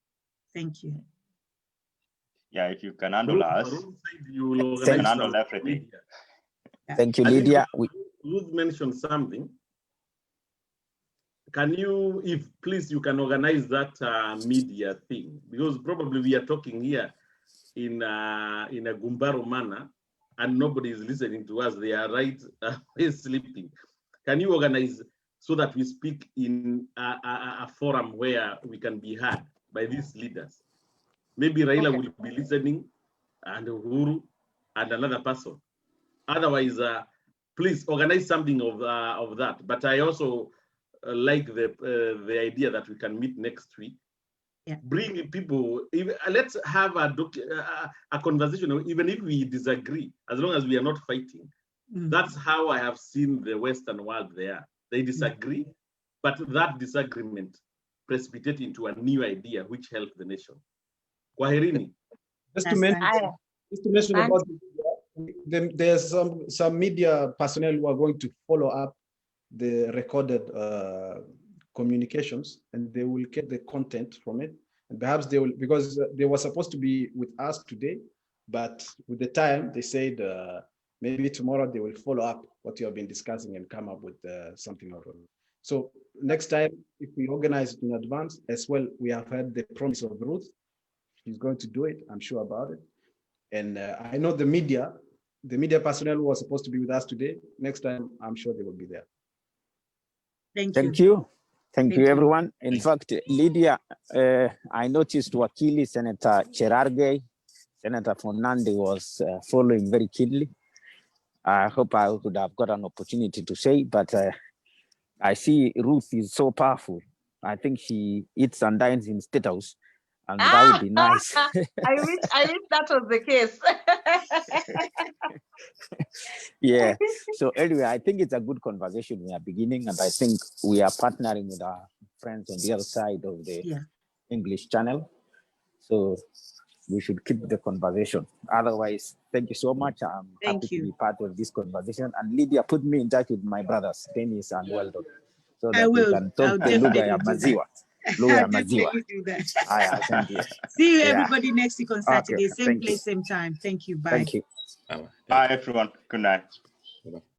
Thank you. Yeah, if you can handle us, Ruth said you will you organize can handle some everything. media. Thank you, I think Lydia. Ruth mentioned something. Can you, if please, you can organize that media thing, because probably we are talking here in a Gumbaro manner, and nobody is listening to us. They are right sleeping. Can you organize so that we speak in a forum where we can be heard by these leaders? Maybe Raila will be listening, and Uhuru, and another person. Otherwise, please organize something of that. But I also like the idea that we can meet next week. Yeah. Bring people. Let's have a conversation, even if we disagree, as long as we are not fighting. That's how I have seen the Western world there. They disagree, but that disagreement precipitates into a new idea which helps the nation. Kwaherini. Just to mention about there's some media personnel who are going to follow up the recorded communications, and they will get the content from it. And perhaps they will, because they were supposed to be with us today, but with the time they said maybe tomorrow they will follow up what you have been discussing and come up with something out of it. So next time, if we organize it in advance as well, we have had the promise of Ruth. She's going to do it, I'm sure about it. And I know the media personnel who are supposed to be with us today, next time, I'm sure they will be there. Thank you. Thank you, everyone. In fact, Lydia, I noticed Wakili Senator Cherargei, Senator Fernande was following very keenly. I hope I would have got an opportunity to say, but I see Ruth is so powerful. I think she eats and dines in State House, and that would be nice. I wish that was the case. Yeah. So anyway, I think it's a good conversation we are beginning, and I think we are partnering with our friends on the other side of the English channel. So we should keep the conversation. Otherwise, thank you so much. I'm happy to be part of this conversation. And Lydia, put me in touch with my brothers, Dennis and Weldon, so that we can talk the lugha ya maziwa. I'll definitely do that. See you, everybody, next week on Saturday. Same place, same time. Thank you. Bye. Thank you. Bye, everyone. Good night. Bye-bye.